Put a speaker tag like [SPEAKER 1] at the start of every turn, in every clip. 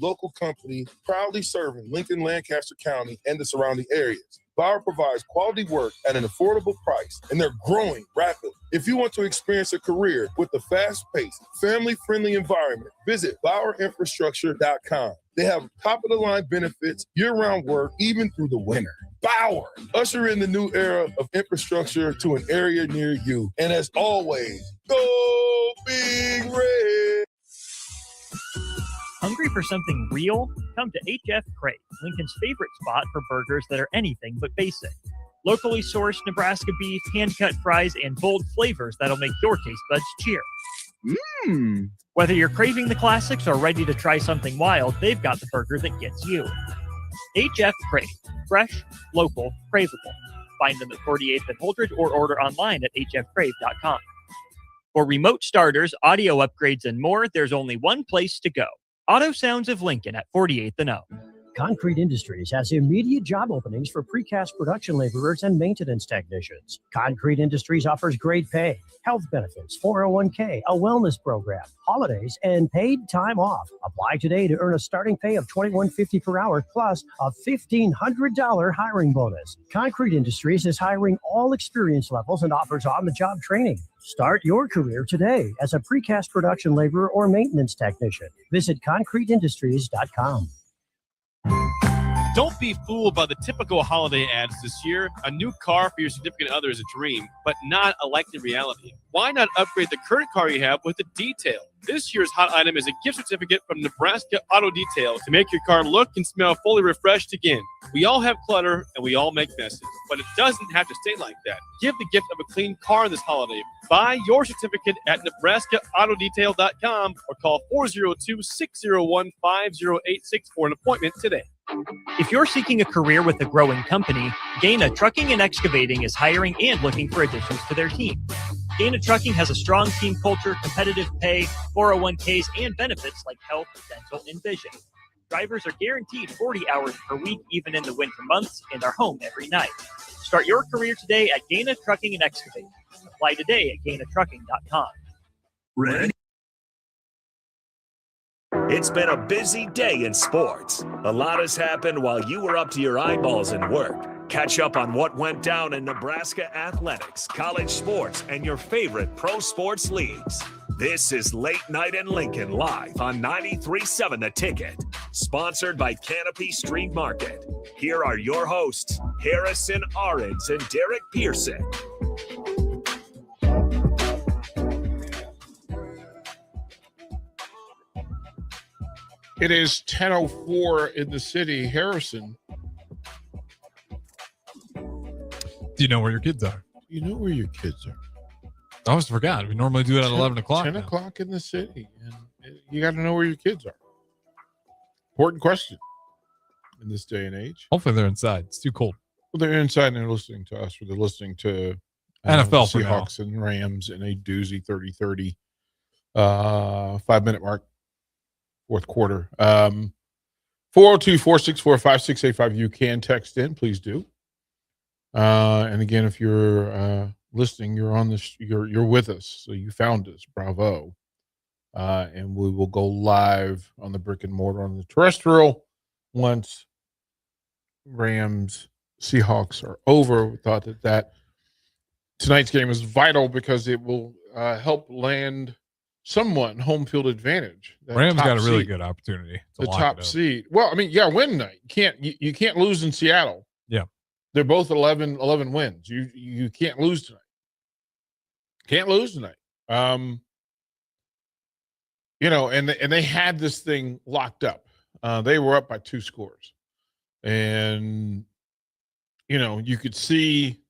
[SPEAKER 1] local company proudly serving Lincoln, Lancaster County, and the surrounding areas. Bauer provides quality work at an affordable price, and they're growing rapidly. If you want to experience a career with a fast-paced, family-friendly environment, visit BauerInfrastructure.com. They have top-of-the-line benefits, year-round work, even through the winter. Bauer, usher in the new era of infrastructure to an area near you. And as always, go Big Red!
[SPEAKER 2] Hungry for something real? Come to HF Crave, Lincoln's favorite spot for burgers that are anything but basic. Locally sourced Nebraska beef, hand-cut fries, and bold flavors that'll make your taste buds cheer.
[SPEAKER 3] Mmm.
[SPEAKER 2] Whether you're craving the classics or ready to try something wild, they've got the burger that gets you. HF Crave. Fresh, local, craveable. Find them at 48th and Holdridge or order online at hfcrave.com. For remote starters, audio upgrades, and more, there's only one place to go. Auto Sounds of Lincoln at 48th and O.
[SPEAKER 4] Concrete Industries has immediate job openings for precast production laborers and maintenance technicians. Concrete Industries offers great pay, health benefits, 401k, a wellness program, holidays, and paid time off. Apply today to earn a starting pay of $21.50 per hour plus a $1,500 hiring bonus. Concrete Industries is hiring all experience levels and offers on-the-job training. Start your career today as a precast production laborer or maintenance technician. Visit concreteindustries.com.
[SPEAKER 5] Don't be fooled by the typical holiday ads this year. A new car for your significant other is a dream, but not a likely reality. Why not upgrade the current car you have with a detail? This year's hot item is a gift certificate from Nebraska Auto Detail to make your car look and smell fully refreshed again. We all have clutter and we all make messes, but it doesn't have to stay like that. Give the gift of a clean car this holiday. Buy your certificate at NebraskaAutoDetail.com or call 402-601-5086 for an appointment today.
[SPEAKER 2] If you're seeking a career with a growing company, Gaina Trucking and Excavating is hiring and looking for additions to their team. Gaina Trucking has a strong team culture, competitive pay, 401ks, and benefits like health, dental, and vision. Drivers are guaranteed 40 hours per week, even in the winter months, and are home every night. Start your career today at Gaina Trucking and Excavating. Apply today at GainaTrucking.com.
[SPEAKER 6] Ready? It's been a busy day in sports. A lot has happened while you were up to your eyeballs in work. Catch up on what went down in Nebraska athletics, college sports, and your favorite pro sports leagues. This is Late Night in Lincoln live on 93.7 The Ticket. Sponsored by Canopy Street Market. Here are your hosts, Harrison Arens and Derek Pearson.
[SPEAKER 7] It is 10:04 in the city. Harrison.
[SPEAKER 8] Do you know where your kids are?
[SPEAKER 7] You know where your kids are.
[SPEAKER 8] I always forgot. We normally do it at 11 o'clock.
[SPEAKER 7] 10 o'clock in the city. And you got to know where your kids are. Important question in this day and age.
[SPEAKER 8] Hopefully they're inside. It's too cold.
[SPEAKER 7] Well, they're inside and they're listening to us, or they're listening to
[SPEAKER 8] NFL for
[SPEAKER 7] Seahawks and Rams in a doozy 30-30 5-minute mark. Fourth quarter. 402-464-5685. You can text in. Please do. And again, if you're listening, you're on this. You're with us. So you found us. Bravo. And we will go live on the brick and mortar on the terrestrial once Rams Seahawks are over. We thought that tonight's game is vital because it will help land someone home field advantage.
[SPEAKER 8] Rams got a really good opportunity to
[SPEAKER 7] the
[SPEAKER 8] lock
[SPEAKER 7] top
[SPEAKER 8] it up.
[SPEAKER 7] seed. Well, I mean, yeah, win tonight. You can't lose in Seattle.
[SPEAKER 8] Yeah,
[SPEAKER 7] they're both 11 wins. You can't lose tonight. Can't lose tonight. And they had this thing locked up. They were up by 2 scores, and you could see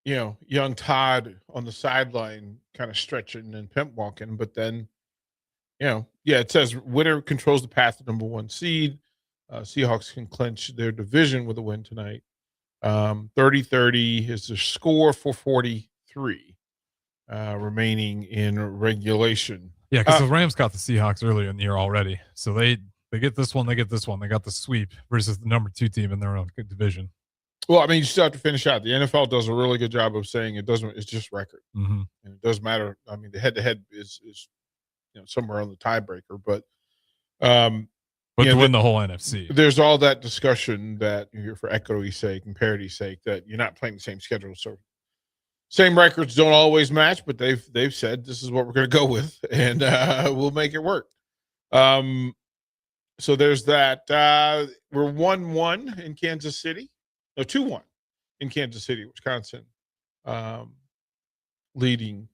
[SPEAKER 7] young Todd on the sideline kind of stretching and pimp walking, but then, it says winner controls the path to number 1 seed. Seahawks can clinch their division with a win tonight. 30-30 is the score for 43 remaining in regulation.
[SPEAKER 8] Yeah, because the Rams got the Seahawks earlier in the year already. So they get this one, they get this one. They got the sweep versus the number 2 team in their own division.
[SPEAKER 7] Well, I mean, you still have to finish out. The NFL does a really good job of saying it's just record.
[SPEAKER 8] Mm-hmm.
[SPEAKER 7] And it doesn't matter. I mean, the head-to-head is somewhere on the tiebreaker, but
[SPEAKER 8] But to win the whole NFC,
[SPEAKER 7] there's all that discussion that for equity's sake and parity's sake that you're not playing the same schedule. So same records don't always match, but they've said this is what we're going to go with, and we'll make it work. So there's that. We're 1-1 in Kansas City. No, 2-1 in Kansas City, Wisconsin, leading.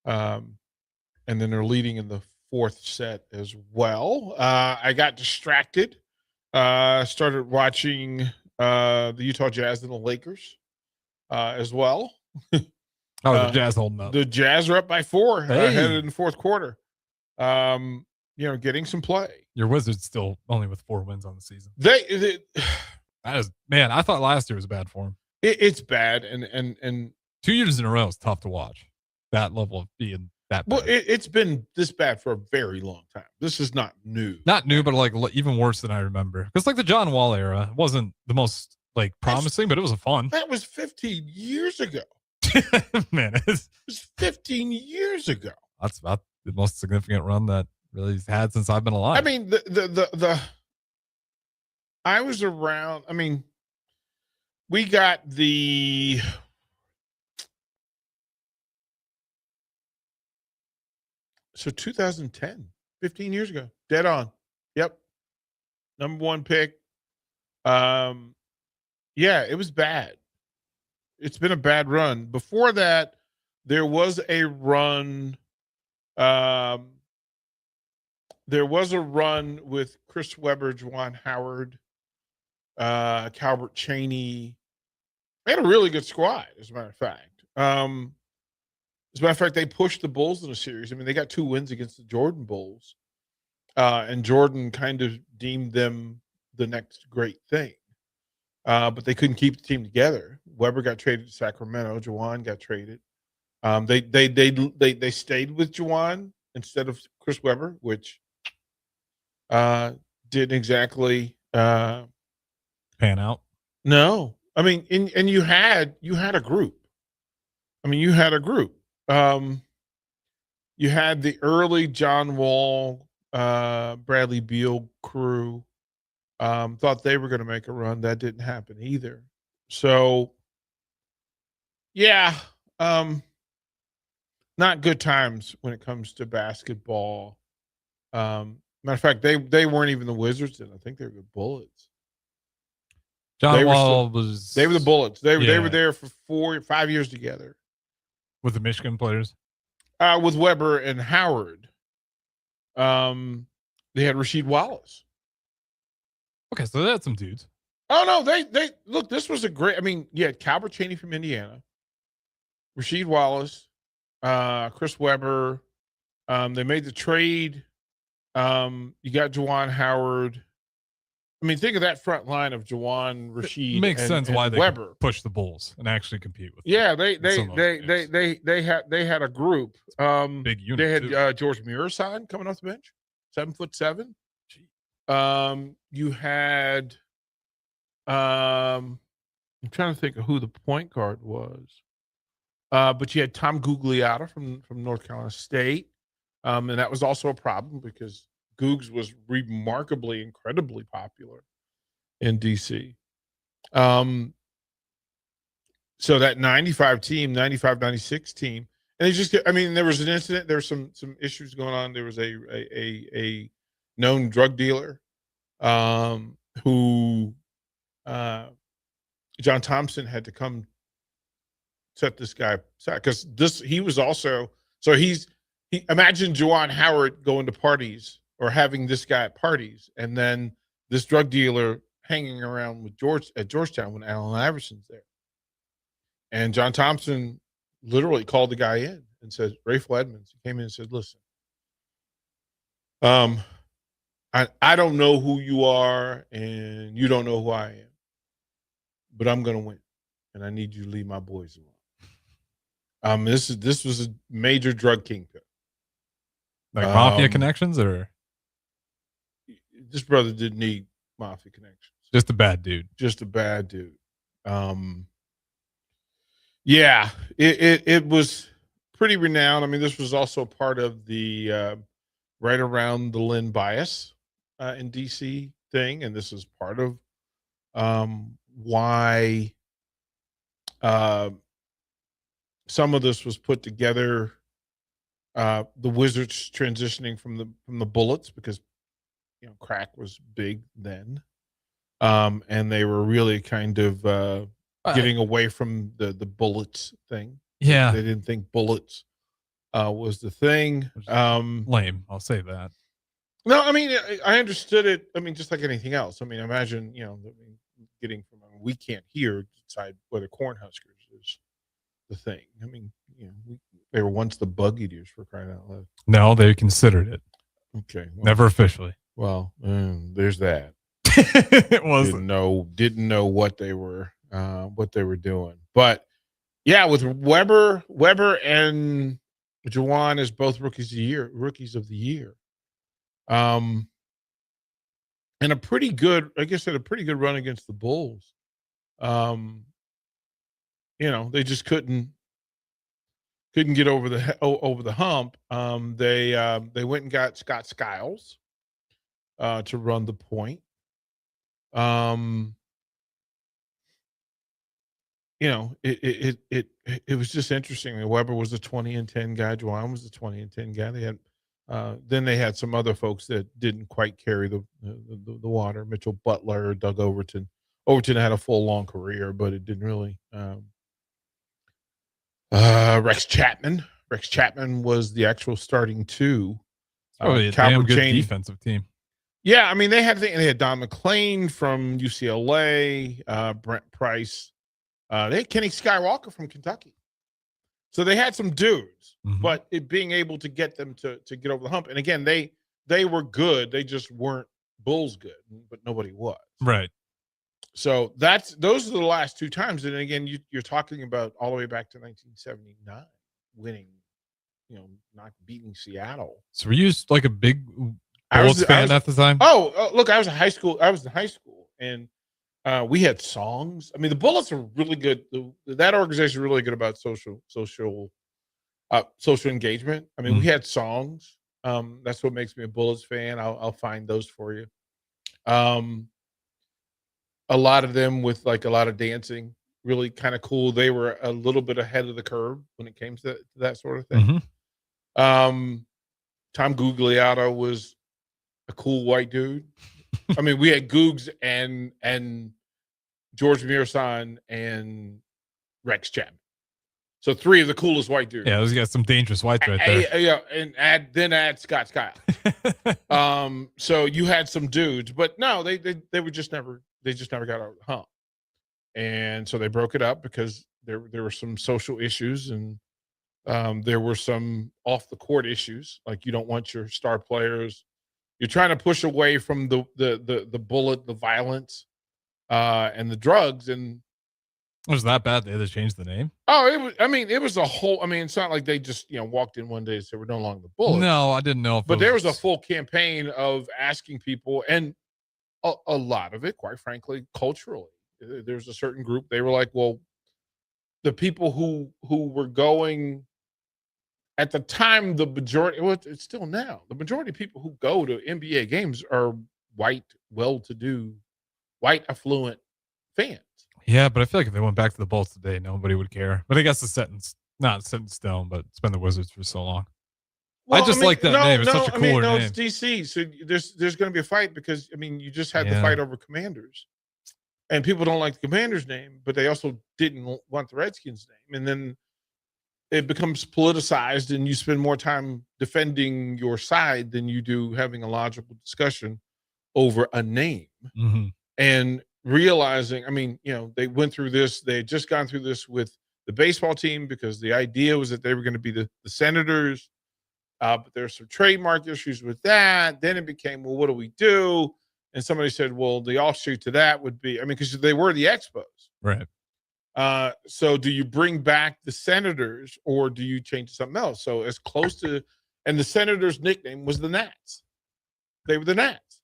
[SPEAKER 7] And then they're leading in the fourth set as well. I got distracted. Started watching the Utah Jazz and the Lakers as well.
[SPEAKER 8] The Jazz holding up.
[SPEAKER 7] The Jazz are up by 4 headed in the fourth quarter. Getting some play.
[SPEAKER 8] Your Wizards still only with 4 wins on the season.
[SPEAKER 7] That
[SPEAKER 8] is, man, I thought last year was bad for them.
[SPEAKER 7] It's bad, and
[SPEAKER 8] 2 years in a row is tough to watch. That level of being that bad.
[SPEAKER 7] Well, it's been this bad for a very long time. This is not new.
[SPEAKER 8] Not new, but like even worse than I remember. Because like the John Wall era wasn't the most like promising, but it was a fun.
[SPEAKER 7] That was 15 years ago.
[SPEAKER 8] Man,
[SPEAKER 7] it was 15 years ago.
[SPEAKER 8] That's about the most significant run that really had since I've been alive.
[SPEAKER 7] I mean, I was around. I mean, we got the. So 2010, 15 years ago, dead on. Yep. Number 1 pick. Yeah, it was bad. It's been a bad run. Before that, there was a run. There was a run with Chris Webber, Juwan Howard, Calbert Chaney. They had a really good squad, as a matter of fact. As a matter of fact, they pushed the Bulls in a series. I mean, they got 2 wins against the Jordan Bulls. And Jordan kind of deemed them the next great thing. But they couldn't keep the team together. Weber got traded to Sacramento. Juwan got traded. They stayed with Juwan instead of Chris Webber, which didn't exactly
[SPEAKER 8] pan out.
[SPEAKER 7] No. I mean, and you had a group. I mean, you had a group. You had the early John Wall, Bradley Beal crew. Thought they were going to make a run. That didn't happen either. So, yeah, not good times when it comes to basketball. Matter of fact, they weren't even the Wizards then. I think they were the Bullets.
[SPEAKER 8] John Wall was.
[SPEAKER 7] They were the Bullets. They were there for 4 or 5 years together
[SPEAKER 8] with the Michigan players.
[SPEAKER 7] With Weber and Howard. They had Rasheed Wallace.
[SPEAKER 8] Okay, so they had some dudes.
[SPEAKER 7] Oh no, they look. This was a great. I mean, you had Calbert Chaney from Indiana, Rasheed Wallace, Chris Webber. They made the trade. You got Juwan Howard. I mean, think of that front line of Juwan, Rasheed.
[SPEAKER 8] It makes sense why they
[SPEAKER 7] Webber
[SPEAKER 8] push the Bulls and actually compete with.
[SPEAKER 7] Yeah, they had a group.
[SPEAKER 8] Big unit.
[SPEAKER 7] They had George Murison coming off the bench, 7'7". You had. I'm trying to think of who the point guard was. But you had Tom Gugliotta from North Carolina State. And that was also a problem because Googs was remarkably, incredibly popular in DC. So that 95-96 team, and they just, I mean, there was an incident, there were some issues going on. There was a known drug dealer who John Thompson had to come set this guy aside because he was also, imagine Juwan Howard going to parties or having this guy at parties, and then this drug dealer hanging around with Georgetown when Allen Iverson's there. And John Thompson literally called the guy in and said, Rayful Edmonds, he came in and said, listen, I don't know who you are and you don't know who I am, but I'm going to win. And I need you to leave my boys alone. This was a major drug kingpin.
[SPEAKER 8] Like mafia connections, or
[SPEAKER 7] this brother didn't need mafia connections.
[SPEAKER 8] Just a bad dude.
[SPEAKER 7] Just a bad dude. Yeah, it was pretty renowned. I mean, this was also part of the right around the Lynn bias in DC thing, and this is part of why some of this was put together. The Wizards transitioning from the Bullets, because crack was big then, and they were really kind of getting away from the Bullets thing.
[SPEAKER 8] Yeah,
[SPEAKER 7] they didn't think bullets was the thing.
[SPEAKER 8] Lame, I'll say that.
[SPEAKER 7] No, I mean, I understood it. I mean, just like anything else. I mean, imagine, getting from, we can't hear decide whether Cornhuskers is the thing. I mean, they were once the bug eaters, for crying out loud.
[SPEAKER 8] No, they considered it.
[SPEAKER 7] Okay. Well,
[SPEAKER 8] never officially.
[SPEAKER 7] Well, there's that.
[SPEAKER 8] It wasn't.
[SPEAKER 7] Didn't know what they were doing. But yeah, with Weber and Juwan as both rookies of the year. And a pretty good run against the Bulls. They just couldn't get over the hump. They went and got Scott Skiles to run the point. It was just interesting. Weber was the 20-10 guy. Juwan was the 20-10 guy. They had then they had some other folks that didn't quite carry the water. Mitchell Butler, Doug Overton. Overton had a full long career, but it didn't really. Rex Chapman. Rex Chapman was the actual starting two.
[SPEAKER 8] Probably a damn good defensive team.
[SPEAKER 7] Yeah, I mean they had Don McClain from UCLA, Brent Price. They had Kenny Skywalker from Kentucky. So they had some dudes, but it being able to get them to get over the hump. And again, they were good. They just weren't Bulls good, but nobody was.
[SPEAKER 8] Right.
[SPEAKER 7] So those are the last two times. And again, you're talking about all the way back to 1979, winning, not beating Seattle.
[SPEAKER 8] So were you like a big Bulls fan at the time?
[SPEAKER 7] Oh, look, I was in high school, and we had songs. I mean, the Bullets are really good. That organization is really good about social engagement. I mean, we had songs. That's what makes me a Bullets fan. I'll find those for you. A lot of them with like a lot of dancing, really kind of cool. They were a little bit ahead of the curve when it came to that sort of thing. Tom Gugliotta was a cool white dude. I mean, we had Googs and George Mirasan and Rex Chapman. So three of the coolest white dudes.
[SPEAKER 8] Yeah, those got some dangerous whites right there.
[SPEAKER 7] Yeah, and add Scott Skiles. So you had some dudes, but no, they were just never got over the hump. And so they broke it up because there were some social issues, and there were some off the court issues. Like you don't want your star players. You're trying to push away from the bullet, the violence, and the drugs. And
[SPEAKER 8] it was that bad they had to change the name?
[SPEAKER 7] Oh, it was. I mean, it was a whole. I mean, it's not like they just walked in one day and said we're no longer the Bullets.
[SPEAKER 8] No, I didn't know.
[SPEAKER 7] But there was a full campaign of asking people, and a lot of it, quite frankly, culturally. There's a certain group. They were like, well, the people who were going. At the time, the majority, well, it's still now, the majority of people who go to NBA games are white, well-to-do, white, affluent fans.
[SPEAKER 8] Yeah, but I feel like if they went back to the Bulls today, nobody would care. But I guess it's not set in stone, but it's been the Wizards for so long. Well, I like that name. It's such a cooler name.
[SPEAKER 7] It's DC, so there's going to be a fight because, I mean, you just had the fight over Commanders. And people don't like the Commanders name, but they also didn't want the Redskins name. And then it becomes politicized and you spend more time defending your side than you do having a logical discussion over a name. And realizing, I mean, they went through this, they had just gone through this with the baseball team because the idea was that they were going to be the Senators. But there's some trademark issues with that. Then it became, well, what do we do? And somebody said, well, the offshoot to that would be, I mean, because they were the Expos.
[SPEAKER 8] Right.
[SPEAKER 7] So do you bring back the Senators or do you change to something else? So as close to, and the Senators' nickname was the Nats. They were the Nats.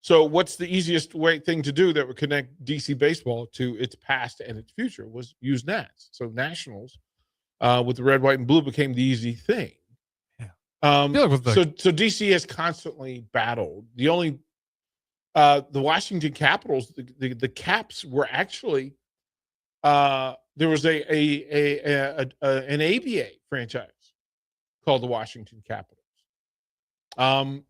[SPEAKER 7] So what's the easiest thing to do that would connect DC baseball to its past and its future was use Nats. So Nationals with the red, white, and blue became the easy thing.
[SPEAKER 8] Yeah.
[SPEAKER 7] So DC has constantly battled. The only the Washington Capitals, the Caps were actually there was an ABA franchise called the Washington Capitals.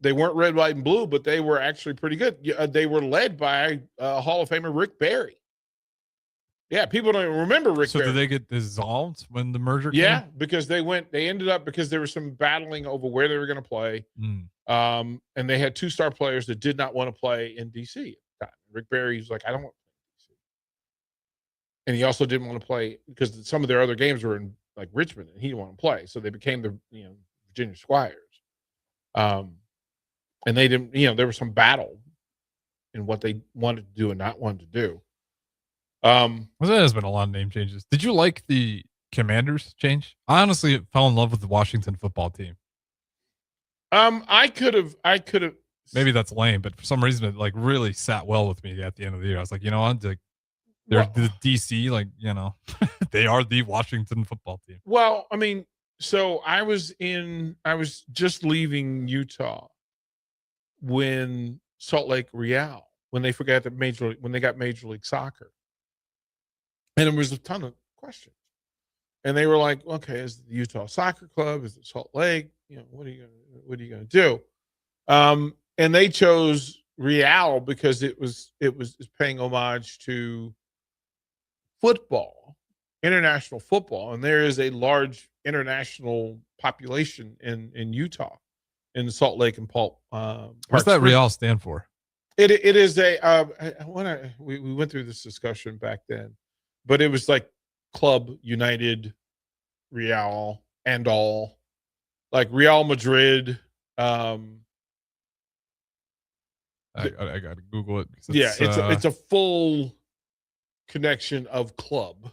[SPEAKER 7] They weren't red, white, and blue, but they were actually pretty good. They were led by Hall of Famer Rick Barry. Yeah, people don't even remember Rick Barry.
[SPEAKER 8] So did they get dissolved when the merger came?
[SPEAKER 7] Yeah, because they ended up because there was some battling over where they were going to play. And they had 2-star players that did not want to play in DC at the time. Rick Barry's like, I don't want to play in DC. And he also didn't want to play because some of their other games were in like Richmond and he didn't want to play. So they became the Virginia Squires. And they didn't, there was some battle in what they wanted to do and not wanted to do.
[SPEAKER 8] Well, there has been a lot of name changes. Did you like the Commanders change? I honestly fell in love with the Washington football team.
[SPEAKER 7] I could have.
[SPEAKER 8] Maybe that's lame, but for some reason it like really sat well with me at the end of the year. I was like, you know what? Like, they're the DC, like, they are the Washington football team.
[SPEAKER 7] Well, I mean, so I was just leaving Utah when Salt Lake Real, when they got Major League Soccer. And there was a ton of questions. And they were like, okay, is it the Utah Soccer Club? Is it Salt Lake? What are you going to do? And they chose Real because it was paying homage to football, international football. And there is a large international population in Utah, in Salt Lake and Paul.
[SPEAKER 8] What's that Real stand for?
[SPEAKER 7] It is we went through this discussion back then, but it was like Club United, Real, and all, like Real Madrid. I
[SPEAKER 8] got to Google it.
[SPEAKER 7] It's a full connection of club.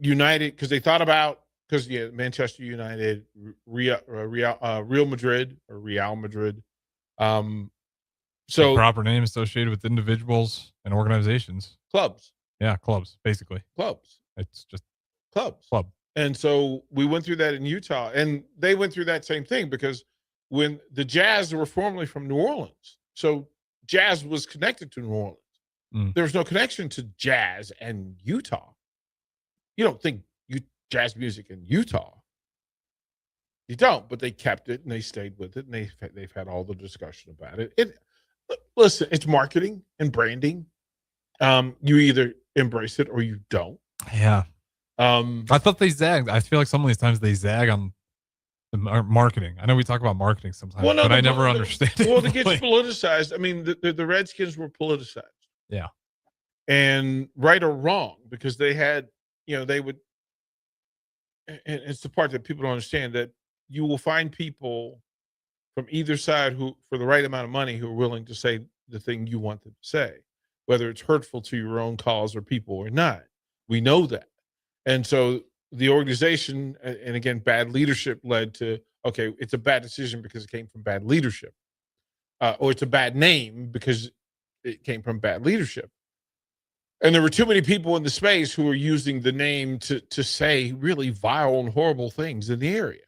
[SPEAKER 7] United, because they thought about Manchester United, Real Madrid or Real Madrid. So
[SPEAKER 8] proper name associated with individuals and organizations.
[SPEAKER 7] Clubs.
[SPEAKER 8] Yeah, clubs, basically.
[SPEAKER 7] Clubs.
[SPEAKER 8] It's just
[SPEAKER 7] clubs.
[SPEAKER 8] Club.
[SPEAKER 7] And so we went through that in Utah, and they went through that same thing because when the Jazz were formerly from New Orleans, so Jazz was connected to New Orleans. There was no connection to jazz and Utah. You don't think jazz music in Utah. You don't, but they kept it and they stayed with it, and they've had all the discussion about it. Listen, it's marketing and branding. You either embrace it or you don't.
[SPEAKER 8] Yeah. I thought they zagged. I feel like some of these times they zag on the marketing. I know we talk about marketing sometimes, but I never understand it.
[SPEAKER 7] Well, it gets politicized. I mean, the Redskins were politicized.
[SPEAKER 8] Yeah.
[SPEAKER 7] And right or wrong, because they had, they would, and it's the part that people don't understand, that you will find people from either side who, for the right amount of money, who are willing to say the thing you want them to say, whether it's hurtful to your own cause or people or not. We know that. And so the organization, and again, bad leadership led to, okay, it's a bad decision because it came from bad leadership. Or it's a bad name because it came from bad leadership. And there were too many people in the space who were using the name to say really vile and horrible things in the area.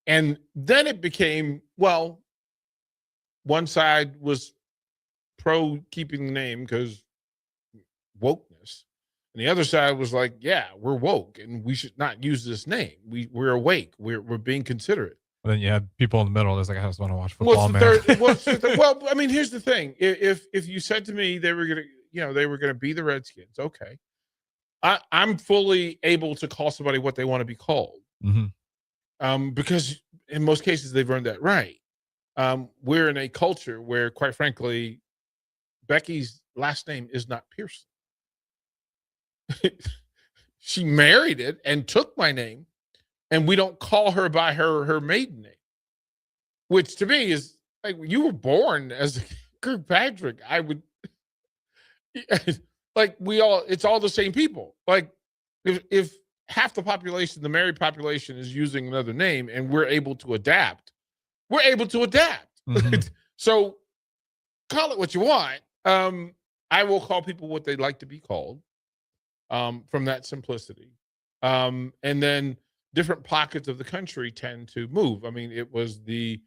[SPEAKER 7] And then it became, well, one side was pro keeping the name because wokeness. And the other side was like, yeah, we're woke and we should not use this name. We're awake. We're being considerate.
[SPEAKER 8] And then you had people in the middle. There's like, I just want to watch football, man.
[SPEAKER 7] Well, I mean, here's the thing. If you said to me they were gonna be the Redskins, okay, I'm fully able to call somebody what they want to be called, because in most cases they've earned that right. We're in a culture where, quite frankly, Becky's last name is not Pearson. She married it and took my name, and we don't call her by her maiden name, which to me is like, you were born as Kirkpatrick. I would like, it's all the same people. Like, if half the population, the married population, is using another name and we're able to adapt, So call it what you want. I will call people what they'd like to be called, from that simplicity. And then different pockets of the country tend to move. I mean, it was the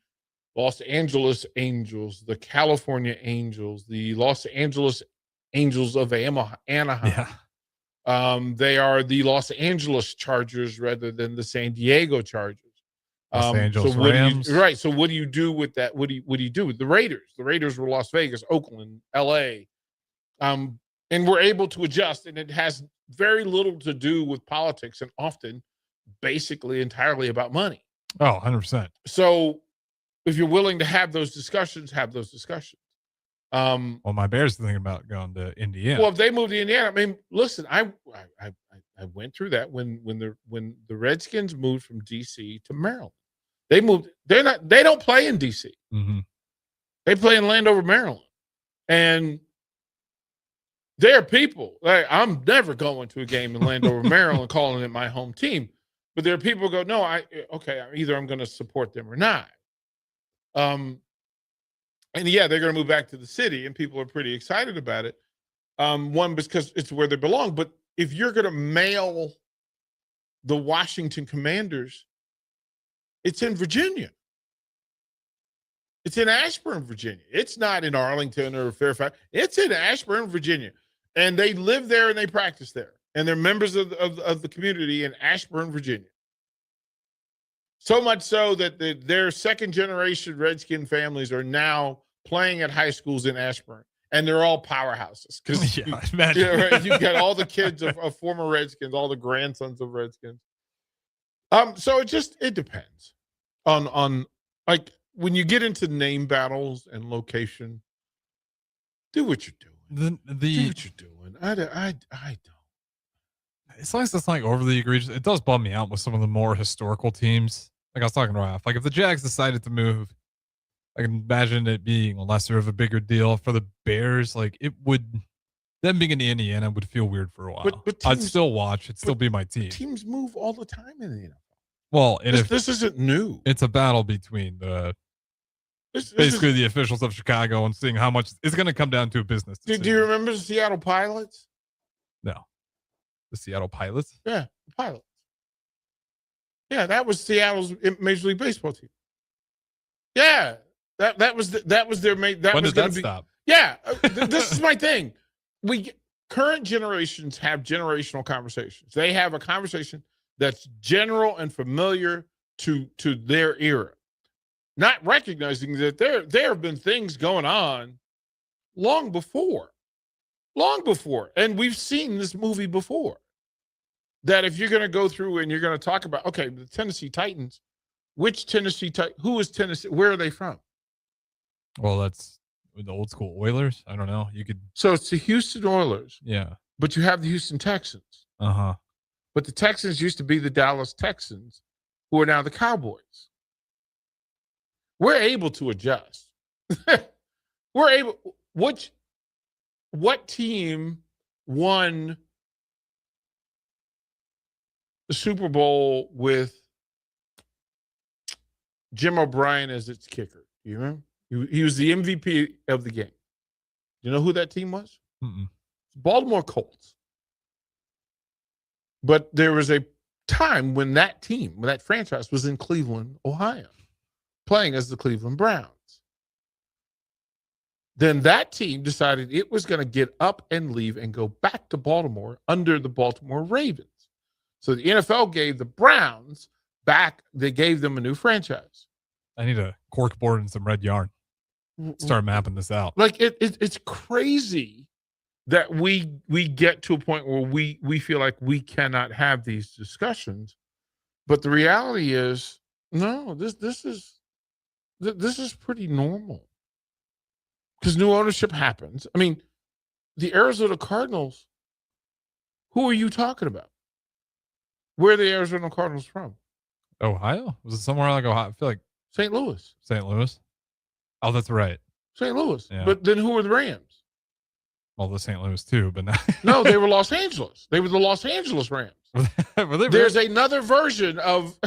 [SPEAKER 7] Los Angeles Angels, the California Angels, the Los Angeles Angels of Anaheim.
[SPEAKER 8] Yeah.
[SPEAKER 7] They are the Los Angeles Chargers rather than the San Diego Chargers.
[SPEAKER 8] Los Angeles
[SPEAKER 7] so what
[SPEAKER 8] Rams.
[SPEAKER 7] do you, right. So what do you do with that? What do you do with the Raiders? The Raiders were Las Vegas, Oakland, LA. And we're able to adjust, and it has very little to do with politics and often basically entirely about money.
[SPEAKER 8] Oh, 100%.
[SPEAKER 7] So if you're willing to have those discussions, have those discussions.
[SPEAKER 8] Well, my Bears are thinking about going to Indiana.
[SPEAKER 7] Well, if they move to Indiana, I mean, listen, I went through that when the Redskins moved from DC to Maryland. They moved. They don't play in DC.
[SPEAKER 8] Mm-hmm.
[SPEAKER 7] They play in Landover, Maryland, and there are people. Like, I'm never going to a game in Landover, Maryland, calling it my home team. But there are people who go, no, either I'm going to support them or not. And yeah, they're going to move back to the city, and people are pretty excited about it. One, because it's where they belong. But if you're going to mail the Washington Commanders, it's in Virginia. It's in Ashburn, Virginia. It's not in Arlington or Fairfax. It's in Ashburn, Virginia. And they live there and they practice there. And they're members of the community in Ashburn, Virginia. So much so that their second-generation Redskin families are now playing at high schools in Ashburn. And they're all powerhouses. Because you've got all the kids of former Redskins, all the grandsons of Redskins. So it depends on like when you get into name battles and location, do what you're doing. Do what you're doing. I don't.
[SPEAKER 8] As long as it's like overly egregious, it does bum me out with some of the more historical teams. Like I was talking to Ralph, like if the Jags decided to move, I can imagine it being lesser of a bigger deal for the Bears. Like it would, them being in Indiana would feel weird for a while. But I'd still watch. It'd still be my team.
[SPEAKER 7] Teams move all the time in the NFL.
[SPEAKER 8] Well, and
[SPEAKER 7] this isn't new.
[SPEAKER 8] It's a battle between basically the officials of Chicago and seeing how much it's going to come down to a business.
[SPEAKER 7] Do you remember the Seattle Pilots?
[SPEAKER 8] No. The Seattle Pilots?
[SPEAKER 7] Yeah, the Pilots. Yeah, that was Seattle's Major League Baseball team. Yeah, that was their main.
[SPEAKER 8] When did that stop?
[SPEAKER 7] Yeah, this is my thing. Current generations have generational conversations. They have a conversation that's general and familiar to their era, not recognizing that there have been things going on long before, and we've seen this movie before. That if you're going to go through and you're going to talk about, okay, the Tennessee Titans, which Tennessee who is Tennessee? Where are they from?
[SPEAKER 8] Well, that's the old school Oilers. I don't know.
[SPEAKER 7] So it's the Houston Oilers.
[SPEAKER 8] Yeah.
[SPEAKER 7] But you have the Houston Texans.
[SPEAKER 8] Uh-huh.
[SPEAKER 7] But the Texans used to be the Dallas Texans, who are now the Cowboys. We're able to adjust. We're able. What team won the Super Bowl with Jim O'Brien as its kicker? Do you remember? He was the MVP of the game. You know who that team was? Baltimore Colts. But there was a time when that franchise was in Cleveland, Ohio, playing as the Cleveland Browns. Then that team decided it was going to get up and leave and go back to Baltimore under the Baltimore Ravens. So the NFL gave the Browns back. They gave them a new franchise.
[SPEAKER 8] I need a cork board and some red yarn. Start mapping this out.
[SPEAKER 7] Like it's crazy that we get to a point where we feel like we cannot have these discussions. But the reality is, no, this is pretty normal. Because new ownership happens. I mean, the Arizona Cardinals, who are you talking about? Where are the Arizona Cardinals from?
[SPEAKER 8] Ohio? Was it somewhere like Ohio? I feel like
[SPEAKER 7] St. Louis.
[SPEAKER 8] St. Louis? Oh, that's right.
[SPEAKER 7] St. Louis.
[SPEAKER 8] Yeah.
[SPEAKER 7] But then who were the Rams?
[SPEAKER 8] Well, the St. Louis too, but not.
[SPEAKER 7] No, they were Los Angeles. They were the Los Angeles Rams. There's another version of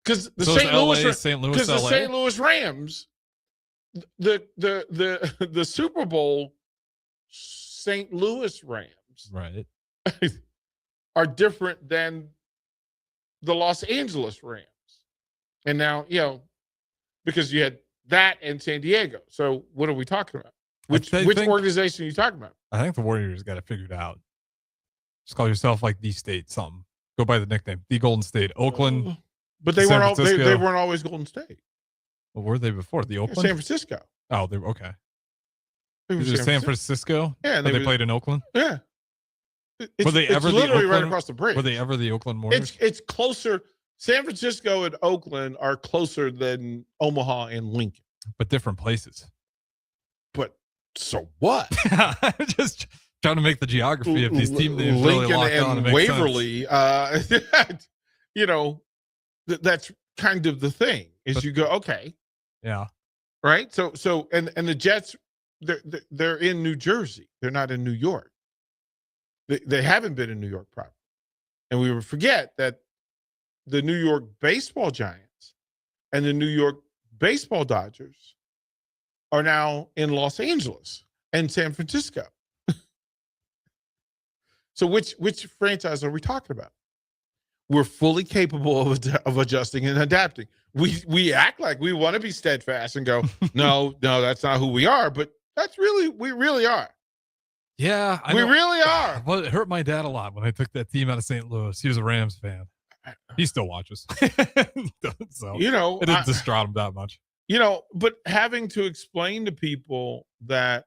[SPEAKER 7] because the St. Louis Rams, the Super Bowl St. Louis Rams,
[SPEAKER 8] right,
[SPEAKER 7] are different than the Los Angeles Rams. And now, because you had that and San Diego. So what are we talking about? Which organization are you talking about?
[SPEAKER 8] I think the Warriors got it figured out. Just call yourself like the State something. Go by the nickname, the Golden State, Oakland.
[SPEAKER 7] But they weren't they weren't always Golden State.
[SPEAKER 8] What were they before? The Oakland?
[SPEAKER 7] San Francisco.
[SPEAKER 8] Oh, they were okay.
[SPEAKER 7] They were
[SPEAKER 8] San Francisco?
[SPEAKER 7] Yeah,
[SPEAKER 8] they played in Oakland.
[SPEAKER 7] Yeah.
[SPEAKER 8] Were they ever
[SPEAKER 7] literally
[SPEAKER 8] the
[SPEAKER 7] right across the bridge?
[SPEAKER 8] Were they ever the Oakland Warriors?
[SPEAKER 7] It's closer. San Francisco and Oakland are closer than Omaha and Lincoln,
[SPEAKER 8] but different places.
[SPEAKER 7] But so what?
[SPEAKER 8] Just trying to make the geography of these team names
[SPEAKER 7] Lincoln
[SPEAKER 8] really locked on
[SPEAKER 7] and Waverly. You know, that's kind of the thing. Is you go okay,
[SPEAKER 8] yeah,
[SPEAKER 7] right? So and the Jets, they're in New Jersey. They're not in New York. They haven't been in New York proper, and we would forget that the New York baseball Giants and the New York baseball Dodgers are now in Los Angeles and San Francisco. So which franchise are we talking about? We're fully capable of adjusting and adapting. We act like we want to be steadfast and go, no, that's not who we are, but we really are.
[SPEAKER 8] Yeah,
[SPEAKER 7] we really are.
[SPEAKER 8] Well, it hurt my dad a lot when I took that team out of St. Louis. He was a Rams fan. He still watches. So,
[SPEAKER 7] you know,
[SPEAKER 8] it didn't distraught him that much.
[SPEAKER 7] You know, but having to explain to people that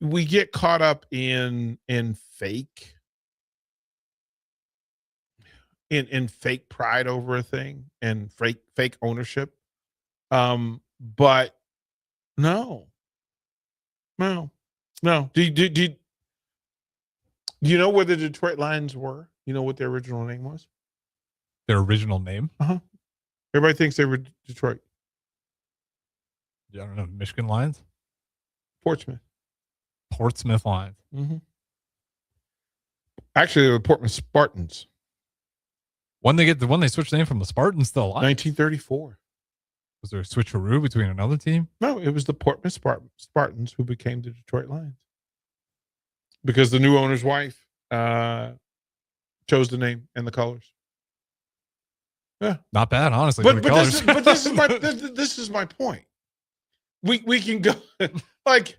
[SPEAKER 7] we get caught up in fake pride over a thing and fake ownership. But no. Do you know where the Detroit Lions were? You know what their original name was?
[SPEAKER 8] Their original name?
[SPEAKER 7] Uh-huh. Everybody thinks they were Detroit.
[SPEAKER 8] Yeah, I don't know. Michigan Lions?
[SPEAKER 7] Portsmouth
[SPEAKER 8] Lions.
[SPEAKER 7] Mm-hmm. Actually, they were Portsmouth Spartans.
[SPEAKER 8] When they switched the name from the Spartans to the Lions?
[SPEAKER 7] 1934.
[SPEAKER 8] Was there a switcheroo between another team?
[SPEAKER 7] No, it was the Portsmouth Spartans who became the Detroit Lions. Because the new owner's wife chose the name and the colors. Yeah,
[SPEAKER 8] not bad, honestly.
[SPEAKER 7] But this is my point. We can go like,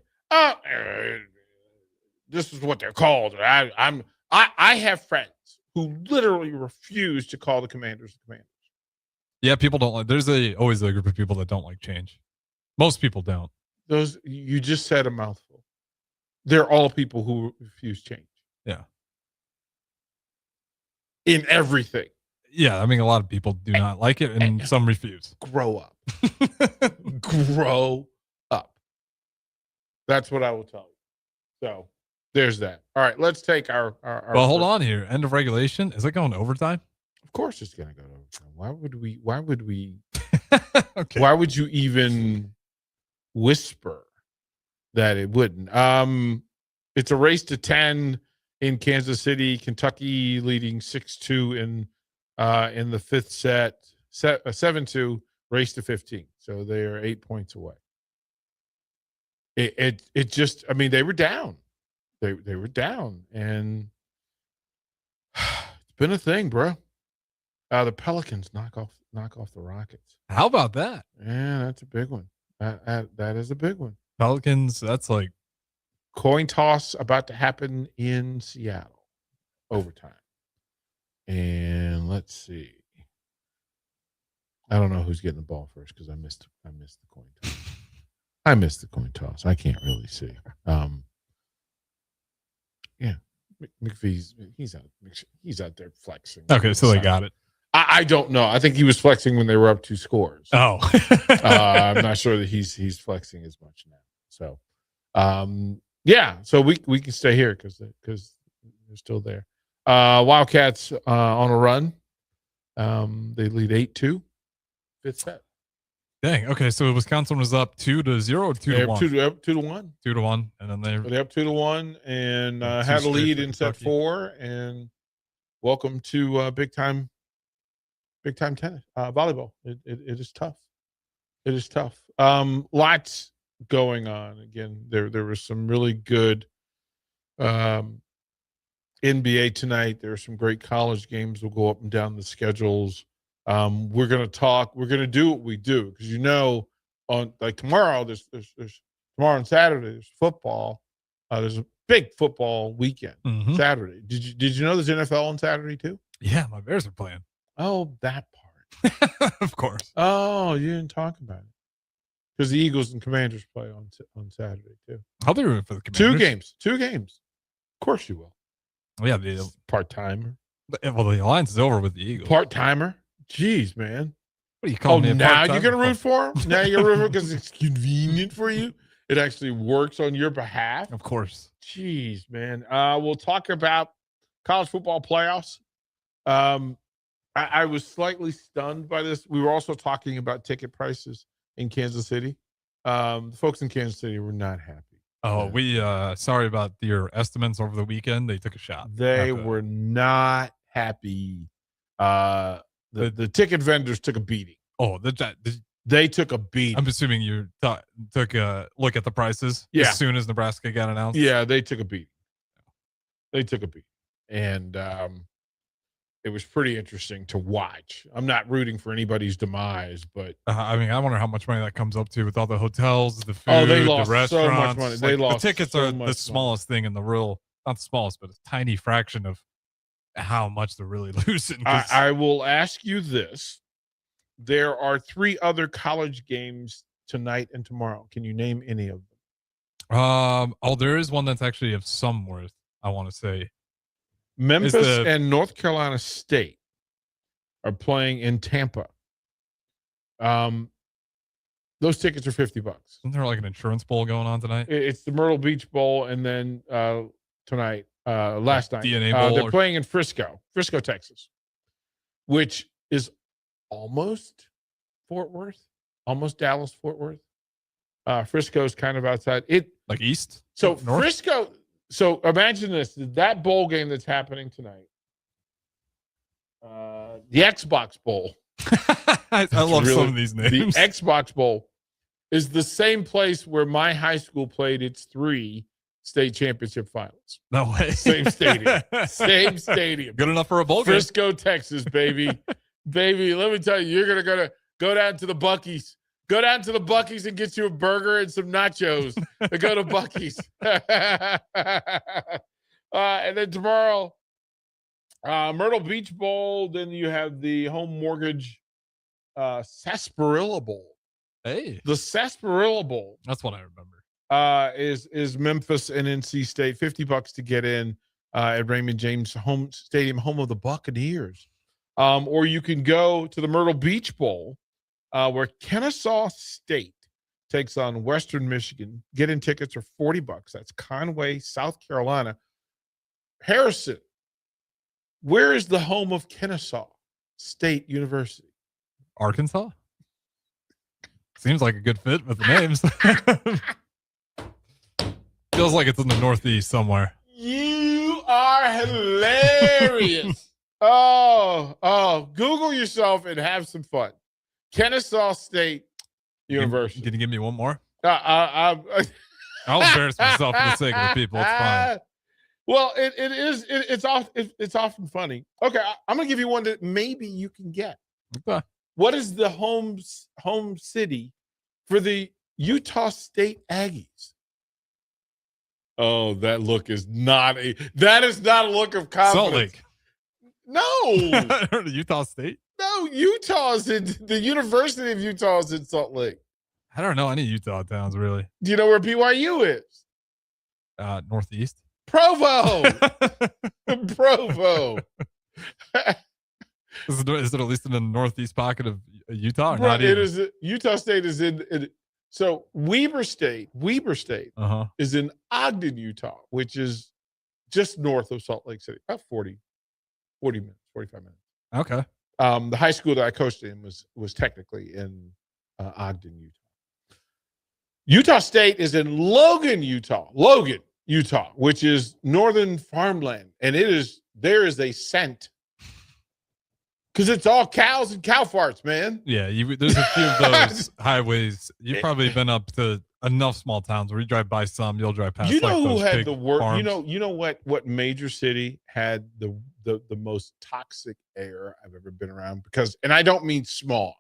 [SPEAKER 7] this is what they're called. I have friends who literally refuse to call the Commanders the Commanders.
[SPEAKER 8] Yeah, people don't like. There's always a group of people that don't like change. Most people don't.
[SPEAKER 7] Those you just said a mouthful. They're all people who refuse change.
[SPEAKER 8] Yeah.
[SPEAKER 7] In everything.
[SPEAKER 8] Yeah, I mean, a lot of people do not like it, and some refuse.
[SPEAKER 7] Grow up. Grow up. That's what I will tell you. So there's that. All right, let's take our
[SPEAKER 8] well, hold on here. End of regulation. Is it going to overtime?
[SPEAKER 7] Of course it's going to go to overtime. Why would we
[SPEAKER 8] okay.
[SPEAKER 7] Why would you even whisper that it wouldn't? It's a race to 10 in Kansas City, Kentucky leading 6-2 in the fifth set, 7-2, race to 15. So they are 8 points away. It just, I mean, they were down. They were down, and it's been a thing, bro. The Pelicans knock off the Rockets.
[SPEAKER 8] How about that?
[SPEAKER 7] Yeah, that's a big one. That is a big one.
[SPEAKER 8] Pelicans, that's like
[SPEAKER 7] coin toss about to happen in Seattle. Overtime. And let's see. I don't know who's getting the ball first because I missed the coin toss. I missed the coin toss. I can't really see. Yeah. McPhee's he's out there flexing.
[SPEAKER 8] Okay, so they got it.
[SPEAKER 7] I don't know. I think he was flexing when they were up 2 scores.
[SPEAKER 8] Oh.
[SPEAKER 7] I'm not sure that he's flexing as much now. So yeah, so we can stay here because they're still there. Wildcats on a run. They lead 8-2. Fifth set.
[SPEAKER 8] Dang. Okay, so Wisconsin was up 2-0 or 2-1?
[SPEAKER 7] 2-1.
[SPEAKER 8] 2-1, and then they're
[SPEAKER 7] up 2-1 and had a lead in set 4. And welcome to big time tennis, volleyball. It is tough. It is tough. Lots going on. Again, there was some really good NBA tonight. There are some great college games. We'll go up and down the schedules. We're going to do what we do because on like tomorrow. There's tomorrow and Saturday. There's football. There's a big football weekend.
[SPEAKER 8] Mhm.
[SPEAKER 7] Saturday. Did you know there's NFL on Saturday too?
[SPEAKER 8] Yeah, my Bears are playing.
[SPEAKER 7] Oh, that part.
[SPEAKER 8] Of course.
[SPEAKER 7] Oh, you didn't talk about it because the Eagles and Commanders play on Saturday too.
[SPEAKER 8] I'll be rooting for the Commanders.
[SPEAKER 7] Two games. Of course you will.
[SPEAKER 8] Yeah, the
[SPEAKER 7] Part-timer.
[SPEAKER 8] alliance is over with the Eagles.
[SPEAKER 7] Part-timer. Jeez, man.
[SPEAKER 8] What are you calling me?
[SPEAKER 7] Now you're gonna root for him? Now you're rooting because it's convenient for you. It actually works on your behalf.
[SPEAKER 8] Of course.
[SPEAKER 7] Jeez, man. We'll talk about college football playoffs. I was slightly stunned by this. We were also talking about ticket prices in Kansas City. The folks in Kansas City were not happy.
[SPEAKER 8] Oh, we sorry about your estimates over the weekend. They took a shot.
[SPEAKER 7] They were not happy. The ticket vendors took a beating.
[SPEAKER 8] Oh,
[SPEAKER 7] They took a beating.
[SPEAKER 8] I'm assuming you took a look at the prices as soon as Nebraska got announced.
[SPEAKER 7] Yeah, they took a beating. And it was pretty interesting to watch. I'm not rooting for anybody's demise, but
[SPEAKER 8] I mean, I wonder how much money that comes up to with all the hotels, the food,
[SPEAKER 7] they lost
[SPEAKER 8] the restaurants.
[SPEAKER 7] so much money. They lost
[SPEAKER 8] the tickets
[SPEAKER 7] so
[SPEAKER 8] are
[SPEAKER 7] much
[SPEAKER 8] the smallest thing in the real, not the smallest, but a tiny fraction of how much they're really losing.
[SPEAKER 7] I will ask you this. There are 3 other college games tonight and tomorrow. Can you name any of them?
[SPEAKER 8] There is one that's actually of some worth, I want to say.
[SPEAKER 7] Memphis and North Carolina State are playing in Tampa. Those tickets are $50.
[SPEAKER 8] Isn't there like an insurance bowl going on tonight?
[SPEAKER 7] It's the Myrtle Beach Bowl, and then tonight, last night,
[SPEAKER 8] DNA Bowl.
[SPEAKER 7] they're playing in Frisco, Texas, which is almost Fort Worth, almost Dallas, Fort Worth. Frisco's kind of outside it,
[SPEAKER 8] like east.
[SPEAKER 7] So
[SPEAKER 8] north?
[SPEAKER 7] Frisco. So imagine this: that bowl game that's happening tonight, the Xbox Bowl.
[SPEAKER 8] I love some of these names.
[SPEAKER 7] The Xbox Bowl is the same place where my high school played its 3 state championship finals.
[SPEAKER 8] No way.
[SPEAKER 7] Same stadium. Same stadium.
[SPEAKER 8] Good enough for a bowl game.
[SPEAKER 7] Frisco, Texas, baby. Baby, let me tell you, you're going to go down to the Buc-ee's. Go down to the Buc-ee's and get you a burger and some nachos. And go to Buc-ee's. And then tomorrow, Myrtle Beach Bowl. Then you have the Home Mortgage Sarsaparilla Bowl.
[SPEAKER 8] Hey.
[SPEAKER 7] The Sarsaparilla Bowl.
[SPEAKER 8] That's what I remember.
[SPEAKER 7] Is Memphis and NC State. $50 to get in at Raymond James Home Stadium, home of the Buccaneers. Or you can go to the Myrtle Beach Bowl, where Kennesaw State takes on Western Michigan. Get-in tickets are $40. That's Conway, South Carolina. Harrison, where is the home of Kennesaw State University?
[SPEAKER 8] Arkansas? Seems like a good fit with the names. Feels like it's in the Northeast somewhere.
[SPEAKER 7] You are hilarious. Oh, Google yourself and have some fun. Kennesaw State University.
[SPEAKER 8] Can you give me one more?
[SPEAKER 7] I'll
[SPEAKER 8] embarrass myself for the sake of the people. It's fine.
[SPEAKER 7] Well, it's often funny. Okay, I'm gonna give you one that maybe you can get.
[SPEAKER 8] Okay.
[SPEAKER 7] What is the home city for the Utah State Aggies? Oh, that is not a look of confidence.
[SPEAKER 8] Salt Lake.
[SPEAKER 7] No.
[SPEAKER 8] Utah State?
[SPEAKER 7] No, Utah's in the University of Utah is in Salt Lake.
[SPEAKER 8] I don't know any Utah towns really.
[SPEAKER 7] Do you know where BYU is?
[SPEAKER 8] Northeast.
[SPEAKER 7] Provo. Provo.
[SPEAKER 8] Is it at least in the northeast pocket of Utah? Or
[SPEAKER 7] Bro,
[SPEAKER 8] not
[SPEAKER 7] it is. Utah State is in. So Weber State is in Ogden, Utah, which is just north of Salt Lake City, about 40 minutes, 45 minutes.
[SPEAKER 8] Okay.
[SPEAKER 7] The high school that I coached in was technically in Ogden, Utah. Utah State is in Logan, Utah, which is northern farmland, and there is a scent because it's all cows and cow farts, man.
[SPEAKER 8] Yeah, there's a few of those highways. You've probably been up to enough small towns where you drive by some, you'll drive past.
[SPEAKER 7] You know
[SPEAKER 8] like
[SPEAKER 7] who had the worst?
[SPEAKER 8] farms.
[SPEAKER 7] You know what major city had the most toxic air I've ever been around? And I don't mean small,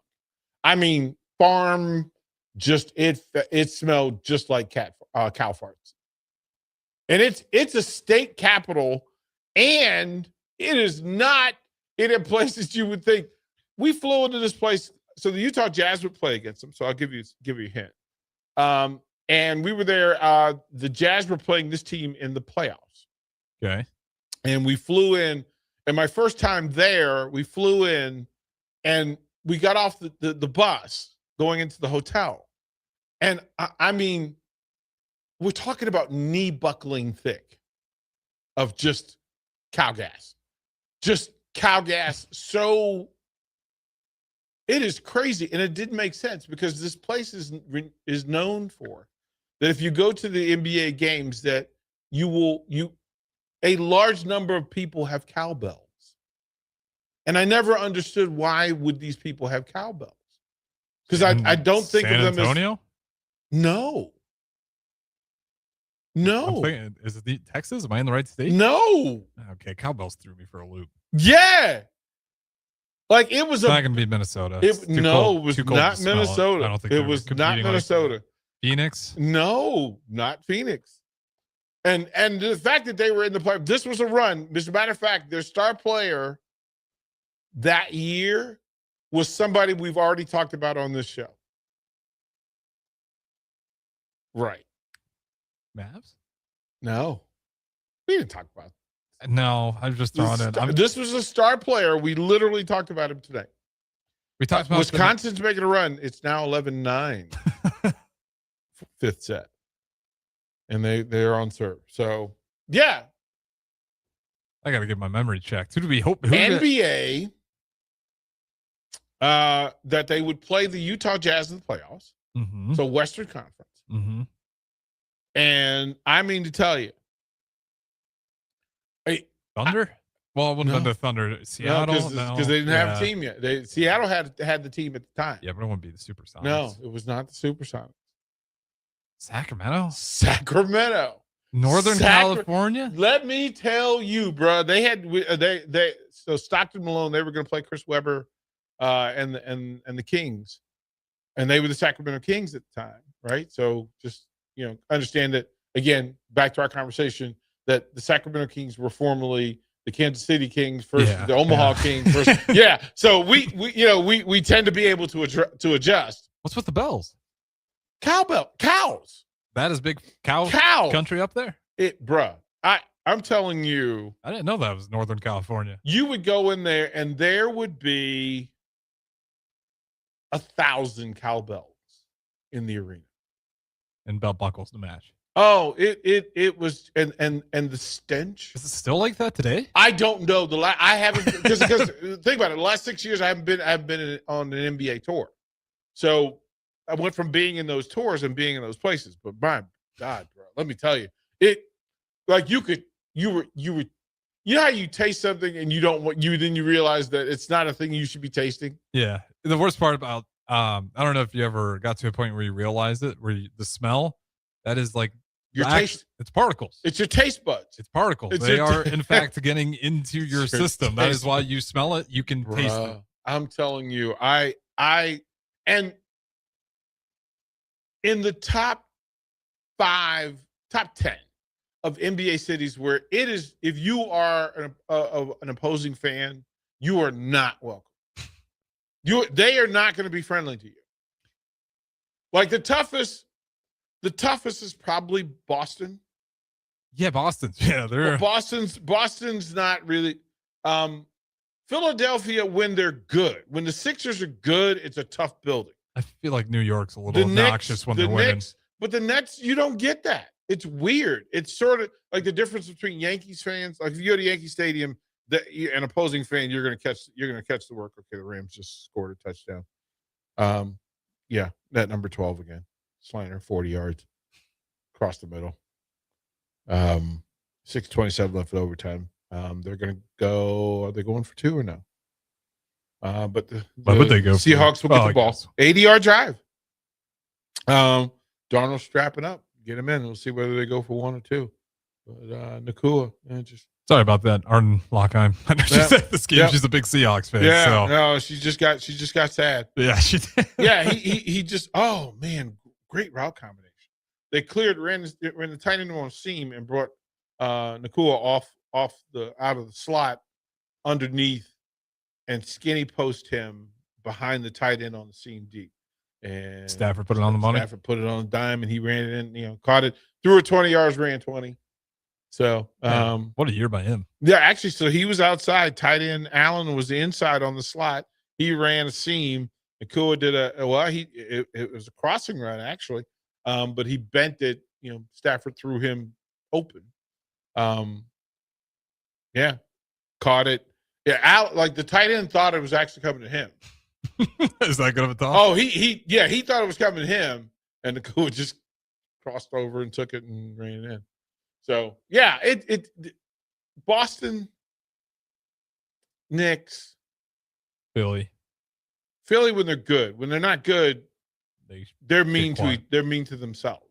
[SPEAKER 7] I mean farm just it smelled just like cow farts. And it's a state capital, and it is not in a place that you would think. We flew into this place, so the Utah Jazz would play against them. So I'll give you a hint. And we were there. The Jazz were playing this team in the playoffs.
[SPEAKER 8] Okay.
[SPEAKER 7] And we flew in. And my first time there, we flew in, and we got off the bus going into the hotel. And I mean, we're talking about knee buckling thick of just cow gas. Just cow gas. So it is crazy. And it didn't make sense because this place is known for that if you go to the NBA games that a large number of people have cowbells. And I never understood why would these people have cowbells? Because I don't think
[SPEAKER 8] San
[SPEAKER 7] of them
[SPEAKER 8] Antonio?
[SPEAKER 7] as no.
[SPEAKER 8] Is it Texas? Am I in the right state?
[SPEAKER 7] No.
[SPEAKER 8] Okay, cowbells threw me for a loop.
[SPEAKER 7] Yeah. Like it was
[SPEAKER 8] It's not going to be Minnesota.
[SPEAKER 7] It was not Minnesota.
[SPEAKER 8] I don't think
[SPEAKER 7] it was not Minnesota.
[SPEAKER 8] Like Phoenix?
[SPEAKER 7] No, not Phoenix. And the fact that they were in the play, this was a run. As a matter of fact, their star player that year was somebody we've already talked about on this show. Right.
[SPEAKER 8] Mavs?
[SPEAKER 7] No. We didn't talk about it.
[SPEAKER 8] No, I'm just throwing it.
[SPEAKER 7] This was a star player. We literally talked about him today.
[SPEAKER 8] We talked about
[SPEAKER 7] Wisconsin's making a run. It's now 11-9. Fifth set. And they're on serve. So, yeah.
[SPEAKER 8] I got to get my memory checked. Who do we hope?
[SPEAKER 7] NBA, that they would play the Utah Jazz in the playoffs.
[SPEAKER 8] Mm-hmm.
[SPEAKER 7] So, Western Conference.
[SPEAKER 8] Mm-hmm.
[SPEAKER 7] And I mean to tell you.
[SPEAKER 8] Thunder? Well, it wouldn't have been the Thunder. Seattle?
[SPEAKER 7] Because they didn't have a team yet. Seattle had the team at the time.
[SPEAKER 8] Yeah, but it wouldn't be the Supersonics.
[SPEAKER 7] No, it was not the Supersonics.
[SPEAKER 8] Sacramento?
[SPEAKER 7] Northern
[SPEAKER 8] California?
[SPEAKER 7] Let me tell you, bro. They had so Stockton Malone, they were going to play Chris Webber and the Kings. And they were the Sacramento Kings at the time, right? So just, understand that, again, back to our conversation, that the Sacramento Kings were formerly the Kansas City Kings versus the Omaha Kings. Versus, So we tend to be able to adjust.
[SPEAKER 8] What's with the bells?
[SPEAKER 7] Cows.
[SPEAKER 8] That is big cow country up there?
[SPEAKER 7] I'm telling you.
[SPEAKER 8] I didn't know that was Northern California.
[SPEAKER 7] You would go in there and there would be 1,000 cowbells in the arena.
[SPEAKER 8] And belt buckles to match.
[SPEAKER 7] Oh, it was, and the stench.
[SPEAKER 8] Is it still like that today?
[SPEAKER 7] I don't know. I haven't, because think about it. The last 6 years I haven't been on an NBA tour. So I went from being in those tours and being in those places. But my God, bro, let me tell you, you know how you taste something and then you realize that it's not a thing you should be tasting.
[SPEAKER 8] Yeah. The worst part about, I don't know if you ever got to a point where you realized it, the smell, that is like
[SPEAKER 7] your taste.
[SPEAKER 8] It's particles.
[SPEAKER 7] It's your taste buds.
[SPEAKER 8] It's particles. They are in fact getting into your system. That is why you smell it. You can taste it.
[SPEAKER 7] I'm telling you, and in the top 10 of NBA cities where it is, if you are an opposing fan, you are not welcome. They are not going to be friendly to you. Like the toughest is probably Boston.
[SPEAKER 8] Yeah, Boston's. Yeah, they're
[SPEAKER 7] Boston's not really. Philadelphia, when they're good, when the Sixers are good, it's a tough building.
[SPEAKER 8] I feel like New York's a little obnoxious when they're winning.
[SPEAKER 7] But the Nets, you don't get that. It's weird. It's sort of like the difference between Yankees fans. Like if you go to Yankee Stadium, an opposing fan, you're gonna catch the work. Okay, the Rams just scored a touchdown. That number 12 again. Slanter, 40 yards across the middle. 6:27 left at overtime. They're going to go. Are they going for 2 or no? But
[SPEAKER 8] why would they go?
[SPEAKER 7] Seahawks will get the ball.
[SPEAKER 8] Guess.
[SPEAKER 7] 80-yard drive. Darnold's strapping up. Get him in. We'll see whether they go for 1 or 2. But Nakua, just
[SPEAKER 8] sorry about that, Arden Lockheim. I know she said this game. She's a big Seahawks fan.
[SPEAKER 7] Yeah,
[SPEAKER 8] so.
[SPEAKER 7] no, she just got sad.
[SPEAKER 8] Yeah, she did.
[SPEAKER 7] Yeah, he just. Oh man, great route combination. They ran the tight end on seam and brought Nakua out of the slot underneath and skinny post him behind the tight end on the seam deep. And
[SPEAKER 8] Stafford put it on the money.
[SPEAKER 7] Stafford put it on the dime, and he ran it in. Caught it, threw it 20 yards, ran 20. So,
[SPEAKER 8] what a year by him.
[SPEAKER 7] Yeah, actually, so he was outside. Tight end Allen was the inside on the slot. He ran a seam. Nakua did it was a crossing run actually, but he bent it. Stafford threw him open. Yeah, caught it. Yeah, like the tight end thought it was actually coming to him.
[SPEAKER 8] Is that good of a thought?
[SPEAKER 7] Oh, he thought it was coming to him, and Nakua just crossed over and took it and ran it in. So yeah, it Boston, Knicks,
[SPEAKER 8] Philly
[SPEAKER 7] when they're good. When they're not good, they're mean to themselves.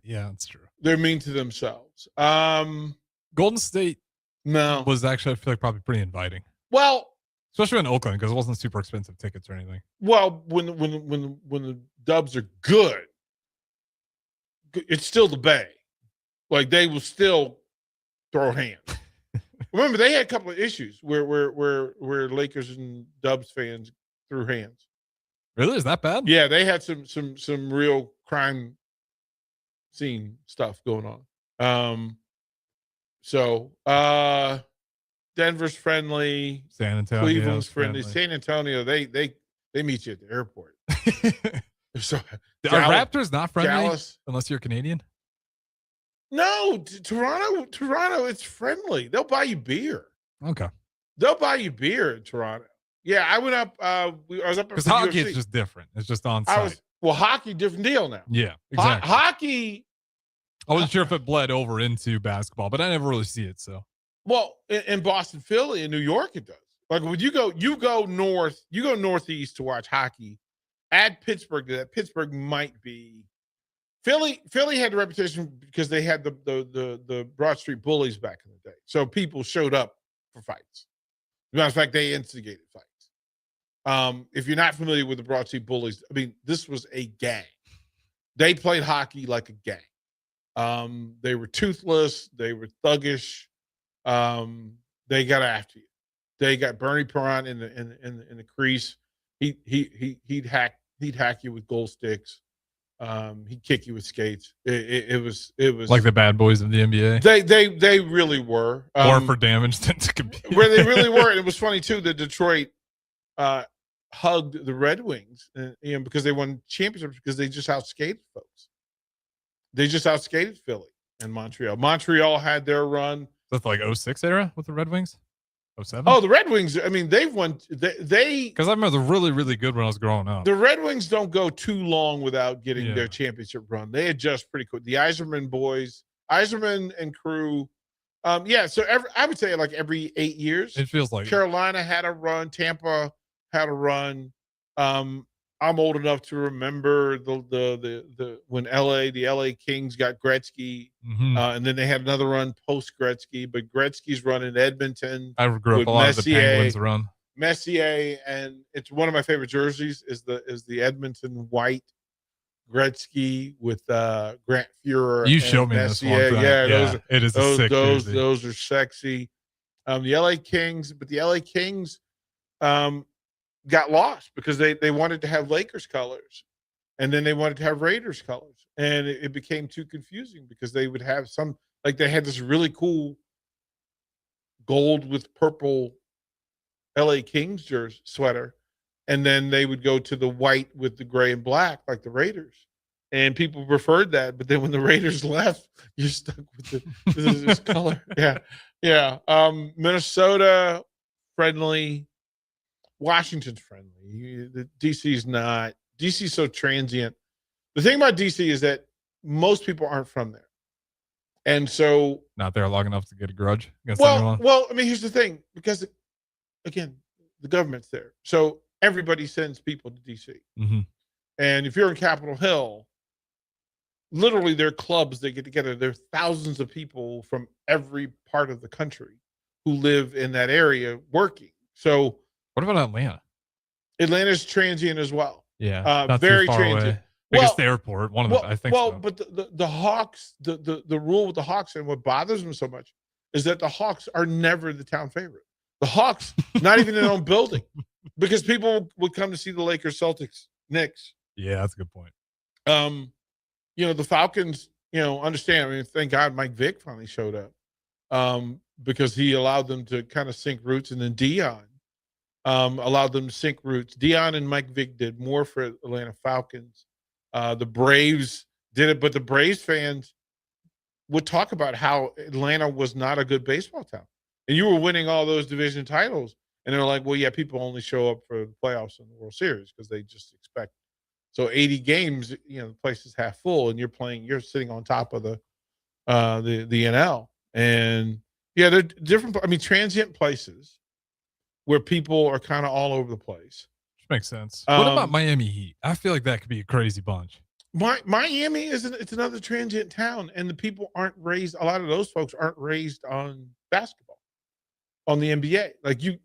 [SPEAKER 8] Yeah, that's true.
[SPEAKER 7] They're mean to themselves.
[SPEAKER 8] Golden State was actually, I feel like, probably pretty inviting.
[SPEAKER 7] Well,
[SPEAKER 8] especially in Oakland because it wasn't super expensive tickets or anything.
[SPEAKER 7] Well, when the Dubs are good, it's still the Bay. Like they will still throw hands. Remember, they had a couple of issues where Lakers and Dubs fans threw hands.
[SPEAKER 8] Really? Is that bad?
[SPEAKER 7] Yeah, they had some real crime scene stuff going on. So Denver's friendly.
[SPEAKER 8] San Antonio,
[SPEAKER 7] Cleveland's friendly. San Antonio, they meet you at the airport. So
[SPEAKER 8] are Raptors not friendly
[SPEAKER 7] Dallas,
[SPEAKER 8] unless you're Canadian?
[SPEAKER 7] No, Toronto, it's friendly. They'll buy you beer.
[SPEAKER 8] Okay.
[SPEAKER 7] They'll buy you beer in Toronto. Yeah, I went up. I was up
[SPEAKER 8] because hockey is just different. It's just on site.
[SPEAKER 7] Hockey, different deal now.
[SPEAKER 8] Yeah, exactly.
[SPEAKER 7] Hockey.
[SPEAKER 8] I wasn't sure if it bled over into basketball, but I never really see it. So,
[SPEAKER 7] well, in Boston, Philly, in New York, it does. Like when you go northeast to watch hockey. Add Pittsburgh to that. Pittsburgh might be. Philly had a reputation because they had the Broad Street Bullies back in the day. So people showed up for fights. As a matter of fact, they instigated fights. If you're not familiar with the Broad Street Bullies, I mean, this was a gang. They played hockey like a gang. They were toothless. They were thuggish. They got after you. They got Bernie Perrant in the crease. He'd hack you with goal sticks. He'd kick you with skates. It was
[SPEAKER 8] like the bad boys of the NBA.
[SPEAKER 7] They really were.
[SPEAKER 8] More for damage than to compete.
[SPEAKER 7] Where they really were. And it was funny too that Detroit hugged the Red Wings, because they won championships because they just outskated folks. They just outskated Philly and Montreal. Montreal had their run.
[SPEAKER 8] That's like 06 era with the Red Wings. 07?
[SPEAKER 7] Oh, the Red Wings. I mean, they've won. They
[SPEAKER 8] because I remember they're really, really good when I was growing up.
[SPEAKER 7] The Red Wings don't go too long without getting their championship run. They adjust pretty quick. The Yzerman boys, Yzerman and crew. So I would say like every 8 years.
[SPEAKER 8] It feels like
[SPEAKER 7] Carolina had a run. Tampa had a run. I'm old enough to remember the when the LA Kings got Gretzky, and then they had another run post Gretzky. But Gretzky's run in Edmonton.
[SPEAKER 8] I grew up a lot of the Penguins run.
[SPEAKER 7] Messier, and it's one of my favorite jerseys is the Edmonton white Gretzky with Grant Fuhrer.
[SPEAKER 8] You showed me
[SPEAKER 7] Messier.
[SPEAKER 8] this one.
[SPEAKER 7] Yeah,
[SPEAKER 8] it is a sick jersey.
[SPEAKER 7] Those are sexy. The LA Kings, but the LA Kings got lost because they wanted to have Lakers colors, and then they wanted to have Raiders colors, and it became too confusing because they would have they had this really cool gold with purple LA Kings jersey sweater, and then they would go to the white with the gray and black like the Raiders, and people preferred that. But then when the Raiders left, you're stuck with this color. Yeah. Minnesota friendly. Washington's friendly. The DC's not. DC's so transient. The thing about DC is that most people aren't from there, and so
[SPEAKER 8] not there long enough to get a grudge against anyone.
[SPEAKER 7] Well, I mean, here's the thing: because again, the government's there, so everybody sends people to DC.
[SPEAKER 8] Mm-hmm.
[SPEAKER 7] And if you're in Capitol Hill, literally they're clubs that get together. There are thousands of people from every part of the country who live in that area working. So
[SPEAKER 8] what about Atlanta?
[SPEAKER 7] Atlanta's transient as well.
[SPEAKER 8] Yeah, not
[SPEAKER 7] very
[SPEAKER 8] too far
[SPEAKER 7] transient.
[SPEAKER 8] away. Biggest airport, one of them, I think so.
[SPEAKER 7] But the Hawks, the rule with the Hawks and what bothers them so much is that the Hawks are never the town favorite. The Hawks, not even in their own building, because people would come to see the Lakers, Celtics, Knicks.
[SPEAKER 8] Yeah, that's a good point.
[SPEAKER 7] The Falcons, understand. I mean, thank God Mike Vick finally showed up, because he allowed them to kind of sink roots, and then Dion allowed them to sink roots. Dion and Mike Vick did more for Atlanta Falcons. The Braves did it, but the Braves fans would talk about how Atlanta was not a good baseball town. And you were winning all those division titles. And they're like, well, yeah, people only show up for the playoffs and the World Series because they just expect. So 80 games, the place is half full, and you're sitting on top of the NL. And yeah, they're different. I mean, transient places where people are kind of all over the place.
[SPEAKER 8] Which makes sense. What about Miami Heat? I feel like that could be a crazy bunch.
[SPEAKER 7] Miami it's another transient town, and the people aren't raised. A lot of those folks aren't raised on basketball, on the NBA. Like you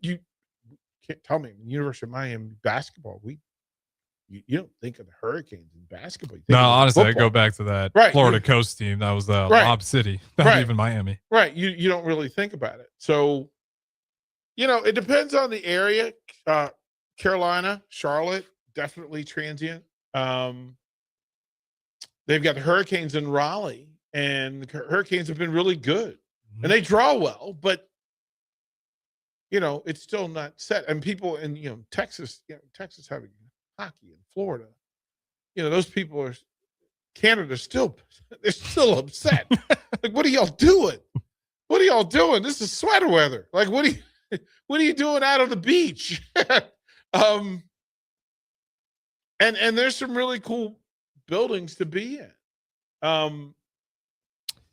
[SPEAKER 7] can't tell me University of Miami basketball. You don't think of the Hurricanes in basketball.
[SPEAKER 8] No, honestly, I go back to that Florida Coast team. That was the Lob City, not even Miami.
[SPEAKER 7] Right. You don't really think about it. So, it depends on the area. Carolina, Charlotte, definitely transient. They've got the Hurricanes in Raleigh, and the Hurricanes have been really good, and they draw well, but it's still not set. And people in Texas, Texas having hockey in Florida, those people are Canada they're still upset. Like, what are y'all doing? What are y'all doing? This is sweater weather. Like, what are you doing out on the beach? And there's some really cool buildings to be in.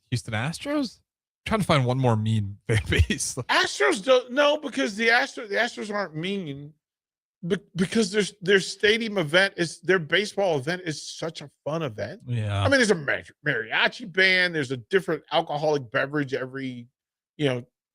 [SPEAKER 8] Houston Astros? I'm trying to find one more mean fan base.
[SPEAKER 7] Astros don't know, because the Astros aren't mean, because their stadium event their baseball event is such a fun event.
[SPEAKER 8] Yeah.
[SPEAKER 7] I mean, there's a mariachi band, there's a different alcoholic beverage every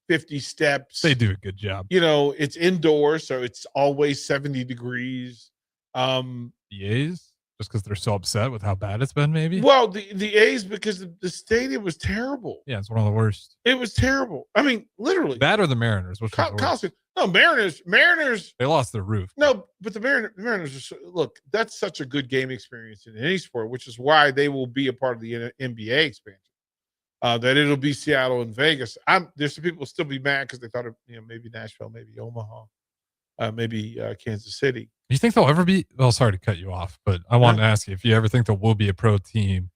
[SPEAKER 7] 50 steps.
[SPEAKER 8] They do a good job.
[SPEAKER 7] It's indoors, so it's always 70 degrees.
[SPEAKER 8] The A's, just because they're so upset with how bad it's been, maybe?
[SPEAKER 7] Well, the A's, because the stadium was terrible.
[SPEAKER 8] Yeah, it's one of the worst.
[SPEAKER 7] It was terrible. I mean, literally.
[SPEAKER 8] That or the Mariners? Which was the worst?
[SPEAKER 7] No, Mariners.
[SPEAKER 8] They lost their roof.
[SPEAKER 7] No, but the Mariners look, that's such a good game experience in any sport, which is why they will be a part of the NBA expansion. That it'll be Seattle and Vegas. There's some people still be mad because they thought of maybe Nashville, maybe Omaha, maybe Kansas City.
[SPEAKER 8] Do you think they'll ever be? Well, sorry to cut you off, but I wanted to ask you if you ever think there will be a pro team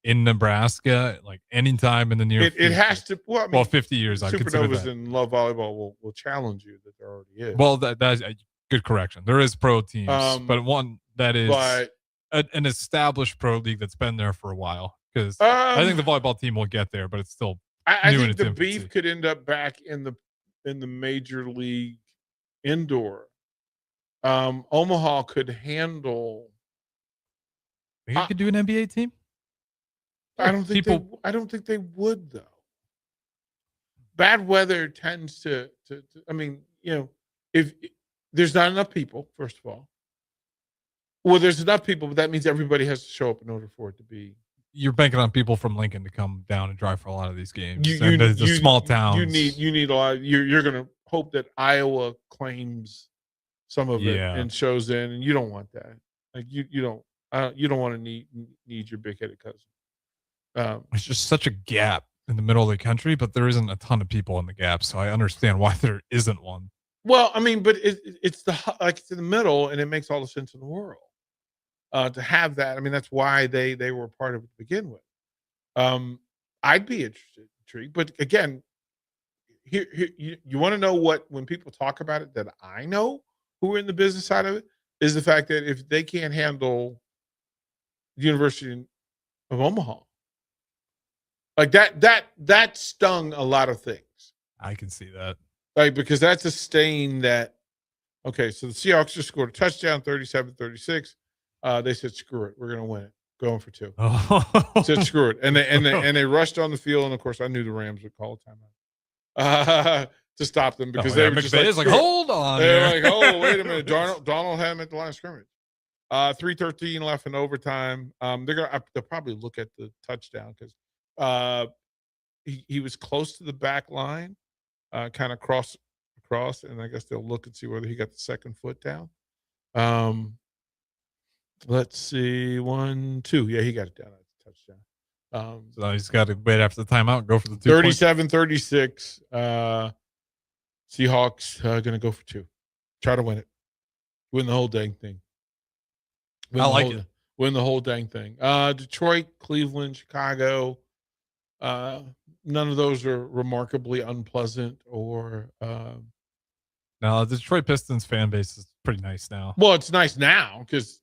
[SPEAKER 8] in Nebraska, like anytime in the near future.
[SPEAKER 7] It has to. Well,
[SPEAKER 8] 50 years. I consider
[SPEAKER 7] Supernovas
[SPEAKER 8] that.
[SPEAKER 7] and Love Volleyball will challenge you that there already is.
[SPEAKER 8] Well, that's a good correction. There is pro teams, but one that is an established pro league that's been there for a while. Because I think the volleyball team will get there, but it's still
[SPEAKER 7] I
[SPEAKER 8] new
[SPEAKER 7] think
[SPEAKER 8] in its
[SPEAKER 7] the
[SPEAKER 8] infancy.
[SPEAKER 7] Beef could end up back in the major league indoor. Omaha could handle.
[SPEAKER 8] You could do an NBA team.
[SPEAKER 7] I don't think they would, though. Bad weather tends to. I mean, if there's not enough people, first of all. Well, there's enough people, but that means everybody has to show up in order for it to be.
[SPEAKER 8] You're banking on people from Lincoln to come down and drive for a lot of these games. The small towns.
[SPEAKER 7] You need a lot. You're going to hope that Iowa claims some of it and shows in, and you don't want that. Like you don't want to need your big-headed cousin.
[SPEAKER 8] It's just such a gap in the middle of the country, but there isn't a ton of people in the gap, so I understand why there isn't one. Well,
[SPEAKER 7] I mean, but it's it's in the middle, and it makes all the sense in the world. To have that, I mean, that's why they were part of it to begin with. I'd be intrigued, but again, here you want to know when people talk about it that I know who are in the business side of it is the fact that if they can't handle the University of Omaha, like that stung a lot of things.
[SPEAKER 8] I can see that,
[SPEAKER 7] like, because that's a stain that. Okay, so the Seahawks just scored a touchdown, 37-36. They said, screw it. We're going to win it. going for 2.
[SPEAKER 8] Oh.
[SPEAKER 7] Said screw it, and they rushed on the field, and of course I knew the Rams would call a timeout to stop them because they were just
[SPEAKER 8] like, hold on.
[SPEAKER 7] They were like, oh, wait a minute, Donald had him at the line of scrimmage. 3:13 left in overtime. They'll probably look at the touchdown because he was close to the back line, kind of across, and I guess they'll look and see whether he got the second foot down. Let's see, 1, 2. Yeah, he got it down at the touchdown.
[SPEAKER 8] So he's got to wait after the timeout and go for the 2
[SPEAKER 7] 37-36. Seahawks going to go for 2. Try to win it. Win the whole dang thing. Win the whole dang thing. Detroit, Cleveland, Chicago. None of those are remarkably unpleasant or.
[SPEAKER 8] No, the Detroit Pistons fan base is pretty nice now.
[SPEAKER 7] Well, it's nice now because.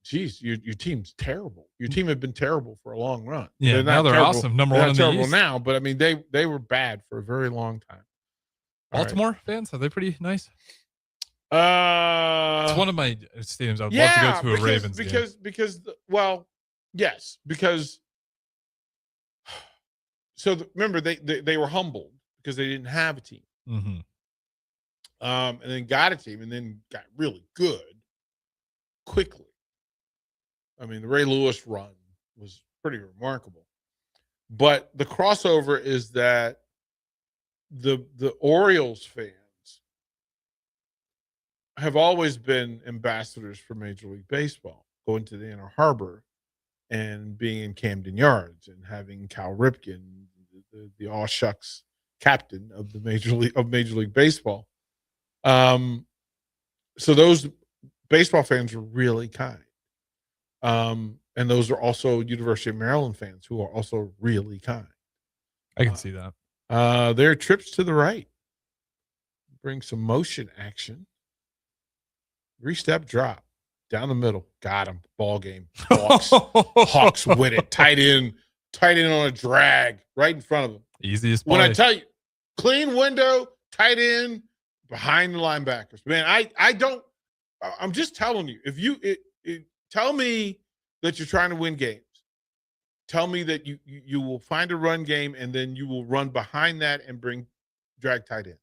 [SPEAKER 7] Geez, your team's terrible. Your team had been terrible for a long run.
[SPEAKER 8] Yeah, now they're
[SPEAKER 7] terrible.
[SPEAKER 8] awesome. Number
[SPEAKER 7] they're
[SPEAKER 8] one in
[SPEAKER 7] terrible
[SPEAKER 8] the East.
[SPEAKER 7] now, but I mean they were bad for a very long time.
[SPEAKER 8] Baltimore fans, are they pretty nice?
[SPEAKER 7] It's
[SPEAKER 8] one of my stadiums. I'd love to go to a Ravens game.
[SPEAKER 7] Because remember they were humbled because they didn't have a team.
[SPEAKER 8] Mm-hmm.
[SPEAKER 7] And then got a team and then got really good quickly. I mean, the Ray Lewis run was pretty remarkable. But the crossover is that the Orioles fans have always been ambassadors for Major League Baseball, going to the Inner Harbor and being in Camden Yards and having Cal Ripken, the all shucks captain of the Major League Baseball. So those baseball fans are really kind. And those are also University of Maryland fans who are also really kind.
[SPEAKER 8] I can see that.
[SPEAKER 7] Their trips to the right bring some motion action. 3-step drop down the middle. Got him. Ball game. Hawks with it. Tight end on a drag right in front of them.
[SPEAKER 8] Easiest play.
[SPEAKER 7] When I tell you, clean window, tight end behind the linebackers. Man, I'm just telling you, if you tell me that you're trying to win games. Tell me that you will find a run game and then you will run behind that and drag tight ends.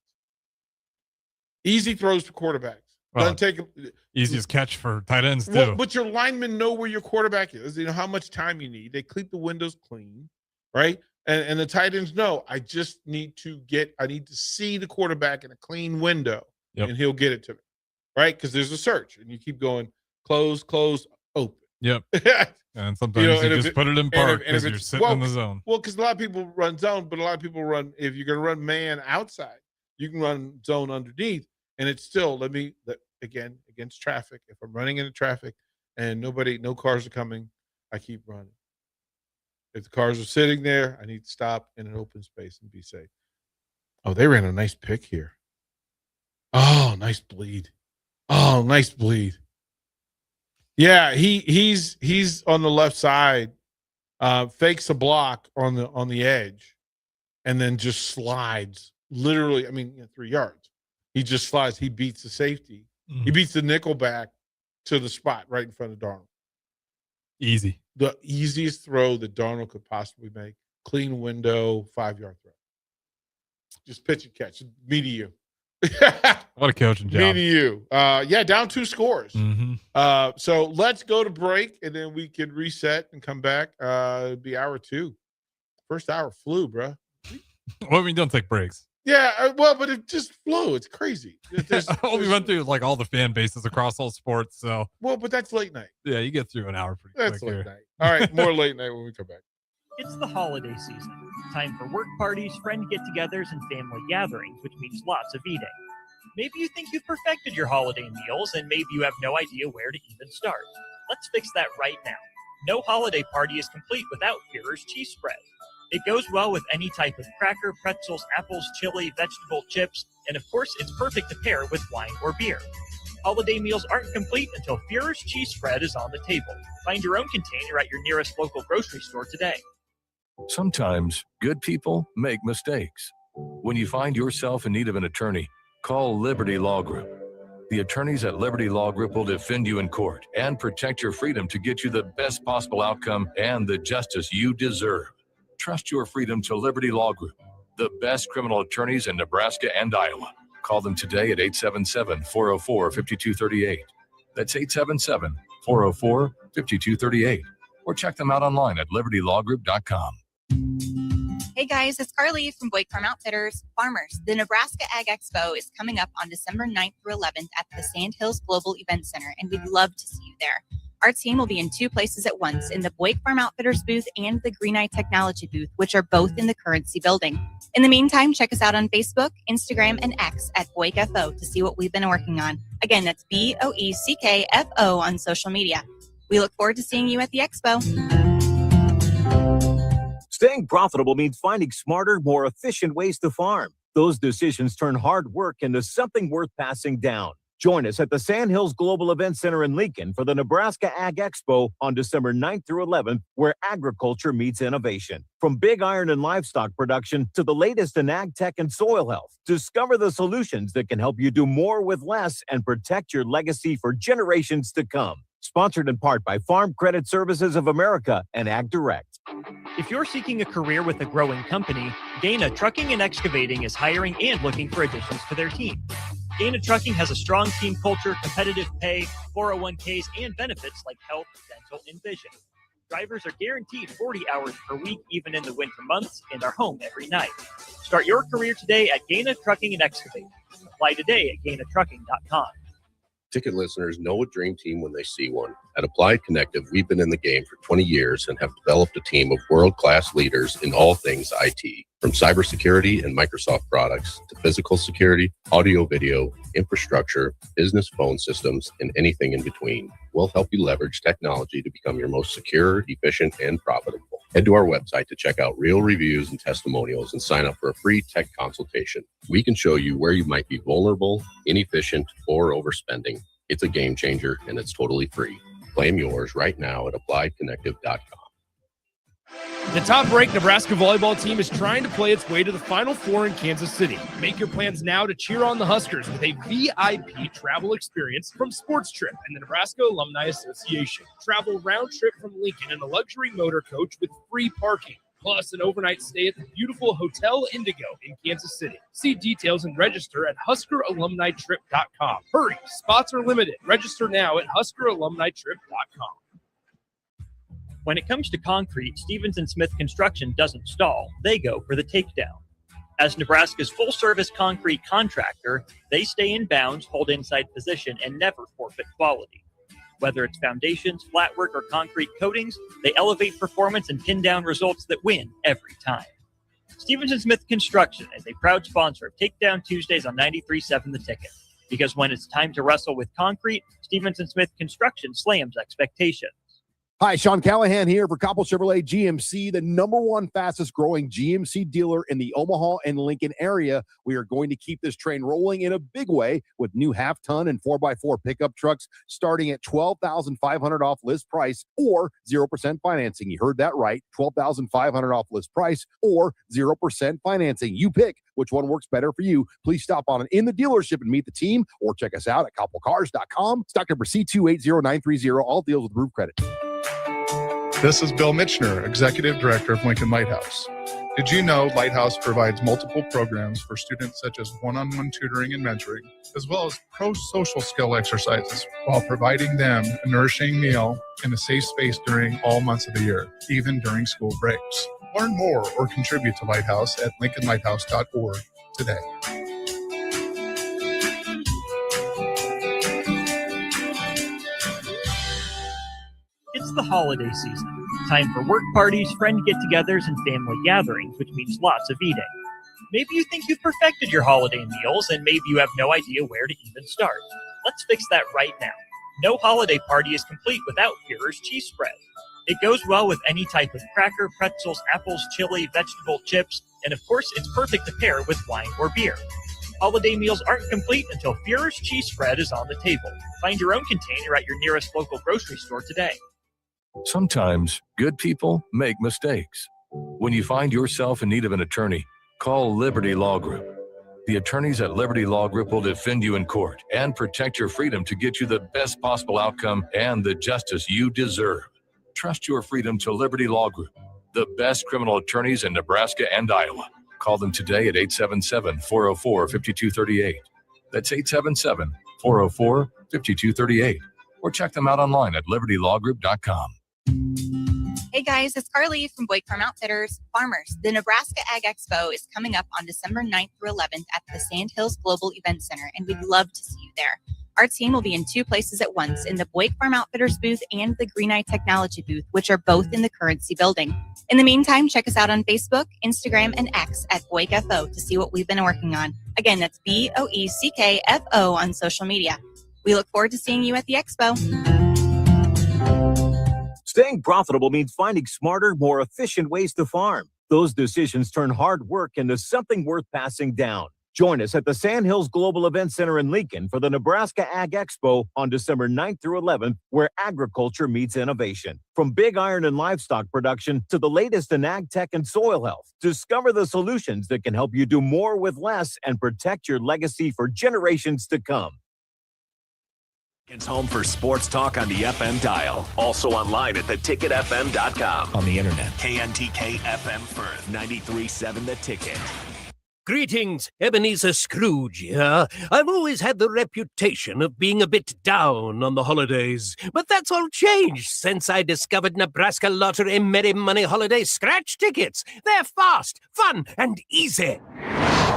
[SPEAKER 7] Easy throws to quarterbacks. Doesn't take
[SPEAKER 8] easiest catch for tight ends too.
[SPEAKER 7] Well, but your linemen know where your quarterback is. You know how much time you need. They keep the windows clean, right? And the tight ends know I need to see the quarterback in a clean window, and he'll get it to me, right? Because there's a search, and you keep going close, open.
[SPEAKER 8] Yep. And sometimes you just put it in park because you're sitting in the zone.
[SPEAKER 7] Well, because a lot of people run zone, but a lot of people run, if you're going to run man outside, you can run zone underneath. And it's still, again, against traffic. If I'm running into traffic and no cars are coming, I keep running. If the cars are sitting there, I need to stop in an open space and be safe. Oh, they ran a nice pick here. Oh, nice bleed. Yeah, he's on the left side, fakes a block on the edge, and then just slides. Literally, 3 yards. He just slides. He beats the safety. Mm-hmm. He beats the nickel back to the spot right in front of Darnold.
[SPEAKER 8] Easy.
[SPEAKER 7] The easiest throw that Darnold could possibly make. Clean window, 5-yard throw. Just pitch and catch. Me to you.
[SPEAKER 8] What a coaching job.
[SPEAKER 7] Me to you. Down 2 scores.
[SPEAKER 8] Mm-hmm.
[SPEAKER 7] So let's go to break, and then we can reset and come back. It'll be hour 2. First hour flew, bro.
[SPEAKER 8] Well, we don't take breaks.
[SPEAKER 7] Yeah, but it just flew. It's crazy.
[SPEAKER 8] We went through like all the fan bases across all sports. So
[SPEAKER 7] but that's late night.
[SPEAKER 8] Yeah, you get through an hour pretty quick.
[SPEAKER 7] That's late night. All right, more late night when we come back.
[SPEAKER 2] It's the holiday season. Time for work parties, friend get-togethers, and family gatherings, which means lots of eating. Maybe you think you've perfected your holiday meals, and maybe you have no idea where to even start. Let's fix that right now. No holiday party is complete without Führer's cheese spread. It goes well with any type of cracker, pretzels, apples, chili, vegetable, chips, and of course, it's perfect to pair with wine or beer. Holiday meals aren't complete until Führer's cheese spread is on the table. Find your own container at your nearest local grocery store today.
[SPEAKER 9] Sometimes good people make mistakes. When you find yourself in need of an attorney, call Liberty Law Group. The attorneys at Liberty Law Group will defend you in court and protect your freedom to get you the best possible outcome and the justice you deserve. Trust your freedom to Liberty Law Group, the best criminal attorneys in Nebraska and Iowa. Call them today at 877-404-5238. That's 877-404-5238. Or check them out online at libertylawgroup.com.
[SPEAKER 10] Hey guys, it's Carly from Boyd Farm Outfitters. Farmers, the Nebraska Ag Expo is coming up on December 9th through 11th at the Sand Hills Global Event Center, and we'd love to see you there. Our team will be in two places at once, in the Boyd Farm Outfitters booth and the Green Eye Technology booth, which are both in the Currency building. In the meantime, check us out on Facebook, Instagram, and X at BoydFO to see what we've been working on. Again, that's BOECKFO on social media. We look forward to seeing you at the Expo.
[SPEAKER 11] Staying profitable means finding smarter, more efficient ways to farm. Those decisions turn hard work into something worth passing down. Join us at the Sand Hills Global Event Center in Lincoln for the Nebraska Ag Expo on December 9th through 11th, where agriculture meets innovation. From big iron and livestock production to the latest in ag tech and soil health, discover the solutions that can help you do more with less and protect your legacy for generations to come. Sponsored in part by Farm Credit Services of America and Ag Direct.
[SPEAKER 2] If you're seeking a career with a growing company, Gaina Trucking and Excavating is hiring and looking for additions to their team. Gaina Trucking has a strong team culture, competitive pay, 401ks, and benefits like health, dental, and vision. Drivers are guaranteed 40 hours per week, even in the winter months, and are home every night. Start your career today at Gaina Trucking and Excavating. Apply today at GainaTrucking.com.
[SPEAKER 12] Ticket listeners know a dream team when they see one. At Applied Connective, we've been in the game for 20 years and have developed a team of world-class leaders in all things IT, from cybersecurity and Microsoft products to physical security, audio-video, infrastructure, business phone systems, and anything in between. We'll help you leverage technology to become your most secure, efficient, and profitable. Head to our website to check out real reviews and testimonials and sign up for a free tech consultation. We can show you where you might be vulnerable, inefficient, or overspending. It's a game changer, and it's totally free. Claim yours right now at appliedconnective.com.
[SPEAKER 5] The top-ranked Nebraska volleyball team is trying to play its way to the Final Four in Kansas City. Make your plans now to cheer on the Huskers with a VIP travel experience from Sports Trip and the Nebraska Alumni Association. Travel round trip from Lincoln in a luxury motor coach with free parking, plus an overnight stay at the beautiful Hotel Indigo in Kansas City. See details and register at HuskerAlumniTrip.com. Hurry, spots are limited. Register now at HuskerAlumniTrip.com.
[SPEAKER 2] When it comes to concrete, Stevens & Smith Construction doesn't stall. They go for the takedown. As Nebraska's full-service concrete contractor, they stay in bounds, hold inside position, and never forfeit quality. Whether it's foundations, flatwork, or concrete coatings, they elevate performance and pin down results that win every time. Stevens & Smith Construction is a proud sponsor of Takedown Tuesdays on 93.7 The Ticket. Because when it's time to wrestle with concrete, Stevens & Smith Construction slams expectations.
[SPEAKER 13] Hi, Sean Callahan here for Coppell Chevrolet GMC, the #1 fastest growing GMC dealer in the Omaha and Lincoln area. We are going to keep this train rolling in a big way with new half-ton and 4x4 pickup trucks starting at $12,500 off list price or 0% financing. You heard that right, $12,500 off list price or 0% financing. You pick which one works better for you. Please stop on in the dealership and meet the team or check us out at CoppellCars.com. Stock number C280930. All deals with Roof Credit.
[SPEAKER 14] This is Bill Mitchner, Executive Director of Lincoln Lighthouse. Did you know Lighthouse provides multiple programs for students such as one-on-one tutoring and mentoring, as well as pro-social skill exercises, while providing them a nourishing meal and a safe space during all months of the year, even during school breaks? Learn more or contribute to Lighthouse at lincolnlighthouse.org today.
[SPEAKER 2] It's the holiday season. Time for work parties, friend get-togethers, and family gatherings, which means lots of eating. Maybe you think you've perfected your holiday meals, and maybe you have no idea where to even start. Let's fix that right now. No holiday party is complete without Führer's cheese spread. It goes well with any type of cracker, pretzels, apples, chili, vegetable chips, and of course, it's perfect to pair with wine or beer. Holiday meals aren't complete until Führer's cheese spread is on the table. Find your own container at your nearest local grocery store today.
[SPEAKER 9] Sometimes good people make mistakes. When you find yourself in need of an attorney, call Liberty Law Group. The attorneys at Liberty Law Group will defend you in court and protect your freedom to get you the best possible outcome and the justice you deserve. Trust your freedom to Liberty Law Group, the best criminal attorneys in Nebraska and Iowa. Call them today at 877-404-5238. That's 877-404-5238. Or check them out online at libertylawgroup.com.
[SPEAKER 10] Hey guys, it's Carly from Boyd Farm Outfitters. Farmers, the Nebraska Ag Expo is coming up on December 9th through 11th at the Sandhills Global Event Center, and we'd love to see you there. Our team will be in two places at once, in the Boyd Farm Outfitters booth and the Green Eye Technology booth, which are both in the Currency building. In the meantime, check us out on Facebook, Instagram, and X at BoydFO to see what we've been working on. Again, that's BOECKFO on social media. We look forward to seeing you at the expo.
[SPEAKER 11] Staying profitable means finding smarter, more efficient ways to farm. Those decisions turn hard work into something worth passing down. Join us at the Sandhills Global Event Center in Lincoln for the Nebraska Ag Expo on December 9th through 11th, where agriculture meets innovation. From big iron and livestock production to the latest in ag tech and soil health, discover the solutions that can help you do more with less and protect your legacy for generations to come.
[SPEAKER 6] It's home for sports talk on the FM dial. Also online at theticketfm.com. On the internet. KNTK FM Firth, 93.7 The Ticket.
[SPEAKER 15] Greetings, Ebenezer Scrooge here. I've always had the reputation of being a bit down on the holidays, but that's all changed since I discovered Nebraska Lottery Merry Money Holiday Scratch Tickets. They're fast, fun, and easy.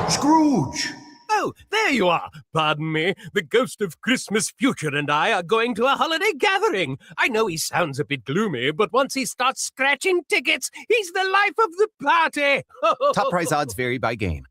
[SPEAKER 15] Scrooge! Oh, there you are. Pardon me. The ghost of Christmas future and I are going to a holiday gathering. I know he sounds a bit gloomy, but once he starts scratching tickets, he's the life of the party.
[SPEAKER 16] Top prize odds vary by game.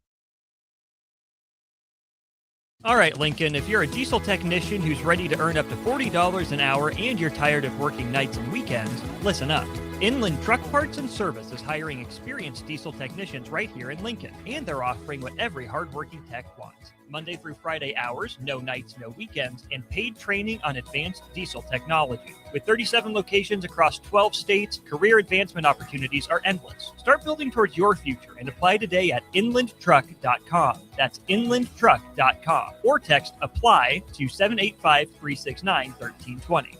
[SPEAKER 2] All right, Lincoln, if you're a diesel technician who's ready to earn up to $40 an hour and you're tired of working nights and weekends, listen up. Inland Truck Parts and Service is hiring experienced diesel technicians right here in Lincoln, and they're offering what every hardworking tech wants. Monday through Friday hours, no nights, no weekends, and paid training on advanced diesel technology. With 37 locations across 12 states, career advancement opportunities are endless. Start building towards your future and apply today at inlandtruck.com. That's inlandtruck.com. Or text APPLY to 785-369-1320.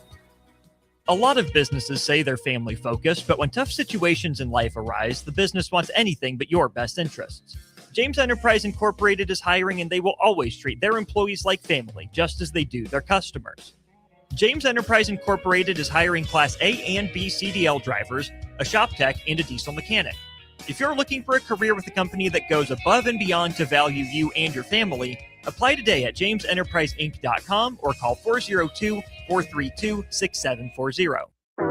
[SPEAKER 2] A lot of businesses say they're family focused, but when tough situations in life arise, the business wants anything but your best interests. James Enterprise Incorporated is hiring, and they will always treat their employees like family, just as they do their customers. James Enterprise Incorporated is hiring Class A and B CDL drivers, a shop tech, and a diesel mechanic. If you're looking for a career with a company that goes above and beyond to value you and your family, apply today at jamesenterpriseinc.com or call 402-432-6740.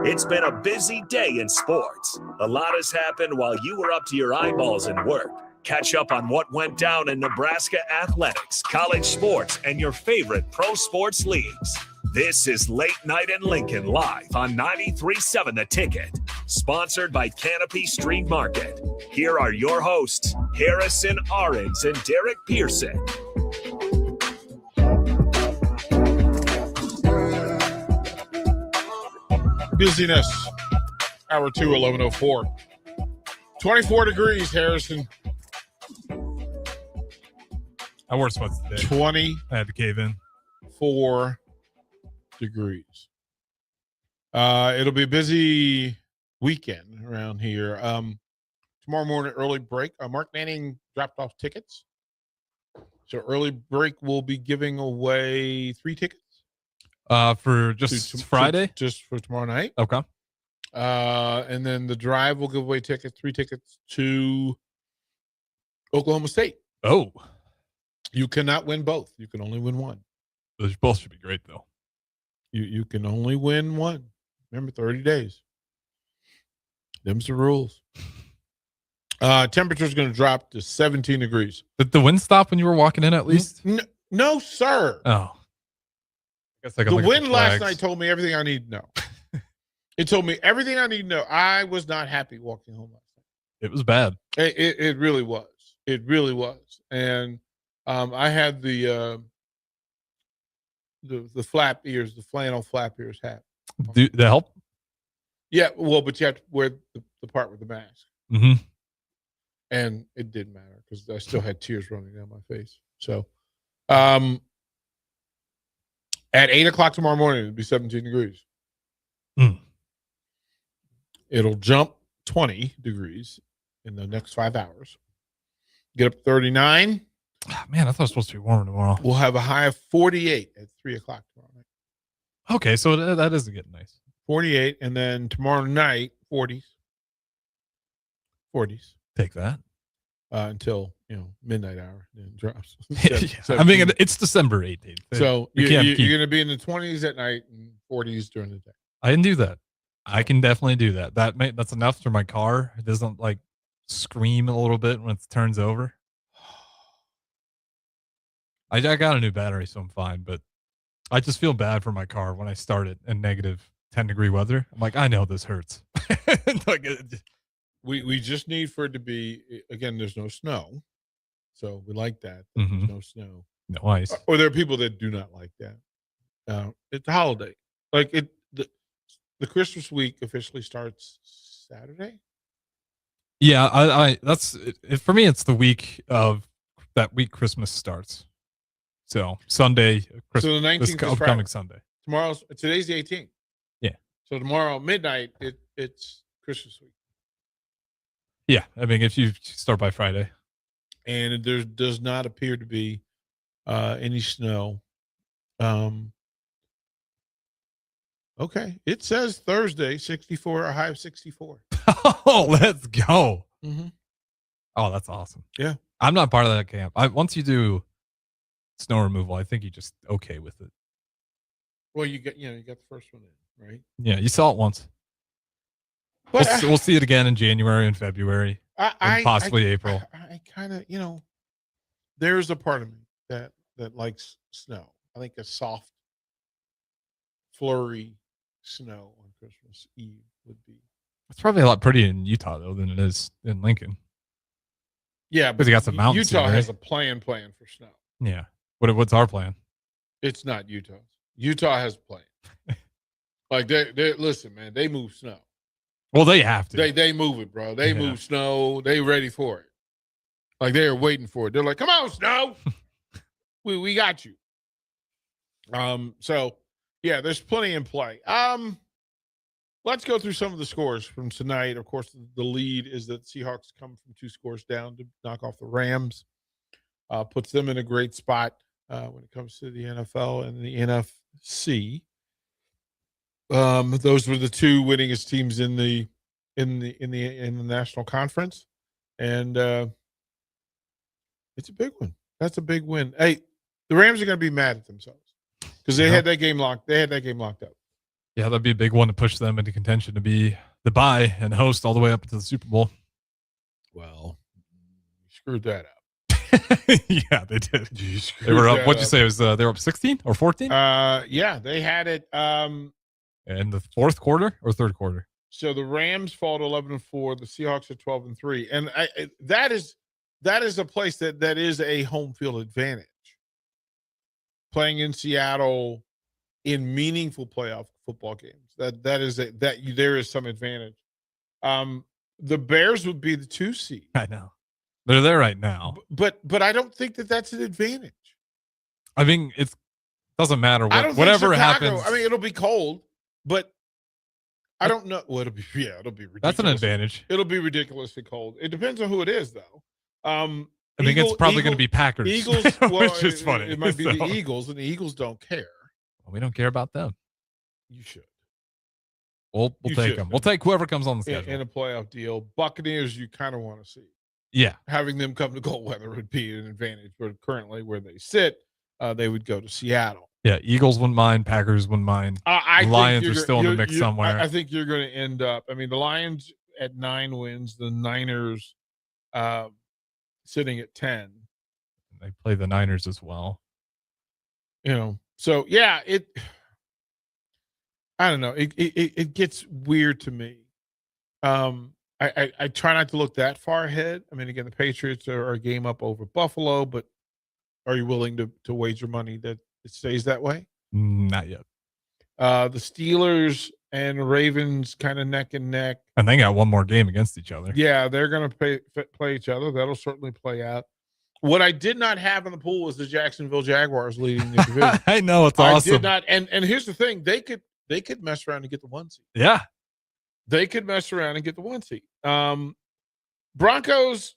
[SPEAKER 6] It's been a busy day in sports. A lot has happened while you were up to your eyeballs in work. Catch up on what went down in Nebraska athletics, college sports, and your favorite pro sports leagues. This is Late Night in Lincoln live on 93.7 The Ticket. Sponsored by Canopy Street Market. Here are your hosts, Harrison Arens and Derek Pearson.
[SPEAKER 7] Busyness. Hour 2, 11:04. 24 degrees, Harrison.
[SPEAKER 8] I wore sweats today.
[SPEAKER 7] 20.
[SPEAKER 8] I had to cave in.
[SPEAKER 7] 4 degrees. It'll be a busy weekend around here. Tomorrow morning, early break. Mark Manning dropped off tickets. So early break will be giving away 3 tickets.
[SPEAKER 8] For just Friday?
[SPEAKER 7] Just for tomorrow night.
[SPEAKER 8] Okay.
[SPEAKER 7] And then the drive will give away 3 tickets to Oklahoma State.
[SPEAKER 8] Oh.
[SPEAKER 7] You cannot win both. You can only win one.
[SPEAKER 8] Those both should be great, though.
[SPEAKER 7] You can only win one. Remember, 30 days. Them's the rules. Temperature's going to drop to 17 degrees.
[SPEAKER 8] Did the wind stop when you were walking in at least?
[SPEAKER 7] No, sir.
[SPEAKER 8] Oh. I guess I
[SPEAKER 7] the wind last night told me everything I need to know. It told me everything I need to know. I was not happy walking home last night.
[SPEAKER 8] It was bad.
[SPEAKER 7] It really was. It really was. And I had the flap ears, the flannel flap ears hat.
[SPEAKER 8] Do that help?
[SPEAKER 7] Yeah, well, but you have to wear the part with the mask.
[SPEAKER 8] Mm-hmm.
[SPEAKER 7] And it didn't matter because I still had tears running down my face. So, at 8 o'clock tomorrow morning, it'll be 17 degrees. It'll jump 20 degrees in the next 5 hours. Get up 39.
[SPEAKER 8] Oh, man, I thought it was supposed to be warmer tomorrow.
[SPEAKER 7] We'll have a high of 48 at 3 o'clock tomorrow night.
[SPEAKER 8] Okay, so that is getting nice.
[SPEAKER 7] 48, and then tomorrow night, 40s. 40s.
[SPEAKER 8] Take that.
[SPEAKER 7] Until, midnight hour. Then it drops.
[SPEAKER 8] I mean, it's December 18th.
[SPEAKER 7] So you're
[SPEAKER 8] keep...
[SPEAKER 7] going to be in the 20s at night and 40s during the day.
[SPEAKER 8] I can do that. I can definitely do that. That's enough for my car. It doesn't like scream a little bit when it turns over. I got a new battery, so I'm fine. But I just feel bad for my car when I start it in negative 10-degree weather. I'm like, I know this hurts.
[SPEAKER 7] We just need for it to be, again, there's no snow. So we like that. There's no snow.
[SPEAKER 8] No ice.
[SPEAKER 7] Or there are people that do not like that. It's a holiday. Like the Christmas week officially starts Saturday.
[SPEAKER 8] Yeah, I that's it, for me. It's the week of that week Christmas starts. So Sunday, Christmas,
[SPEAKER 7] so the 19th is
[SPEAKER 8] upcoming Sunday.
[SPEAKER 7] Today's the 18th.
[SPEAKER 8] Yeah.
[SPEAKER 7] So tomorrow midnight, it's Christmas week.
[SPEAKER 8] Yeah, I mean, if you start by Friday,
[SPEAKER 7] and there does not appear to be any snow. Okay, it says Thursday, 64, a high of 64.
[SPEAKER 8] Oh, let's go!
[SPEAKER 7] Mm-hmm.
[SPEAKER 8] Oh, that's awesome.
[SPEAKER 7] Yeah,
[SPEAKER 8] I'm not part of that camp. Once you do snow removal, I think you just okay with it.
[SPEAKER 7] Well, you got the first one in, right?
[SPEAKER 8] Yeah, you saw it once.
[SPEAKER 7] But
[SPEAKER 8] we'll see it again in January and February, and possibly April.
[SPEAKER 7] I kind of, there's a part of me that likes snow. I think a soft, flurry snow on Christmas Eve would be.
[SPEAKER 8] It's probably a lot prettier in Utah though than it is in Lincoln.
[SPEAKER 7] Yeah,
[SPEAKER 8] because you got some mountains.
[SPEAKER 7] Utah
[SPEAKER 8] here, right?
[SPEAKER 7] has a plan for snow.
[SPEAKER 8] Yeah. What's our plan?
[SPEAKER 7] It's not Utah's. Utah has a plan. Like they listen, man. They move snow.
[SPEAKER 8] Well, they have to.
[SPEAKER 7] They move it, bro. They move snow. They ready for it. Like they are waiting for it. They're like, "Come on, snow. we got you." So yeah, there's plenty in play. Let's go through some of the scores from tonight. Of course, the lead is that Seahawks come from 2 scores down to knock off the Rams. Puts them in a great spot when it comes to the NFL and the NFC. Those were the 2 winningest teams in the National Conference, and it's a big one. That's a big win. Hey, the Rams are going to be mad at themselves because they had that game locked. They had that game locked up.
[SPEAKER 8] Yeah, that'd be a big one to push them into contention to be the bye and host all the way up to the Super Bowl.
[SPEAKER 7] Well, you screwed that up.
[SPEAKER 8] Yeah, they did. They were up. What'd you say? It was they were up 16 or 14?
[SPEAKER 7] Yeah, they had it.
[SPEAKER 8] In the fourth quarter or third quarter.
[SPEAKER 7] So the Rams fall to 11-4. The Seahawks are 12-3, and that is a place that is a home field advantage. Playing in Seattle in meaningful playoff football games, there is some advantage. The Bears would be the 2 seed.
[SPEAKER 8] I know they're there right now,
[SPEAKER 7] but I don't think that's an advantage.
[SPEAKER 8] I mean, it doesn't matter whatever happens.
[SPEAKER 7] I mean, it'll be cold. But I don't know. Well, it'll be ridiculous.
[SPEAKER 8] That's an advantage.
[SPEAKER 7] It'll be ridiculously cold. It depends on who it is, though.
[SPEAKER 8] I think it's probably going to be Packers.
[SPEAKER 7] Eagles,
[SPEAKER 8] which is funny.
[SPEAKER 7] It might be the Eagles, and the Eagles don't care.
[SPEAKER 8] Well, we don't care about them.
[SPEAKER 7] You should.
[SPEAKER 8] We'll take them. We'll take whoever comes on the schedule
[SPEAKER 7] in a playoff deal. Buccaneers, you kind of want to see.
[SPEAKER 8] Yeah,
[SPEAKER 7] having them come to cold weather would be an advantage. But currently, where they sit, they would go to Seattle.
[SPEAKER 8] Yeah, Eagles wouldn't mind. Packers wouldn't mind. Lions are still in the mix somewhere.
[SPEAKER 7] I think you're going to end up. I mean, the Lions at 9 wins. The Niners sitting at 10.
[SPEAKER 8] They play the Niners as well.
[SPEAKER 7] So yeah, I don't know. It gets weird to me. I try not to look that far ahead. I mean, again, the Patriots are a game up over Buffalo, but are you willing to wager money that it stays that way?
[SPEAKER 8] Not yet.
[SPEAKER 7] The Steelers and Ravens kind of neck and neck.
[SPEAKER 8] And they got one more game against each other.
[SPEAKER 7] Yeah, they're going to play each other. That'll certainly play out. What I did not have in the pool was the Jacksonville Jaguars leading the division.
[SPEAKER 8] I know, it's awesome.
[SPEAKER 7] I did not, and here's the thing: they could mess around and get the 1 seed.
[SPEAKER 8] Yeah,
[SPEAKER 7] they could mess around and get the 1 seed. Broncos.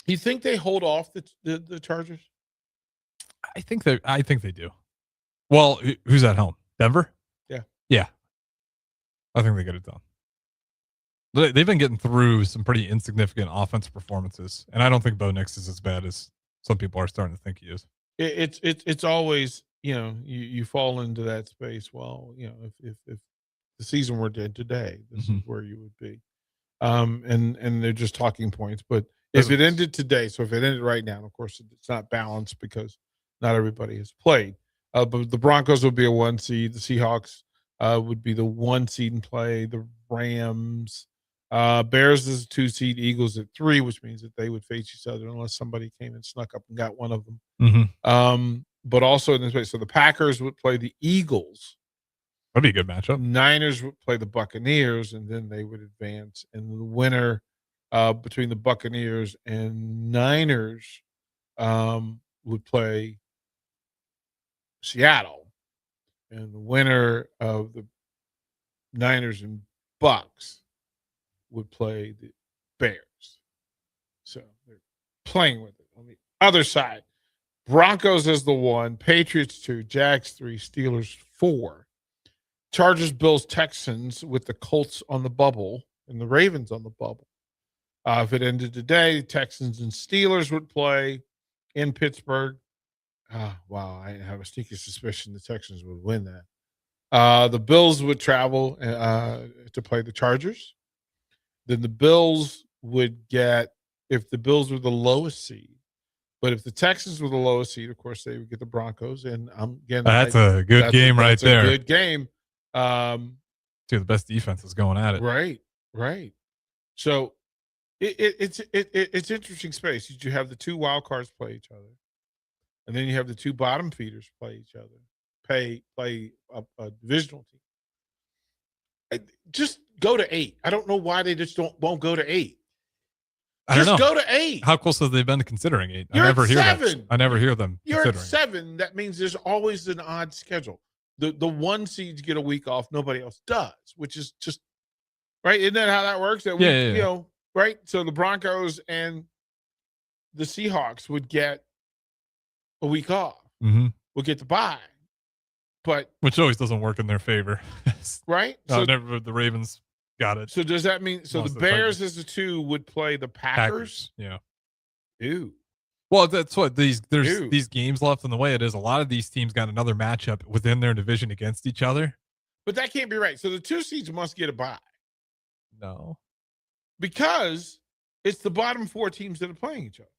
[SPEAKER 7] You think they hold off the Chargers?
[SPEAKER 8] I think they do. Well, who's at home? Denver? Yeah. I think they get it done. They've been getting through some pretty insignificant offensive performances, and I don't think Bo Nix is as bad as some people are starting to think he is.
[SPEAKER 7] It's always, you fall into that space. Well, if the season were dead today, this is where you would be. And they're just talking points. But if it ended today, so if it ended right now, of course it's not balanced because not everybody has played. But the Broncos would be a 1 seed. The Seahawks would be the 1 seed in play. The Rams, Bears is a 2 seed. Eagles at 3, which means that they would face each other unless somebody came and snuck up and got one of them. But also in this way, so the Packers would play the Eagles.
[SPEAKER 8] That'd be a good matchup.
[SPEAKER 7] Niners would play the Buccaneers, and then they would advance. And the winner between the Buccaneers and Niners would play Seattle. And the winner of the Niners and Bucks would play the Bears. So they're playing with it. On the other side, Broncos is the 1, Patriots 2, Jags 3, Steelers 4. Chargers, Bills, Texans with the Colts on the bubble and the Ravens on the bubble. If it ended today, Texans and Steelers would play in Pittsburgh. Wow, I have a sneaky suspicion the Texans would win that. The Bills would travel to play the Chargers. Then the Bills would get, if the Bills were the lowest seed, but if the Texans were the lowest seed, of course, they would get the Broncos. And again,
[SPEAKER 8] that's a good game right there.
[SPEAKER 7] Good game.
[SPEAKER 8] Two of the best defenses going at it.
[SPEAKER 7] Right. So it's interesting space. You have the 2 wild cards play each other, and then you have the 2 bottom feeders play each other. Play a divisional team. Just go to 8. I don't know why they just won't go to 8.
[SPEAKER 8] I don't know.
[SPEAKER 7] Go to 8.
[SPEAKER 8] How close have they been to considering 8?
[SPEAKER 7] You're
[SPEAKER 8] I never
[SPEAKER 7] at
[SPEAKER 8] hear
[SPEAKER 7] 7.
[SPEAKER 8] that. I never hear them.
[SPEAKER 7] You're at 7. That means there's always an odd schedule. The 1 seeds get a week off. Nobody else does, which is just right. Isn't that how that works? That
[SPEAKER 8] yeah.
[SPEAKER 7] Right. So the Broncos and the Seahawks would get a week off. We'll get the bye, but
[SPEAKER 8] which always doesn't work in their favor,
[SPEAKER 7] right?
[SPEAKER 8] So never the Ravens got it.
[SPEAKER 7] So does that mean the Bears as the 2 would play the Packers?
[SPEAKER 8] Yeah.
[SPEAKER 7] Ew.
[SPEAKER 8] Well, that's what there's these games left, and the way it is, a lot of these teams got another matchup within their division against each other.
[SPEAKER 7] But that can't be right. So the 2 seeds must get a bye.
[SPEAKER 8] No,
[SPEAKER 7] because it's the bottom 4 teams that are playing each other,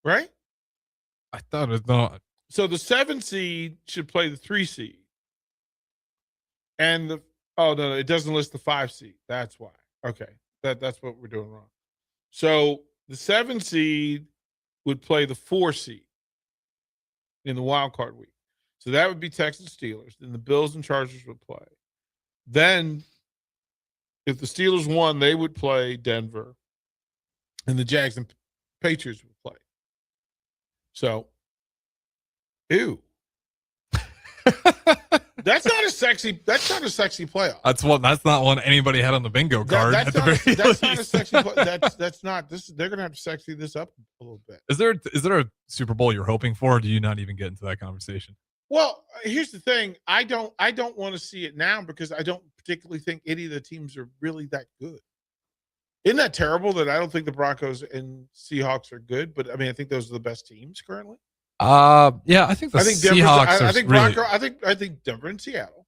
[SPEAKER 7] right?
[SPEAKER 8] I thought it not.
[SPEAKER 7] So the 7 seed should play the 3 seed, and no, it doesn't list the 5 seed. That's why. Okay, that's what we're doing wrong. So the 7 seed would play the 4 seed in the wild card week. So that would be Texans Steelers. Then the Bills and Chargers would play. Then if the Steelers won, they would play Denver. And the Jags and Patriots would play. So, ew. That's not a sexy playoff.
[SPEAKER 8] That's not one anybody had on the bingo card.
[SPEAKER 7] That's not a sexy play. That's not this. They're gonna have to sexy this up a little bit.
[SPEAKER 8] Is there a Super Bowl you're hoping for, or do you not even get into that conversation?
[SPEAKER 7] Well, here's the thing. I don't want to see it now because I don't particularly think any of the teams are really that good. Isn't that terrible that I don't think the Broncos and Seahawks are good? But I mean, I think those are the best teams currently.
[SPEAKER 8] Yeah, I think Seahawks.
[SPEAKER 7] I think Denver and Seattle,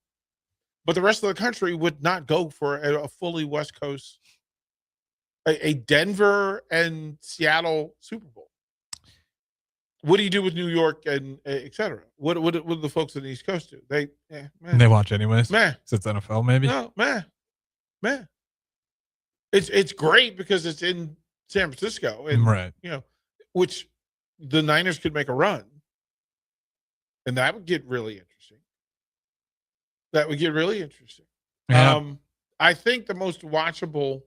[SPEAKER 7] but the rest of the country would not go for a fully West Coast, a Denver and Seattle Super Bowl. What do you do with New York and et cetera? What do the folks on the East Coast do? They
[SPEAKER 8] watch anyways. It's NFL maybe.
[SPEAKER 7] No, man. It's great because it's in San Francisco, and
[SPEAKER 8] right.
[SPEAKER 7] Which the Niners could make a run, and that would get really interesting.
[SPEAKER 8] Yeah.
[SPEAKER 7] I think the most watchable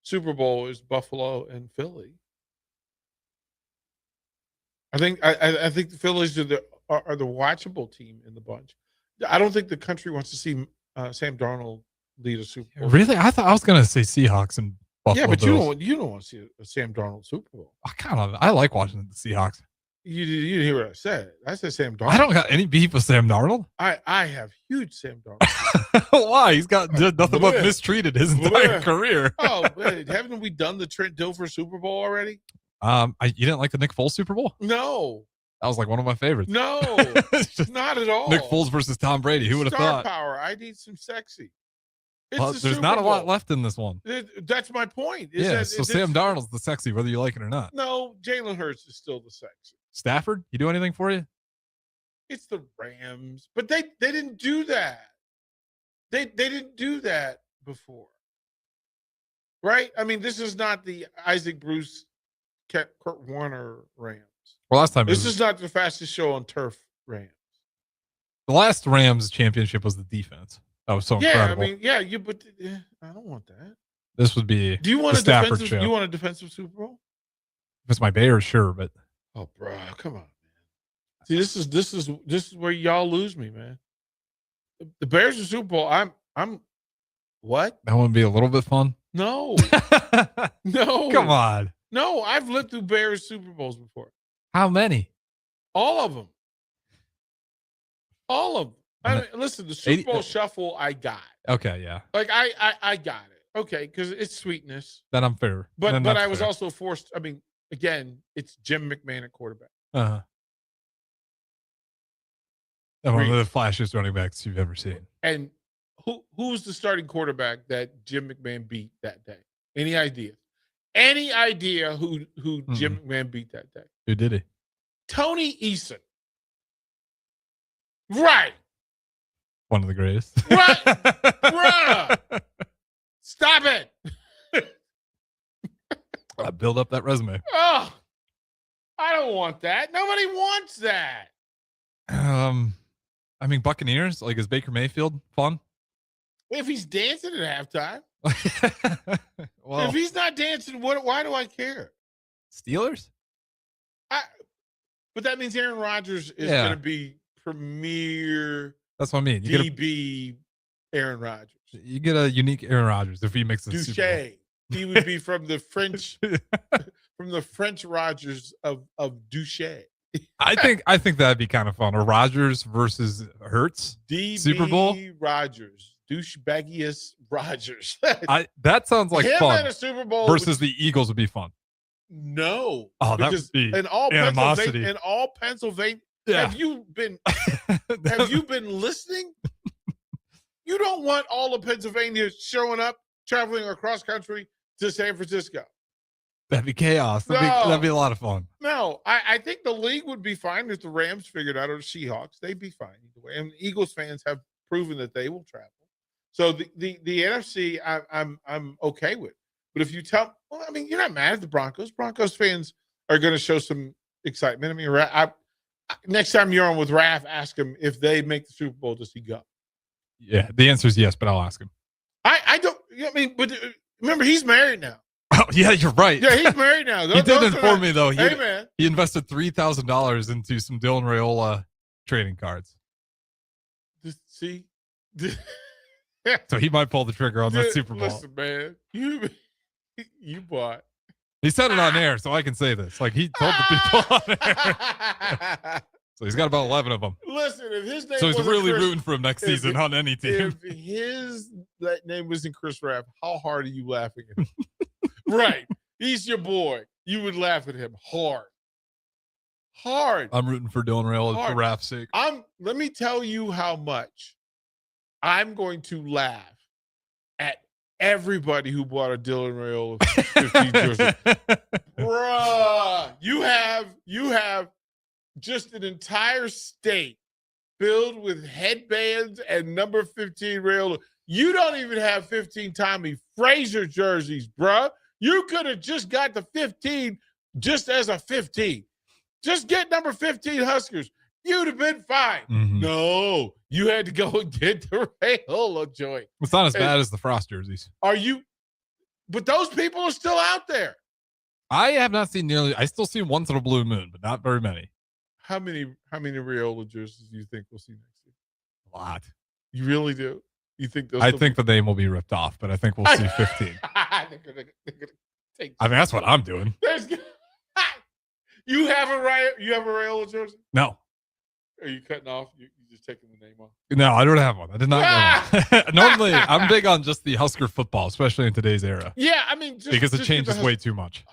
[SPEAKER 7] Super Bowl is Buffalo and Philly. I think the Phillies are the watchable team in the bunch. I don't think the country wants to see Sam Darnold lead a Super Bowl.
[SPEAKER 8] Really? I thought I was going to say Seahawks and Buffalo.
[SPEAKER 7] Yeah, but
[SPEAKER 8] Bills.
[SPEAKER 7] you don't want to see a Sam Darnold Super Bowl.
[SPEAKER 8] I like watching the Seahawks.
[SPEAKER 7] You didn't hear what I said. I said Sam Darnold.
[SPEAKER 8] I don't got any beef with Sam Darnold.
[SPEAKER 7] I have huge Sam Darnold.
[SPEAKER 8] Why? He's got nothing but mistreated his entire career.
[SPEAKER 7] Oh, man, haven't we done the Trent Dilfer Super Bowl already?
[SPEAKER 8] You didn't like the Nick Foles Super Bowl?
[SPEAKER 7] No.
[SPEAKER 8] That was like one of my favorites.
[SPEAKER 7] No, not at all.
[SPEAKER 8] Nick Foles versus Tom Brady. Who would have
[SPEAKER 7] Star
[SPEAKER 8] thought?
[SPEAKER 7] power. I need some sexy.
[SPEAKER 8] Well, there's not a lot left in this one.
[SPEAKER 7] That's my point.
[SPEAKER 8] So Sam Darnold's the sexy, whether you like it or not.
[SPEAKER 7] No, Jalen Hurts is still the sexy.
[SPEAKER 8] Stafford, you do anything for you?
[SPEAKER 7] It's the Rams, but they didn't do that. They didn't do that before, right? I mean, this is not the Isaac Bruce, Kurt Warner Rams.
[SPEAKER 8] Well, last time
[SPEAKER 7] this is not the fastest show on turf Rams.
[SPEAKER 8] The last Rams championship was the defense. That was so incredible.
[SPEAKER 7] I mean, but I don't want that.
[SPEAKER 8] This would be.
[SPEAKER 7] Do you want
[SPEAKER 8] a Stafford
[SPEAKER 7] defensive?
[SPEAKER 8] show.
[SPEAKER 7] You want a defensive Super Bowl?
[SPEAKER 8] If it's my Bears, sure, but.
[SPEAKER 7] Oh, bro, come on, man. See, this is where y'all lose me, man. The Bears are Super Bowl. I'm what?
[SPEAKER 8] That wouldn't be a little bit fun.
[SPEAKER 7] No, no,
[SPEAKER 8] come on.
[SPEAKER 7] No, I've lived through Bears Super Bowls before.
[SPEAKER 8] How many?
[SPEAKER 7] All of them. All of them. I mean, listen, the Super Bowl shuffle, I got.
[SPEAKER 8] Okay, yeah.
[SPEAKER 7] Like I got it. Okay, because it's sweetness.
[SPEAKER 8] Then I'm fair.
[SPEAKER 7] But I was also forced. I mean, again, it's Jim McMahon at quarterback.
[SPEAKER 8] One of the flashiest running backs you've ever seen.
[SPEAKER 7] And who's the starting quarterback that Jim McMahon beat that day? Any idea? Any idea who Jim McMahon beat that day?
[SPEAKER 8] Who did he?
[SPEAKER 7] Tony Eason. Right.
[SPEAKER 8] One of the greatest.
[SPEAKER 7] Right. Bruh. Stop it.
[SPEAKER 8] Build up that resume.
[SPEAKER 7] Oh, I don't want that. Nobody wants that.
[SPEAKER 8] I mean, Buccaneers, like, is Baker Mayfield fun?
[SPEAKER 7] If he's dancing at halftime.
[SPEAKER 8] Well,
[SPEAKER 7] if he's not dancing, why do I care?
[SPEAKER 8] Steelers?
[SPEAKER 7] But that means Aaron Rodgers is going to be premier.
[SPEAKER 8] That's what I mean.
[SPEAKER 7] DB Aaron Rodgers.
[SPEAKER 8] You get a unique Aaron Rodgers if he makes the Super Bowl.
[SPEAKER 7] He would be from the French Rodgers of Douche.
[SPEAKER 8] I think that'd be kind of fun. A Rodgers versus Hurts
[SPEAKER 7] DB
[SPEAKER 8] Super Bowl.
[SPEAKER 7] Rodgers, douchebaggiest Rodgers.
[SPEAKER 8] That sounds like
[SPEAKER 7] him
[SPEAKER 8] fun.
[SPEAKER 7] at a Super Bowl
[SPEAKER 8] versus the Eagles would be fun.
[SPEAKER 7] No.
[SPEAKER 8] Oh, that would be animosity.
[SPEAKER 7] In all Pennsylvania,
[SPEAKER 8] yeah.
[SPEAKER 7] Have you been listening? You don't want all of Pennsylvania showing up, traveling across country to San Francisco.
[SPEAKER 8] That'd be chaos. That'd be a lot of fun.
[SPEAKER 7] No, I think the league would be fine if the Rams figured out, or the Seahawks. They'd be fine either way. And Eagles fans have proven that they will travel. So the NFC, I'm okay with. But if you you're not mad at the Broncos. Broncos fans are going to show some excitement. I mean, next time you're on with Raph, ask him if they make the Super Bowl, does he go?
[SPEAKER 8] Yeah, the answer is yes, but I'll ask him.
[SPEAKER 7] I don't. I mean, but remember, he's married now.
[SPEAKER 8] Oh, yeah, you're right.
[SPEAKER 7] Yeah, he's married now.
[SPEAKER 8] He did inform me, though.
[SPEAKER 7] Hey, man.
[SPEAKER 8] He invested $3,000 into some Dylan Raiola trading cards.
[SPEAKER 7] See?
[SPEAKER 8] So he might pull the trigger on that Super Bowl.
[SPEAKER 7] Listen, man. You bought.
[SPEAKER 8] He said it on air, so I can say this. Like, he told the people on air. So he's got about 11 of them.
[SPEAKER 7] Listen, if his name
[SPEAKER 8] so he's really
[SPEAKER 7] Chris,
[SPEAKER 8] rooting for him next season on any team.
[SPEAKER 7] If that name wasn't Chris Rapp, how hard are you laughing at him? Right. He's your boy. You would laugh at him hard. Hard.
[SPEAKER 8] I'm rooting for Dylan Raiola for Raph's sake.
[SPEAKER 7] Let me tell you how much I'm going to laugh at everybody who bought a Dylan Raiola 15 jersey. Bruh, you have just an entire state filled with headbands and number 15 Raiola. You don't even have 15 Tommy Frazier jerseys, bruh. You could have just got the 15 just as a 15. Just get number 15 Huskers. You'd have been fine.
[SPEAKER 8] Mhm.
[SPEAKER 7] No, you had to go and get the Rayola joint.
[SPEAKER 8] It's not as bad as the Frost jerseys.
[SPEAKER 7] Are you? But those people are still out there.
[SPEAKER 8] I have not seen nearly. I still see once in a blue moon, but not very many.
[SPEAKER 7] How many Rayola jerseys do you think we'll see next year?
[SPEAKER 8] A lot.
[SPEAKER 7] You really do? You think those?
[SPEAKER 8] I think the name will be ripped off, but I think we'll see 15.
[SPEAKER 7] they're gonna take.
[SPEAKER 8] I mean, that's what I'm doing.
[SPEAKER 7] You have a Rayola jersey?
[SPEAKER 8] No,
[SPEAKER 7] Are you cutting off? You just taking the name off?
[SPEAKER 8] no, I don't have one. I did not get one. Normally, I'm big on just the Husker football, especially in today's era.
[SPEAKER 7] Yeah, I mean,
[SPEAKER 8] because it changes way too much.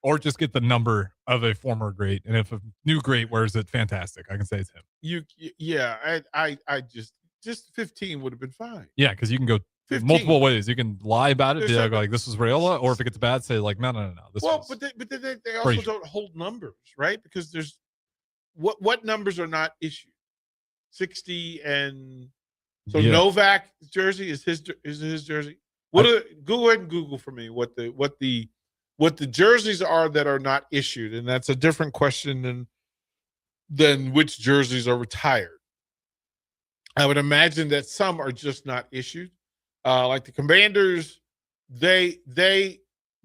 [SPEAKER 8] Or just get the number of a former great, and if a new great wears it, fantastic. I can say it's him.
[SPEAKER 7] I just 15 would have been fine.
[SPEAKER 8] Yeah, because you can go
[SPEAKER 7] 15.
[SPEAKER 8] multiple ways. You can lie about it,
[SPEAKER 7] There's
[SPEAKER 8] be
[SPEAKER 7] something-
[SPEAKER 8] like this was Rayola, or if it gets bad, say like no. This was
[SPEAKER 7] But they also
[SPEAKER 8] Frazier.
[SPEAKER 7] don't hold numbers, right? Because there's what numbers are not issued? 60 and so
[SPEAKER 8] Yeah.
[SPEAKER 7] Novak jersey is his jersey. Go ahead and Google for me what the jerseys are that are not issued, and that's a different question than which jerseys are retired. I would imagine that some are just not issued. Like the Commanders, they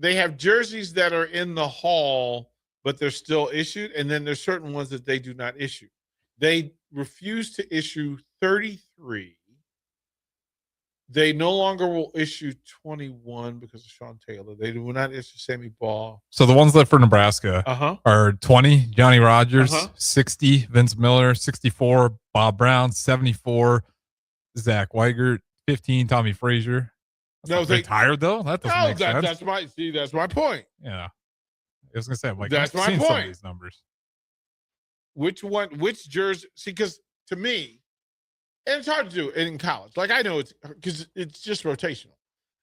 [SPEAKER 7] have jerseys that are in the hall, but they're still issued, and then there's certain ones that they do not issue. They refuse to issue 33. They no longer will issue 21 because of Sean Taylor. They will not issue Sammy Ball.
[SPEAKER 8] So the ones that for Nebraska
[SPEAKER 7] Uh-huh.
[SPEAKER 8] are 20, Johnny Rogers,
[SPEAKER 7] Uh-huh.
[SPEAKER 8] 60, Vince Miller, 64, Bob Brown, 74, Zach Weigert, 15, Tommy Frazier.
[SPEAKER 7] No, they
[SPEAKER 8] retired though? That doesn't make sense.
[SPEAKER 7] That's my point.
[SPEAKER 8] Yeah. I was gonna say, I'm like,
[SPEAKER 7] That's
[SPEAKER 8] I've
[SPEAKER 7] my
[SPEAKER 8] seen some of
[SPEAKER 7] point.
[SPEAKER 8] these numbers.
[SPEAKER 7] Which jersey? See, because to me, and it's hard to do in college. Like I know it's because it's just rotational,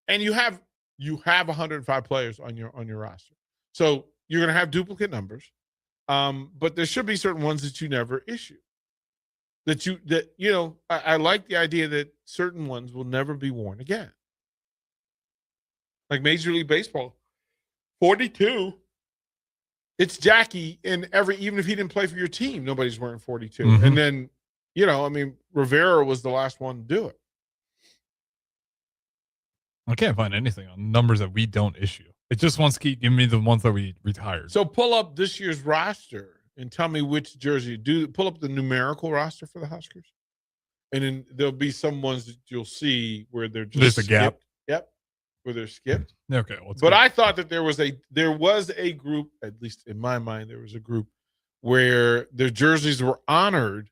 [SPEAKER 7] and you have 105 players on your roster, so you're going to have duplicate numbers. But there should be certain ones that you never issue. I like the idea that certain ones will never be worn again. Like Major League Baseball, 42. It's Jackie, and even if he didn't play for your team, nobody's wearing 42.
[SPEAKER 8] Mhm.
[SPEAKER 7] And then, Rivera was the last one to do it.
[SPEAKER 8] I can't find anything on numbers that we don't issue. It just wants to keep giving me the ones that we retired.
[SPEAKER 7] So pull up this year's roster and tell me which jersey. Pull up the numerical roster for the Huskers, and then there'll be some ones that you'll see where they're just
[SPEAKER 8] There's a gap.
[SPEAKER 7] skipped. Yep, where they're skipped.
[SPEAKER 8] Okay,
[SPEAKER 7] But I thought that there was a group, at least in my mind, there was a group where their jerseys were honored,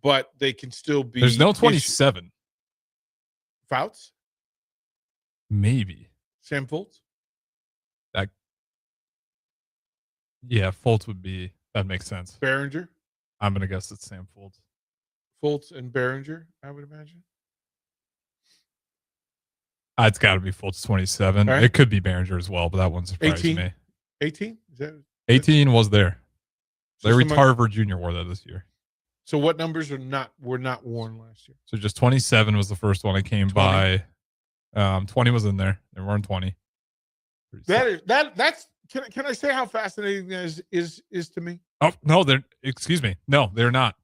[SPEAKER 7] but they can still be.
[SPEAKER 8] There's no
[SPEAKER 7] issued.
[SPEAKER 8] 27.
[SPEAKER 7] Fouts,
[SPEAKER 8] Maybe.
[SPEAKER 7] Sam Foltz.
[SPEAKER 8] Yeah, Fultz would be, that makes sense.
[SPEAKER 7] Behringer,
[SPEAKER 8] I'm gonna guess it's Sam Fultz.
[SPEAKER 7] Foltz and Behringer, I would imagine.
[SPEAKER 8] It's got to be Fultz 27.
[SPEAKER 7] All right.
[SPEAKER 8] It could be Behringer as well, but that one surprised
[SPEAKER 7] 18?
[SPEAKER 8] me.
[SPEAKER 7] 18? Is that
[SPEAKER 8] 18 was there.
[SPEAKER 7] So
[SPEAKER 8] Larry
[SPEAKER 7] somebody-
[SPEAKER 8] Tarver Jr. wore that this year.
[SPEAKER 7] So what numbers were not worn last year?
[SPEAKER 8] So just 27 was the first one I came
[SPEAKER 7] 20.
[SPEAKER 8] by. 20 was in there. They weren't 20.
[SPEAKER 7] That's can I say how fascinating that is to me?
[SPEAKER 8] Oh no, excuse me. No, they're not.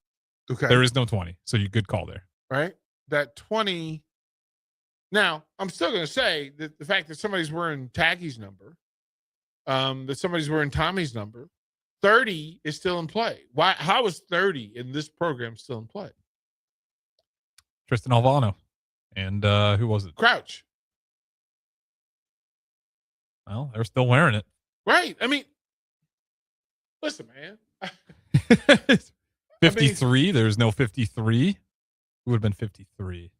[SPEAKER 7] Okay.
[SPEAKER 8] There is no 20. So you good call there.
[SPEAKER 7] Right? That 20. Now, I'm still going to say that the fact that somebody's wearing Taggy's number, that somebody's wearing Tommy's number, 30 is still in play. Why? How is 30 in this program still in play?
[SPEAKER 8] Tristan Alvano. And who was it?
[SPEAKER 7] Crouch.
[SPEAKER 8] Well, they're still wearing it.
[SPEAKER 7] Right. I mean, listen, man.
[SPEAKER 8] 53. There's no 53. Who would have been 53?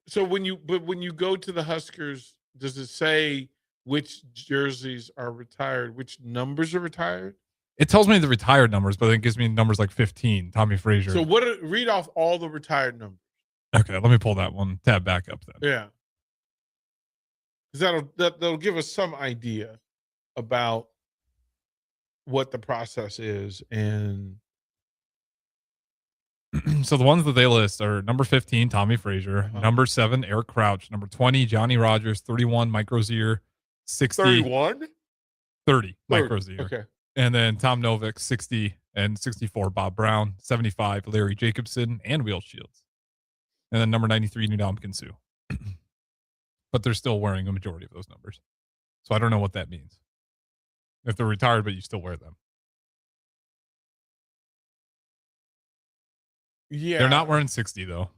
[SPEAKER 7] So when you go to the Huskers, does it say which jerseys are retired, which numbers are retired?
[SPEAKER 8] It tells me the retired numbers, but then it gives me numbers like 15. Tommy Frazier.
[SPEAKER 7] So read off all the retired numbers.
[SPEAKER 8] Okay, let me pull that one tab back up then.
[SPEAKER 7] Yeah. Because that'll give us some idea about what the process is. And
[SPEAKER 8] So the ones that they list are number 15, Tommy Frazier,
[SPEAKER 7] Uh-huh.
[SPEAKER 8] number 7, Eric Crouch, number 20, Johnny Rogers, 31, Mike Rozier, 60,
[SPEAKER 7] 31?
[SPEAKER 8] 30, Mike
[SPEAKER 7] 30.
[SPEAKER 8] Rozier,
[SPEAKER 7] Okay.
[SPEAKER 8] And then Tom Novick, 60 and 64, Bob Brown, 75, Larry Jacobson, and Will Shields. And then number 93, Ndamukong Suh. But they're still wearing a majority of those numbers. So I don't know what that means. If they're retired, but you still wear them.
[SPEAKER 7] Yeah.
[SPEAKER 8] They're not wearing 60, though.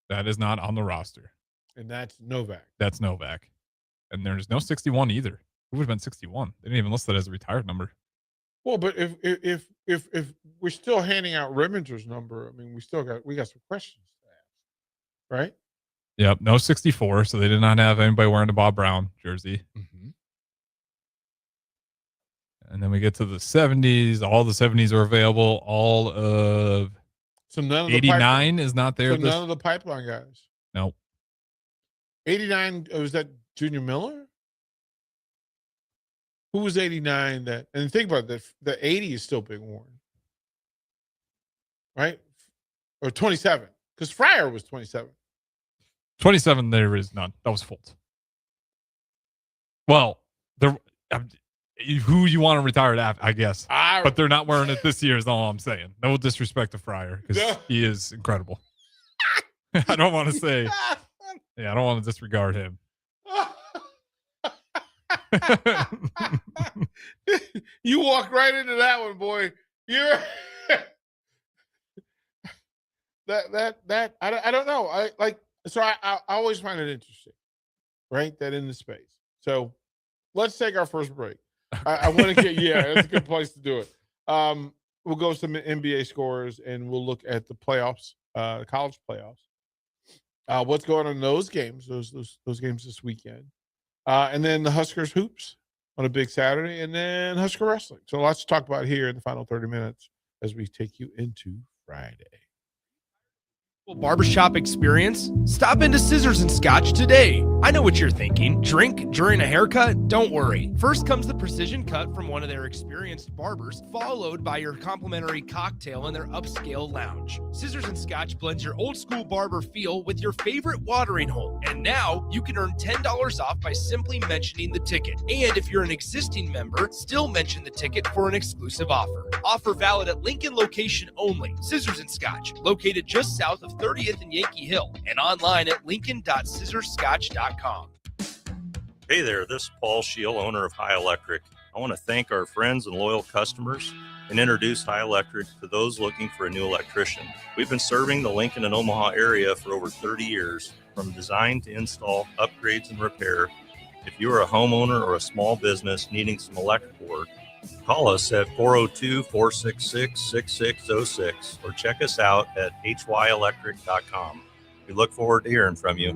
[SPEAKER 8] That is not on the roster.
[SPEAKER 7] And that's Novak.
[SPEAKER 8] That's Novak. And there's no 61 either. Who would have been 61? They didn't even list that as a retired number.
[SPEAKER 7] Well, but if we're still handing out Remminger's number, I mean, we got some questions to ask, right?
[SPEAKER 8] Yep, no 64, so they did not have anybody wearing a Bob Brown jersey.
[SPEAKER 7] Mm-hmm.
[SPEAKER 8] And then we get to the 70s. All the 70s are available. All of
[SPEAKER 7] So none of the
[SPEAKER 8] 89 is not there.
[SPEAKER 7] So none of the pipeline guys.
[SPEAKER 8] Nope.
[SPEAKER 7] 89, was that Junior Miller? Who was 89 that, and think about that, the 80 is still being worn. Right? Or 27. Because Fryer was 27.
[SPEAKER 8] 27, there is none. That was Fultz. Well, who you want to retire at, I guess. But they're not wearing it this year is all I'm saying. No disrespect to Fryer, because he is incredible. I don't want to say, I don't want to disregard him.
[SPEAKER 7] You walk right into that one, boy. You're I don't know. I always find it interesting, right? That in the space. So let's take our first break. I want to get that's a good place to do it. We'll go some NBA scores and we'll look at the playoffs, college playoffs. What's going on in those games? Those games this weekend. And then the Huskers hoops on a big Saturday, and then Husker wrestling. So lots to talk about here in the final 30 minutes as we take you into Friday.
[SPEAKER 17] Barbershop experience? Stop into Scissors and Scotch today. I know what you're thinking. Drink during a haircut? Don't worry. First comes the precision cut from one of their experienced barbers, followed by your complimentary cocktail in their upscale lounge. Scissors and Scotch blends your old school barber feel with your favorite watering hole. And now you can earn $10 off by simply mentioning the ticket. And if you're an existing member, still mention the ticket for an exclusive offer. Offer valid at Lincoln location only. Scissors and Scotch, located just south of 30th and Yankee Hill, and online at lincoln.scissorscotch.com.
[SPEAKER 18] Hey there, this is Paul Scheel, owner of High Electric. I want to thank our friends and loyal customers and introduce High Electric to those looking for a new electrician. We've been serving the Lincoln and Omaha area for over 30 years, from design to install, upgrades, and repair. If you are a homeowner or a small business needing some electrical work, call us at 402-466-6606 or check us out at hyelectric.com. We look forward to hearing from you.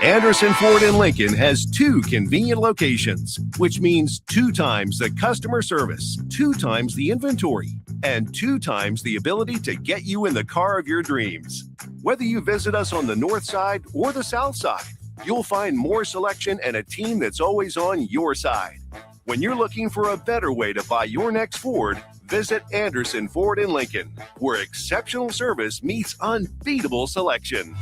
[SPEAKER 19] Anderson Ford in Lincoln has 2 convenient locations, which means 2 times the customer service, 2 times the inventory, and 2 times the ability to get you in the car of your dreams. Whether you visit us on the north side or the south side, you'll find more selection and a team that's always on your side. When you're looking for a better way to buy your next Ford, visit Anderson Ford in Lincoln, where exceptional service meets unbeatable selection.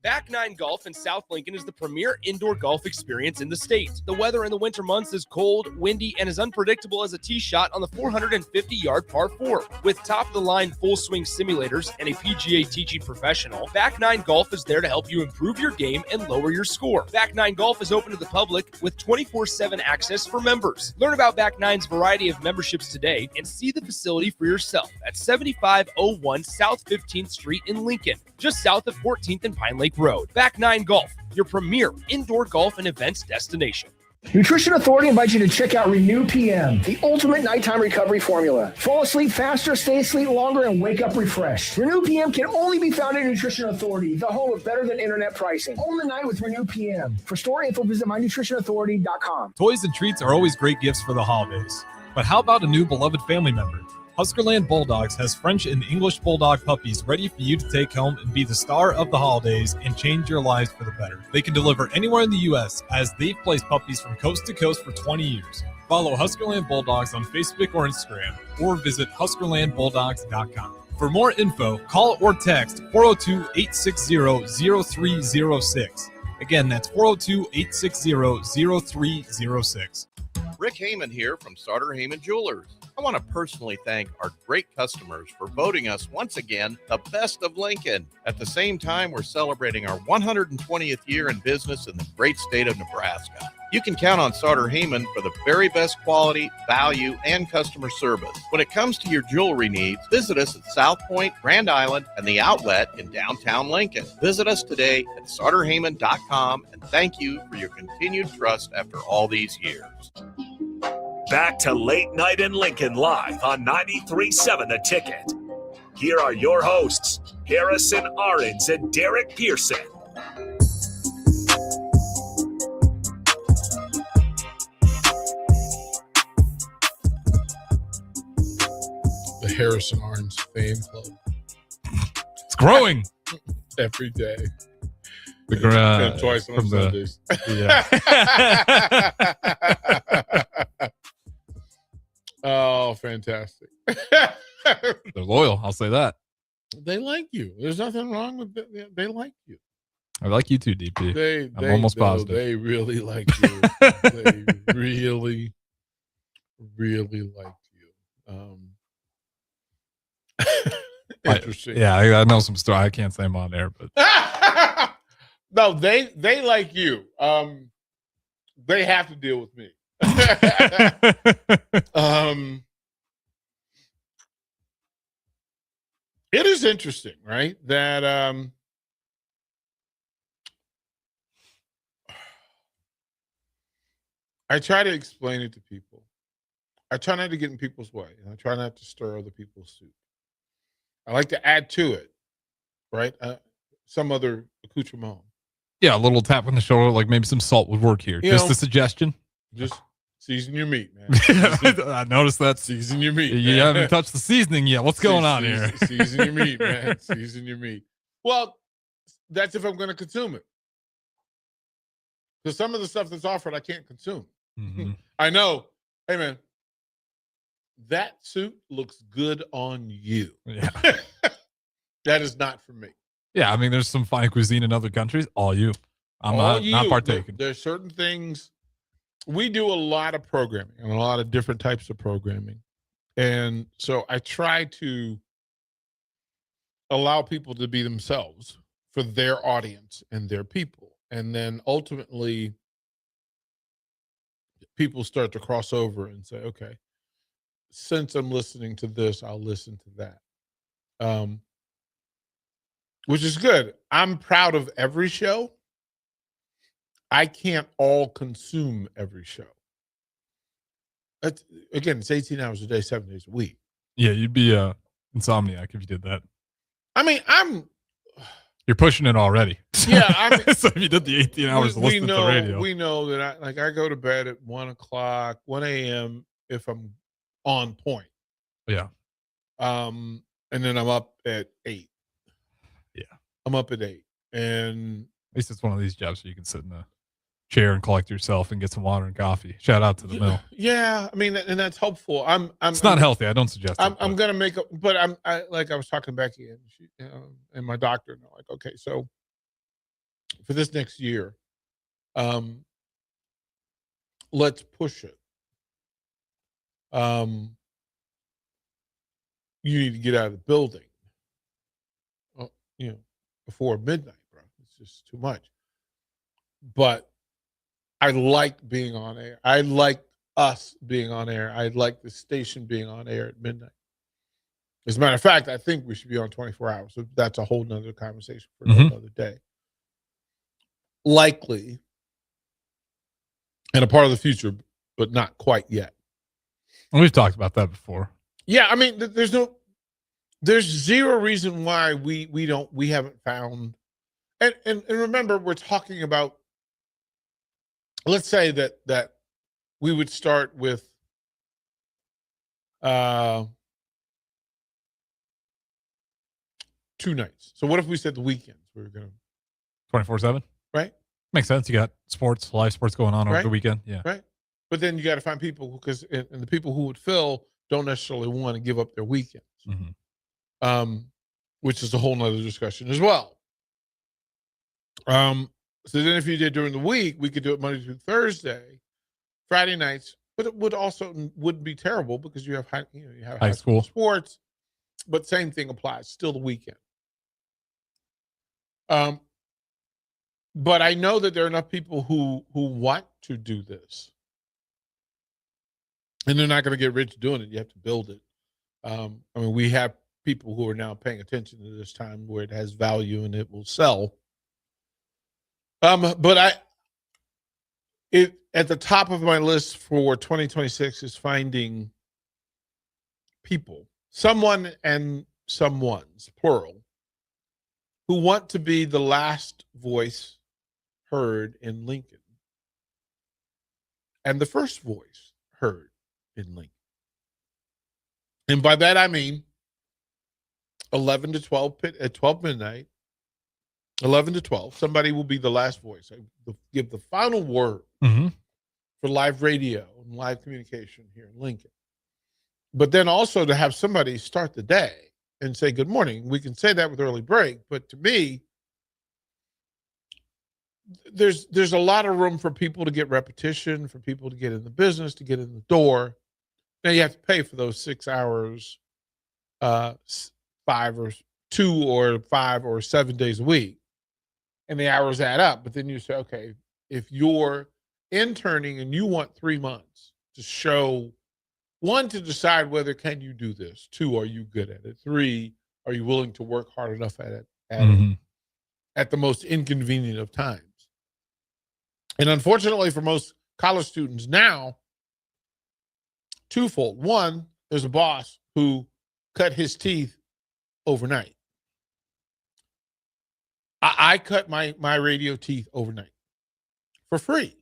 [SPEAKER 17] Back Nine Golf in South Lincoln is the premier indoor golf experience in the state. The weather in the winter months is cold, windy, and as unpredictable as a tee shot on the 450-yard par 4. With top-of-the-line full-swing simulators and a PGA teaching professional, Back Nine Golf is there to help you improve your game and lower your score. Back Nine Golf is open to the public with 24/7 access for members. Learn about Back Nine's variety of memberships today and see the facility for yourself at 7501 South 15th Street in Lincoln, just south of 14th and Pine Lake Road. Back Nine Golf, your premier indoor golf and events destination.
[SPEAKER 20] Nutrition Authority invites you to check out Renew PM, the ultimate nighttime recovery formula. Fall asleep faster, stay asleep longer, and wake up refreshed. Renew PM can only be found at Nutrition Authority, the home of better than internet pricing. Own the night with Renew PM. For store info, visit mynutritionauthority.com.
[SPEAKER 8] Toys and treats are always great gifts for the holidays. But how about a new beloved family member? Huskerland Bulldogs has French and English Bulldog puppies ready for you to take home and be the star of the holidays and change your lives for the better. They can deliver anywhere in the U.S. as they've placed puppies from coast to coast for 20 years. Follow Huskerland Bulldogs on Facebook or Instagram, or visit huskerlandbulldogs.com. For more info, call or text 402-860-0306. Again, that's 402-860-0306.
[SPEAKER 21] Rick Heyman here from Sauter Heyman Jewelers. I want to personally thank our great customers for voting us once again the best of Lincoln. At the same time, we're celebrating our 120th year in business in the great state of Nebraska. You can count on Sauter Heyman for the very best quality, value, and customer service. When it comes to your jewelry needs, visit us at South Point, Grand Island, and the Outlet in downtown Lincoln. Visit us today at sauterheyman.com, and thank you for your continued trust after all these years.
[SPEAKER 6] Back to Late Night in Lincoln live on 93.7 The Ticket. Here are your hosts, Harrison Arens and Derek Pearson.
[SPEAKER 7] The Harrison Arens Fame Club.
[SPEAKER 8] It's growing
[SPEAKER 7] every day.
[SPEAKER 8] Twice
[SPEAKER 7] on Sundays. Oh, fantastic.
[SPEAKER 8] They're loyal. I'll say that.
[SPEAKER 7] They like you. There's nothing wrong with it. They like you.
[SPEAKER 8] I like you too, DP. I'm almost positive.
[SPEAKER 7] They really like you. They really, really like you. Interesting.
[SPEAKER 8] I know some story. I can't say them on air, but
[SPEAKER 7] no, they like you. They have to deal with me. It is interesting, right? That I try to explain it to people. I try not to get in people's way, and I try not to stir other people's soup. I like to add to it, right? Some other accoutrement.
[SPEAKER 8] yeah, a little tap on the shoulder, like maybe some salt would work here. Just a suggestion.
[SPEAKER 7] Just season your meat, man.
[SPEAKER 8] I noticed that.
[SPEAKER 7] Season your meat.
[SPEAKER 8] You haven't touched the seasoning yet. What's going on here?
[SPEAKER 7] Season your meat, man. Season your meat. Well, that's if I'm going to consume it. Because some of the stuff that's offered, I can't consume.
[SPEAKER 8] Mm-hmm.
[SPEAKER 7] I know. Hey, man, that suit looks good on you.
[SPEAKER 8] Yeah.
[SPEAKER 7] That is not for me.
[SPEAKER 8] Yeah, I mean, there's some fine cuisine in other countries. All you. I'm not partaking.
[SPEAKER 7] There's certain things. We do a lot of programming and a lot of different types of programming. And so I try to allow people to be themselves for their audience and their people. And then ultimately, people start to cross over and say, okay, since I'm listening to this, I'll listen to that. Which is good. I'm proud of every show. I can't all consume every show. Again, it's 18 hours a day, 7 days a week.
[SPEAKER 8] Yeah, you'd be insomniac if you did that.
[SPEAKER 7] I mean,
[SPEAKER 8] You're pushing it already.
[SPEAKER 7] Yeah, I mean,
[SPEAKER 8] so if you did the 18 hours listening to the radio.
[SPEAKER 7] We know that I go to bed at 1 a.m. if I'm on point.
[SPEAKER 8] Yeah.
[SPEAKER 7] And then I'm up at 8.
[SPEAKER 8] Yeah.
[SPEAKER 7] I'm up at 8. And
[SPEAKER 8] at least it's one of these jobs where you can sit in a chair and collect yourself and get some water and coffee. Shout out to the mill.
[SPEAKER 7] Yeah, I mean, and that's helpful.
[SPEAKER 8] It's not healthy. I don't suggest it.
[SPEAKER 7] I'm gonna make a, but I was talking to Becky and she, and my doctor, and they're like, okay, so for this next year, let's push it. You need to get out of the building, before midnight, bro. It's just too much. But I like being on air. I like us being on air. I like the station being on air at midnight. As a matter of fact, I think we should be on 24 hours. So that's a whole nother conversation for another day. Likely, and a part of the future, but not quite yet.
[SPEAKER 8] And we've talked about that before.
[SPEAKER 7] Yeah, I mean, there's zero reason why we haven't found, and remember, we're talking about, let's say that we would start with 2 nights. So what if we said the weekends we were going to
[SPEAKER 8] 24/7?
[SPEAKER 7] Right.
[SPEAKER 8] Makes sense. You got live sports going on over the weekend. Yeah.
[SPEAKER 7] Right. But then you got to find people because and the people who would fill don't necessarily want to give up their weekends.
[SPEAKER 8] Mm-hmm.
[SPEAKER 7] Which is a whole nother discussion as well. So then if you did during the week, we could do it Monday through Thursday, Friday nights. but it wouldn't be terrible because you have
[SPEAKER 8] High school
[SPEAKER 7] sports, but same thing applies. Still the weekend. But I know that there are enough people who want to do this, and they're not going to get rich doing it. You have to build it. I mean, we have people who are now paying attention to this time where it has value and it will sell. But at the top of my list for 2026 is finding people, someone and someones, plural, who want to be the last voice heard in Lincoln and the first voice heard in Lincoln. And by that I mean 11 to 12 at 12 midnight, 11 to 12, somebody will be the last voice. I give the final word for live radio and live communication here in Lincoln. But then also to have somebody start the day and say good morning. We can say that with early break, but to me, there's a lot of room for people to get repetition, for people to get in the business, to get in the door. Now you have to pay for those 6 hours, 5 or 2 or 5 or 7 days a week. And the hours add up. But then you say, okay, if you're interning and you want 3 months to show, 1, to decide whether can you do this, 2, are you good at it, 3, are you willing to work hard enough at it at the most inconvenient of times. And unfortunately for most college students now, twofold. 1, there's a boss who cut his teeth overnight. I cut my radio teeth overnight for free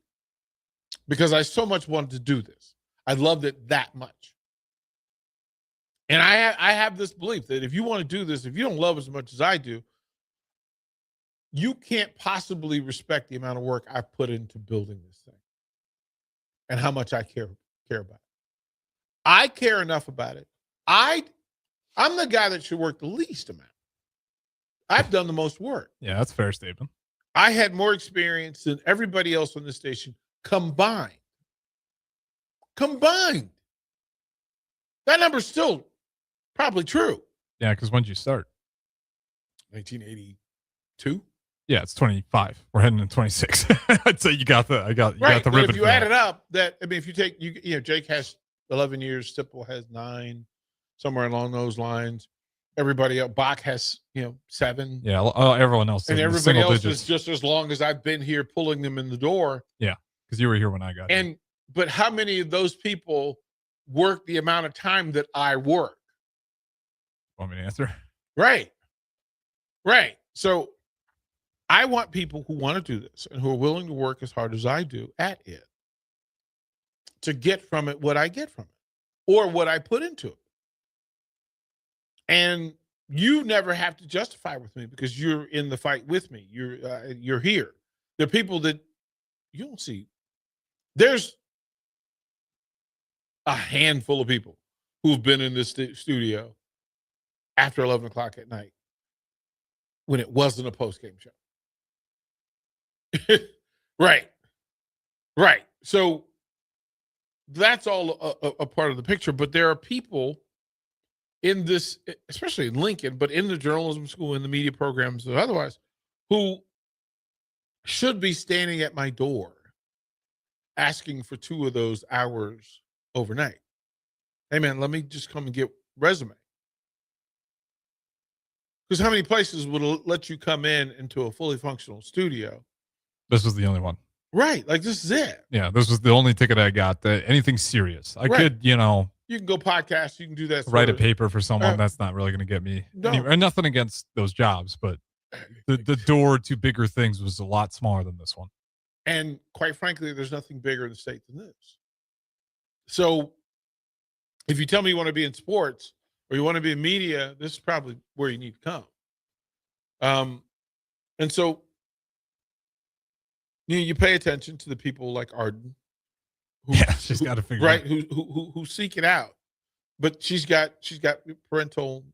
[SPEAKER 7] because I so much wanted to do this. I loved it that much. And I have this belief that if you want to do this, if you don't love it as much as I do, you can't possibly respect the amount of work I put into building this thing and how much I care about it. I care enough about it. I'm the guy that should work the least amount. I've done the most work.
[SPEAKER 8] Yeah, that's a fair statement.
[SPEAKER 7] I had more experience than everybody else on the station combined. That number's still probably true.
[SPEAKER 8] Yeah, because when did you start?
[SPEAKER 7] 1982.
[SPEAKER 8] Yeah, it's 25. We're heading to 26. I'd say you got the
[SPEAKER 7] Right.
[SPEAKER 8] the
[SPEAKER 7] But
[SPEAKER 8] ribbon.
[SPEAKER 7] if you add it up, if you take Jake has 11 years, Sipple has 9, somewhere along those lines. Everybody else, Bach has 7.
[SPEAKER 8] Yeah, everyone else.
[SPEAKER 7] And
[SPEAKER 8] in the
[SPEAKER 7] everybody
[SPEAKER 8] single
[SPEAKER 7] else
[SPEAKER 8] digits.
[SPEAKER 7] is just as long as I've been here pulling them in the door.
[SPEAKER 8] Yeah, because you were here when I got here.
[SPEAKER 7] But how many of those people work the amount of time that I work?
[SPEAKER 8] Want me to answer?
[SPEAKER 7] Right. So I want people who want to do this and who are willing to work as hard as I do at it to get from it what I get from it or what I put into it. And you never have to justify with me because you're in the fight with me. You're here. There are people that you don't see. There's a handful of people who've been in this studio after 11 o'clock at night when it wasn't a post-game show. Right. So that's all a part of the picture. But there are people in this, especially in Lincoln, but in the journalism school, in the media programs, or otherwise, who should be standing at my door asking for 2 of those hours overnight. Hey, man, let me just come and get resume. Because how many places would let you come into a fully functional studio?
[SPEAKER 8] This was the only one.
[SPEAKER 7] Right. Like, this is it.
[SPEAKER 8] Yeah, this was the only ticket I got. Anything serious. I could,
[SPEAKER 7] You can go podcast. You can do that.
[SPEAKER 8] Write a paper for someone. That's not really going to get me anywhere. And nothing against those jobs, but the door to bigger things was a lot smaller than this one.
[SPEAKER 7] And quite frankly, there's nothing bigger in the state than this. So if you tell me you want to be in sports or you want to be in media, this is probably where you need to come. And so you pay attention to the people like Arden.
[SPEAKER 8] She's got to figure
[SPEAKER 7] right,
[SPEAKER 8] it out.
[SPEAKER 7] who seek it out. But she's got parental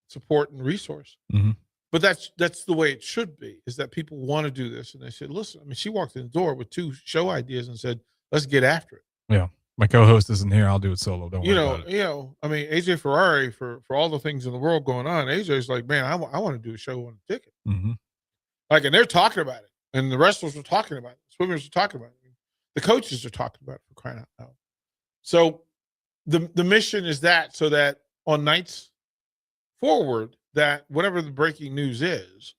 [SPEAKER 7] support and resource.
[SPEAKER 8] Mm-hmm.
[SPEAKER 7] But that's the way it should be, is that people want to do this. And they said, listen, I mean, she walked in the door with 2 show ideas and said, let's get after it.
[SPEAKER 8] Yeah. My co-host isn't here. I'll do it solo. Don't worry about it.
[SPEAKER 7] I mean, AJ Ferrari, for all the things in the world going on, AJ's like, man, I want to do a show on a ticket.
[SPEAKER 8] Mm-hmm.
[SPEAKER 7] Like, and they're talking about it. And the wrestlers are talking about it. Swimmers are talking about it. The coaches are talking about it, for crying out loud. So the mission is that, so that on nights forward, that whatever the breaking news is,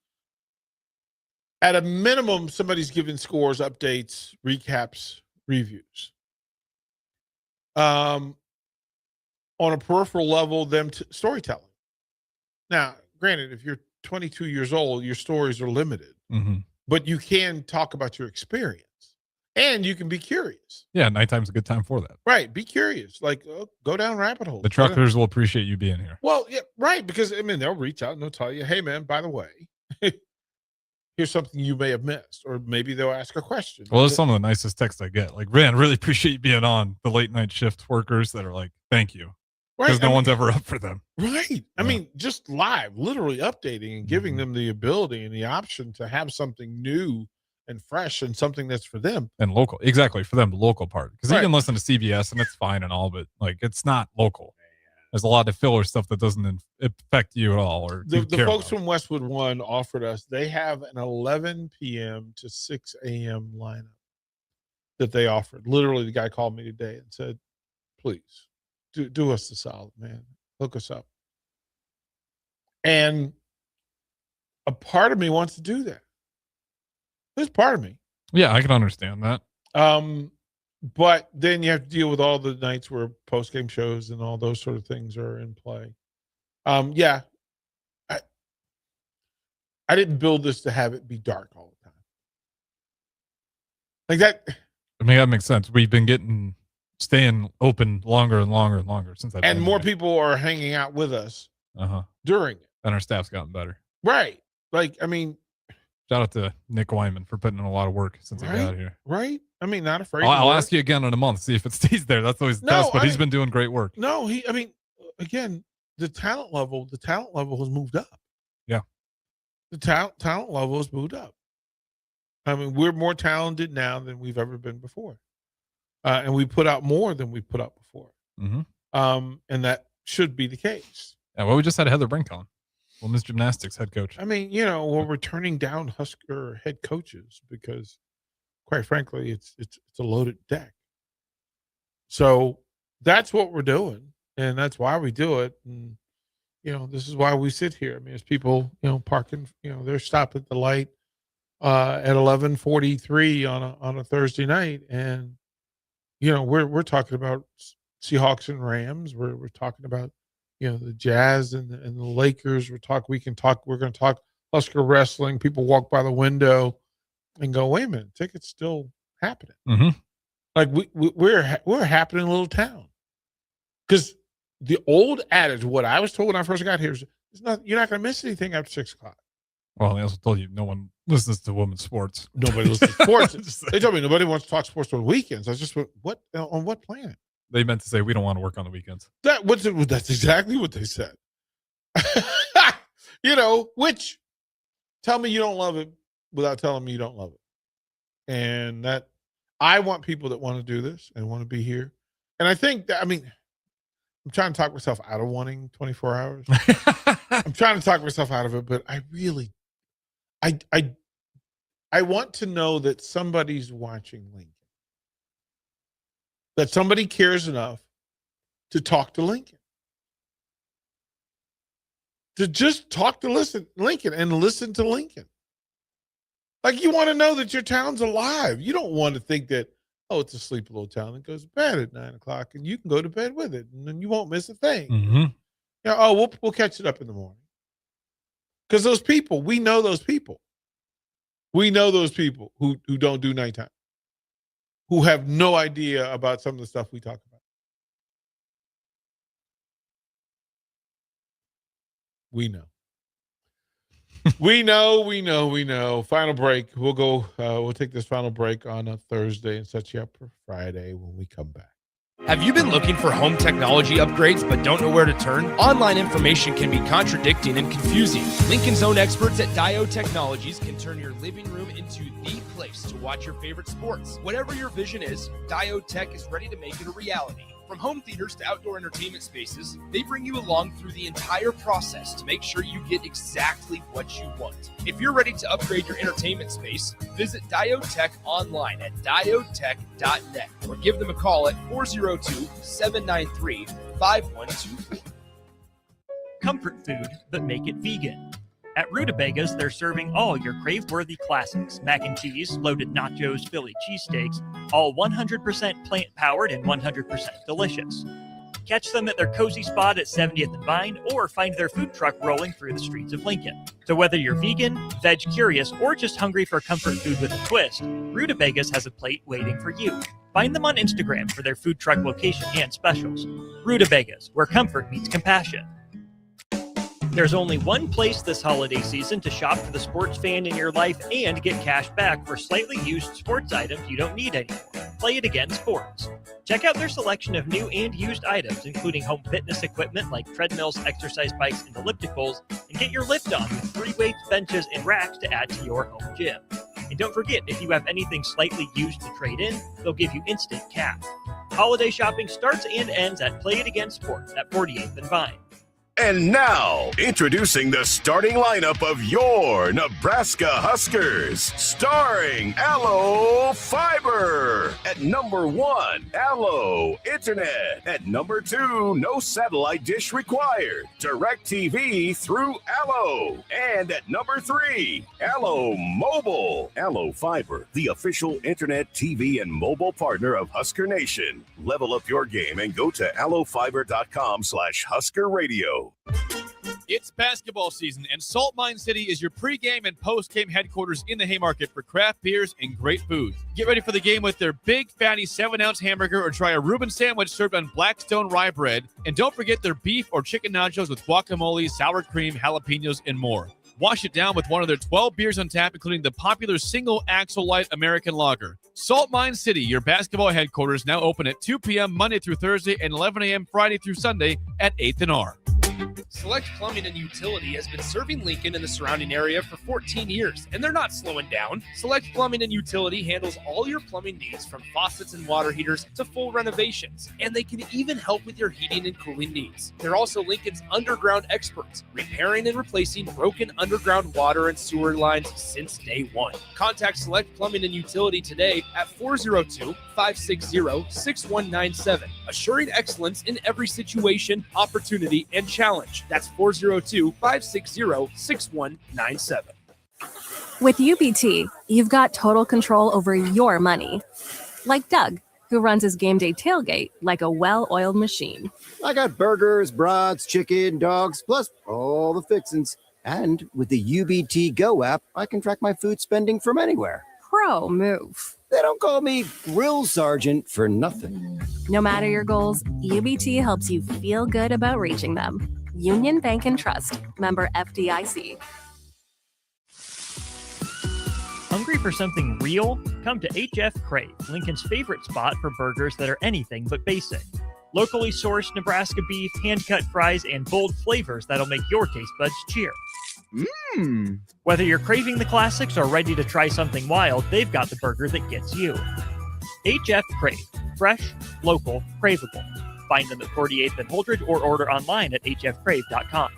[SPEAKER 7] at a minimum, somebody's giving scores, updates, recaps, reviews. On a peripheral level, them storytelling. Now, granted, if you're 22 years old, your stories are limited, but you can talk about your experience and you can be curious.
[SPEAKER 8] Yeah, nighttime's a good time for that.
[SPEAKER 7] Right. Be curious. Like, go down rabbit holes.
[SPEAKER 8] The truckers will appreciate you being here.
[SPEAKER 7] Well, yeah, right. Because, I mean, they'll reach out and they'll tell you, hey, man, by the way, here's something you may have missed. Or maybe they'll ask a question.
[SPEAKER 8] Well, it's some of the nicest texts I get. Like, man, really appreciate you being on. The late night shift workers that are like, thank you. Because no one's ever up for them.
[SPEAKER 7] Right. I mean, just live, literally updating and giving them the ability and the option to have something new and fresh and something that's for them.
[SPEAKER 8] And local. Exactly. For them, the local part. Because you can listen to CBS and it's fine and all, but like, it's not local. There's a lot of filler stuff that doesn't affect you at all. Or
[SPEAKER 7] The folks from Westwood One offered us, they have an 11 p.m. to 6 a.m. lineup that they offered. Literally, the guy called me today and said, please do us the solid, man. Hook us up. And a part of me wants to do that. There's part of me.
[SPEAKER 8] Yeah, I can understand that.
[SPEAKER 7] But then you have to deal with all the nights where post-game shows and all those sort of things are in play. Yeah. I didn't build this to have it be dark all the time. Like that.
[SPEAKER 8] I mean, that makes sense. We've been staying open longer and longer and longer since I've
[SPEAKER 7] and more people are hanging out with us during it.
[SPEAKER 8] And our staff's gotten better.
[SPEAKER 7] Right. Like, I mean,
[SPEAKER 8] shout out to Nick Wyman for putting in a lot of work since he got here.
[SPEAKER 7] Right. I mean, not afraid.
[SPEAKER 8] I'll ask you again in a month, see if it stays there. That's always tough, but he's been doing great work.
[SPEAKER 7] No, I mean, again, the talent level has moved up.
[SPEAKER 8] Yeah.
[SPEAKER 7] The talent level has moved up. I mean, we're more talented now than we've ever been before. And we put out more than we put out before. And that should be the case.
[SPEAKER 8] Yeah, well, we just had Heather Brink on, women's gymnastics head coach.
[SPEAKER 7] I mean, we're turning down Husker head coaches because, quite frankly, it's a loaded deck. So that's what we're doing, and that's why we do it. And this is why we sit here. I mean, as people, parking, they're stopped at the light at 11:43 on a Thursday night, and we're talking about Seahawks and Rams. We're talking about the Jazz and the Lakers. We're going to talk Husker wrestling. People walk by the window and go, wait a minute, tickets still happening. Like we're a happening little town. Because the old adage, what I was told when I first got here is you're not going to miss anything after 6 o'clock.
[SPEAKER 8] Well, they also told you no one listens to women's sports.
[SPEAKER 7] Nobody listens to sports. They told me nobody wants to talk sports on weekends. I just went, what on what planet?
[SPEAKER 8] They meant to say we don't want to work on the weekends.
[SPEAKER 7] That's exactly what they said. Which tell me you don't love it without telling me you don't love it. And that I want people that want to do this and want to be here. And I think that, I'm trying to talk myself out of wanting 24 hours. I'm trying to talk myself out of it, but I really, I want to know that somebody's watching Lincoln. That somebody cares enough to talk to Lincoln. To just talk to Lincoln and listen to Lincoln. Like, you want to know that your town's alive. You don't want to think that, it's a sleepy little town that goes to bed at 9 o'clock and you can go to bed with it and then you won't miss a thing. We'll catch it up in the morning. Because those people, we know those people. We know those people who don't do nighttime, who have no idea about some of the stuff we talk about. We know. we know. Final break. We'll go. We'll take this final break on a Thursday and set you up for Friday when we come back.
[SPEAKER 17] Have you been looking for home technology upgrades but don't know where to turn? Online information can be contradicting and confusing. Lincoln's own experts at Diode Technologies can turn your living room into the place to watch your favorite sports. Whatever your vision is, Diode Tech is ready to make it a reality. From home theaters to outdoor entertainment spaces, they bring you along through the entire process to make sure you get exactly what you want. If you're ready to upgrade your entertainment space, visit Diode Tech online at diodetech.net or give them a call at 402-793-5124.
[SPEAKER 2] Comfort food, but make it vegan. At Rutabagas, they're serving all your crave-worthy classics. Mac and cheese, loaded nachos, Philly cheesesteaks, all 100% plant-powered and 100% delicious. Catch them at their cozy spot at 70th and Vine, or find their food truck rolling through the streets of Lincoln. So whether you're vegan, veg curious, or just hungry for comfort food with a twist, Rutabagas has a plate waiting for you. Find them on Instagram for their food truck location and specials. Rutabagas, where comfort meets compassion. There's only one place this holiday season to shop for the sports fan in your life and get cash back for slightly used sports items you don't need anymore. Play It Again Sports. Check out their selection of new and used items, including home fitness equipment like treadmills, exercise bikes, and ellipticals, and get your lift on with free weights, benches, and racks to add to your home gym. And don't forget, if you have anything slightly used to trade in, they'll give you instant cash. Holiday shopping starts and ends at Play It Again Sports at 48th and Vine.
[SPEAKER 19] And now, introducing the starting lineup of your Nebraska Huskers, starring Allo Fiber. At number 1, Allo Internet. At number 2, no satellite dish required. DirecTV through Allo. And at number 3, Allo Mobile. Allo Fiber, the official internet, TV, and mobile partner of Husker Nation. Level up your game and go to allofiber.com/Husker Radio.
[SPEAKER 5] It's basketball season, and Salt Mine City is your pregame and postgame headquarters in the Haymarket for craft beers and great food. Get ready for the game with their big, fatty 7-ounce hamburger or try a Reuben sandwich served on Blackstone rye bread. And don't forget their beef or chicken nachos with guacamole, sour cream, jalapenos, and more. Wash it down with one of their 12 beers on tap, including the popular Single Axle Light American Lager. Salt Mine City, your basketball headquarters, now open at 2 p.m. Monday through Thursday and 11 a.m. Friday through Sunday at 8th and R.
[SPEAKER 17] Select Plumbing and Utility has been serving Lincoln and the surrounding area for 14 years, and they're not slowing down. Select Plumbing and Utility handles all your plumbing needs, from faucets and water heaters to full renovations, and they can even help with your heating and cooling needs. They're also Lincoln's underground experts, repairing and replacing broken underground water and sewer lines since day one. Contact Select Plumbing and Utility today at 402-560-6197, assuring excellence in every situation, opportunity, and challenge. That's 402-560-6197.
[SPEAKER 1] With UBT, you've got total control over your money. Like Doug, who runs his game day tailgate like a well-oiled machine.
[SPEAKER 22] I got burgers, brats, chicken, dogs, plus all the fixins. And with the UBT Go app, I can track my food spending from anywhere.
[SPEAKER 1] Pro move.
[SPEAKER 22] They don't call me Grill Sergeant for nothing.
[SPEAKER 1] No matter your goals, UBT helps you feel good about reaching them. Union Bank and Trust, member FDIC.
[SPEAKER 2] Hungry for something real? Come to HF Crave, Lincoln's favorite spot for burgers that are anything but basic. Locally sourced Nebraska beef, hand-cut fries, and bold flavors that'll make your taste buds cheer.
[SPEAKER 3] Mmm.
[SPEAKER 2] Whether you're craving the classics or ready to try something wild, they've got the burger that gets you. HF Crave. Fresh, local, craveable. Find them at 48th and Holdridge or order online at hfcrave.com.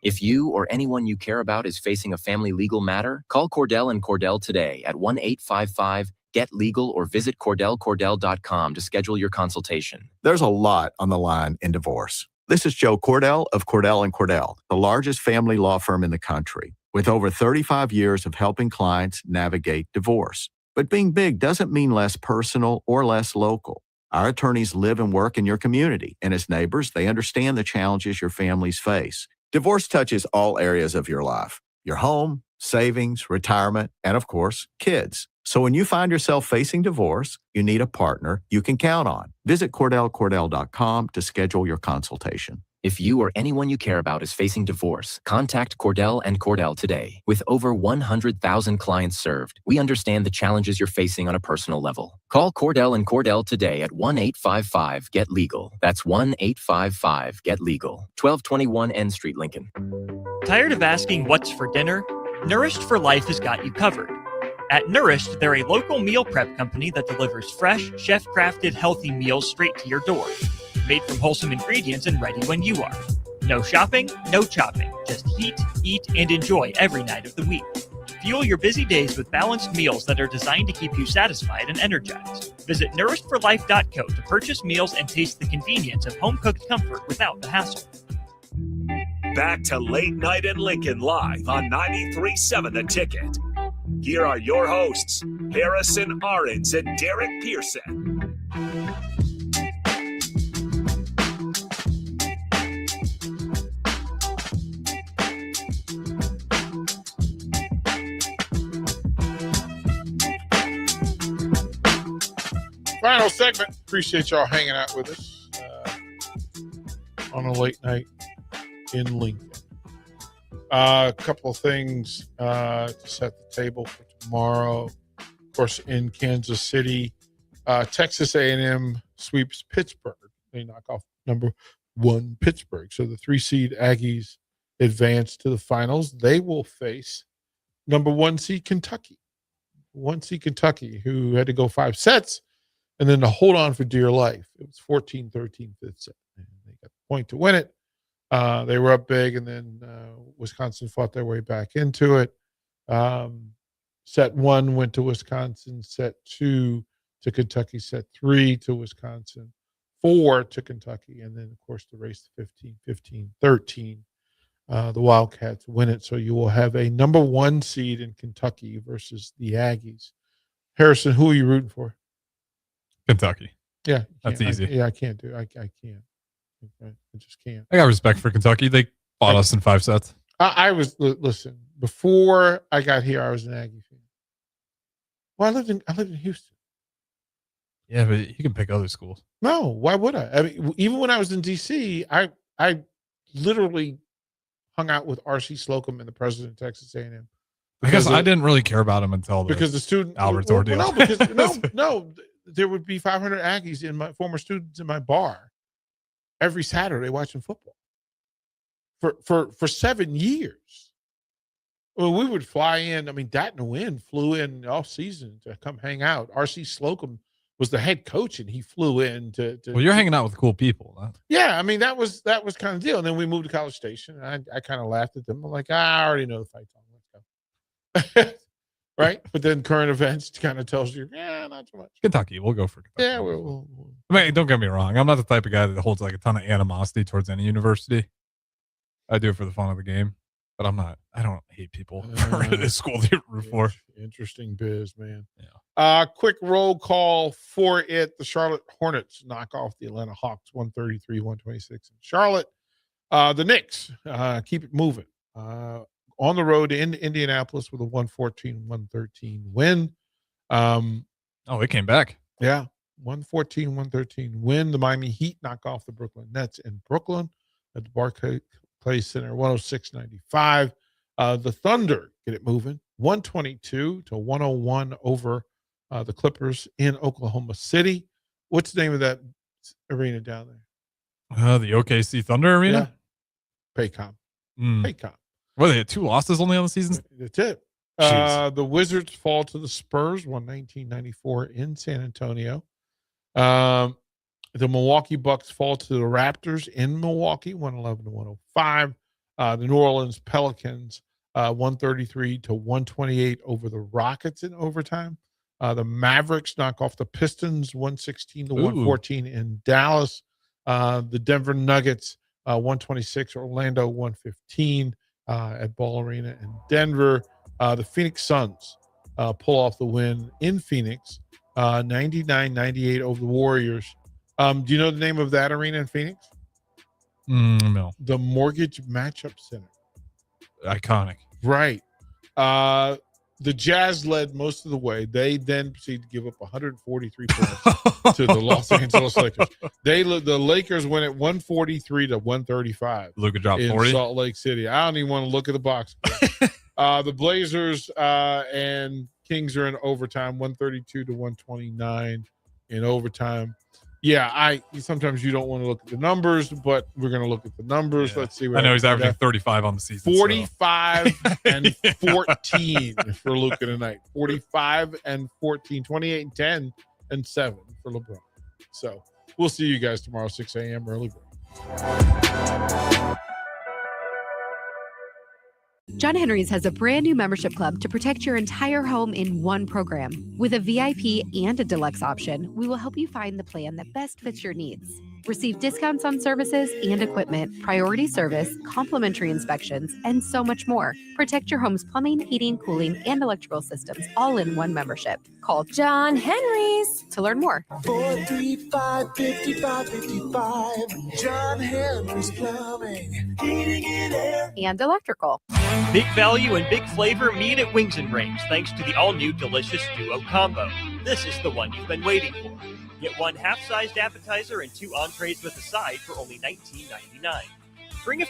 [SPEAKER 23] If you or anyone you care about is facing a family legal matter, call Cordell and Cordell today at 1-855-GET-LEGAL or visit CordellCordell.com to schedule your consultation.
[SPEAKER 24] There's a lot on the line in divorce. This is Joe Cordell of Cordell & Cordell, the largest family law firm in the country, with over 35 years of helping clients navigate divorce. But being big doesn't mean less personal or less local. Our attorneys live and work in your community, and as neighbors, they understand the challenges your families face. Divorce touches all areas of your life: your home, savings, retirement, and of course, kids. So when you find yourself facing divorce, you need a partner you can count on. Visit CordellCordell.com to schedule your consultation.
[SPEAKER 23] If you or anyone you care about is facing divorce, contact Cordell and Cordell today. With over 100,000 clients served, we understand the challenges you're facing on a personal level. Call Cordell and Cordell today at 1-855-GET-LEGAL. That's 1-855-GET-LEGAL. 1221 N Street, Lincoln.
[SPEAKER 2] Tired of asking what's for dinner? Nourished for Life has got you covered. At Nourished, they're a local meal prep company that delivers fresh, chef-crafted, healthy meals straight to your door. Made from wholesome ingredients and ready when you are. No shopping, no chopping. Just heat, eat, and enjoy every night of the week. Fuel your busy days with balanced meals that are designed to keep you satisfied and energized. Visit nourishedforlife.co to purchase meals and taste the convenience of home-cooked comfort without the hassle.
[SPEAKER 6] Back to Late Night in Lincoln live on 93.7 The Ticket. Here are your hosts, Harrison Arens and Derek Pearson.
[SPEAKER 7] Final segment. Appreciate y'all hanging out with us on a late night in Lincoln. A couple of things to set the table for tomorrow. Of course, in Kansas City, Texas A&M sweeps Pittsburgh. They knock off number 1 Pittsburgh. So the 3-seed Aggies advance to the finals. They will face number 1 seed Kentucky. 1 seed Kentucky, who had to go 5 sets. And then to hold on for dear life, it was 14-13 fifth set. And they got the point to win it. They were up big, and then Wisconsin fought their way back into it. Set 1 went to Wisconsin. Set 2 to Kentucky. Set 3 to Wisconsin. 4 to Kentucky. And then, of course, the race to 15-13. The Wildcats win it. So you will have a number 1 seed in Kentucky versus the Aggies. Harrison, who are you rooting for?
[SPEAKER 8] Kentucky.
[SPEAKER 7] Yeah.
[SPEAKER 8] That's easy.
[SPEAKER 7] I can't do it. I can't. I just can't.
[SPEAKER 8] I got respect for Kentucky. They fought us in 5 sets.
[SPEAKER 7] I was, listen, before I got here, I was an Aggie fan. Well, I lived in Houston.
[SPEAKER 8] Yeah, but you can pick other schools.
[SPEAKER 7] No, why would I? I mean, even when I was in DC, I literally hung out with R.C. Slocum and the president of Texas A&M.
[SPEAKER 8] I guess I didn't really care about him until
[SPEAKER 7] the student
[SPEAKER 8] Albert's ordeal.
[SPEAKER 7] No, because no, there would be 500 Aggies in my former students in my bar every Saturday watching football for 7 years. Well, we would fly in. I mean, Dat Nguyen flew in off season to come hang out. R.C. Slocum was the head coach, and he flew in to
[SPEAKER 8] well, you're hanging out with cool people, huh?
[SPEAKER 7] Yeah, I mean, that was kind of the deal. And then we moved to College Station, and I kind of laughed at them. I'm like, I already know the fight's on. Let's go. Right? But then current events kind of tells you, not so much.
[SPEAKER 8] Kentucky. We'll go for Kentucky.
[SPEAKER 7] Yeah, we'll.
[SPEAKER 8] I mean, don't get me wrong. I'm not the type of guy that holds like a ton of animosity towards any university. I do it for the fun of the game, but I don't hate people for the school they root for.
[SPEAKER 7] Interesting biz, man. Yeah. Quick roll call for it. The Charlotte Hornets knock off the Atlanta Hawks 133-126 in Charlotte. The Knicks keep it moving. On the road in Indianapolis with a 114-113 win.
[SPEAKER 8] It came back.
[SPEAKER 7] Yeah, 114-113 win. The Miami Heat knock off the Brooklyn Nets in Brooklyn at the Barclays Center, 106-95. The Thunder get it moving, 122-101 over the Clippers in Oklahoma City. What's the name of that arena down there?
[SPEAKER 8] The OKC Thunder Arena?
[SPEAKER 7] Yeah. Paycom. Paycom.
[SPEAKER 8] Well, they had 2 losses only on the season?
[SPEAKER 7] That's it. The Wizards fall to the Spurs, 119-94 in San Antonio. The Milwaukee Bucks fall to the Raptors in Milwaukee, 111-105. The New Orleans Pelicans, 133-128 over the Rockets in overtime. The Mavericks knock off the Pistons, 116-114 in Dallas. The Denver Nuggets, 126, Orlando, 115. At Ball Arena in Denver. The Phoenix Suns pull off the win in Phoenix, 99-98 over the Warriors. Do you know the name of that arena in Phoenix?
[SPEAKER 8] No.
[SPEAKER 7] The Mortgage Matchup Center.
[SPEAKER 8] Iconic.
[SPEAKER 7] Right. The Jazz led most of the way. They then proceeded to give up 143 points to the Los Angeles Lakers. The Lakers went at 143 to 135.
[SPEAKER 8] Luka dropped
[SPEAKER 7] in
[SPEAKER 8] 40.
[SPEAKER 7] Salt Lake City. I don't even want to look at the box score. The Blazers and Kings are in overtime, 132 to 129 in overtime. Yeah, sometimes you don't want to look at the numbers, but we're going to look at the numbers.
[SPEAKER 8] Yeah.
[SPEAKER 7] Let's see what
[SPEAKER 8] I know he's averaging 35 on the season.
[SPEAKER 7] 45 and 14 for Luka tonight. 45 and 14, 28 and 10 and 7 for LeBron. So we'll see you guys tomorrow, 6 a.m. early bird.
[SPEAKER 4] John Henry's has a brand new membership club to protect your entire home in one program. With a VIP and a deluxe option, we will help you find the plan that best fits your needs. Receive discounts on services and equipment, priority service, complimentary inspections, and so much more. Protect your home's plumbing, heating, cooling, and electrical systems all in one membership. Call John Henry's to learn more.
[SPEAKER 12] 435-5555. John Henry's Plumbing, Heating and Air.
[SPEAKER 4] And electrical.
[SPEAKER 2] Big value and big flavor meet at Wings and Rings thanks to the all-new delicious Duo Combo. This is the one you've been waiting for. Get one half-sized appetizer and 2 entrees with a side for only $19.99. Bring a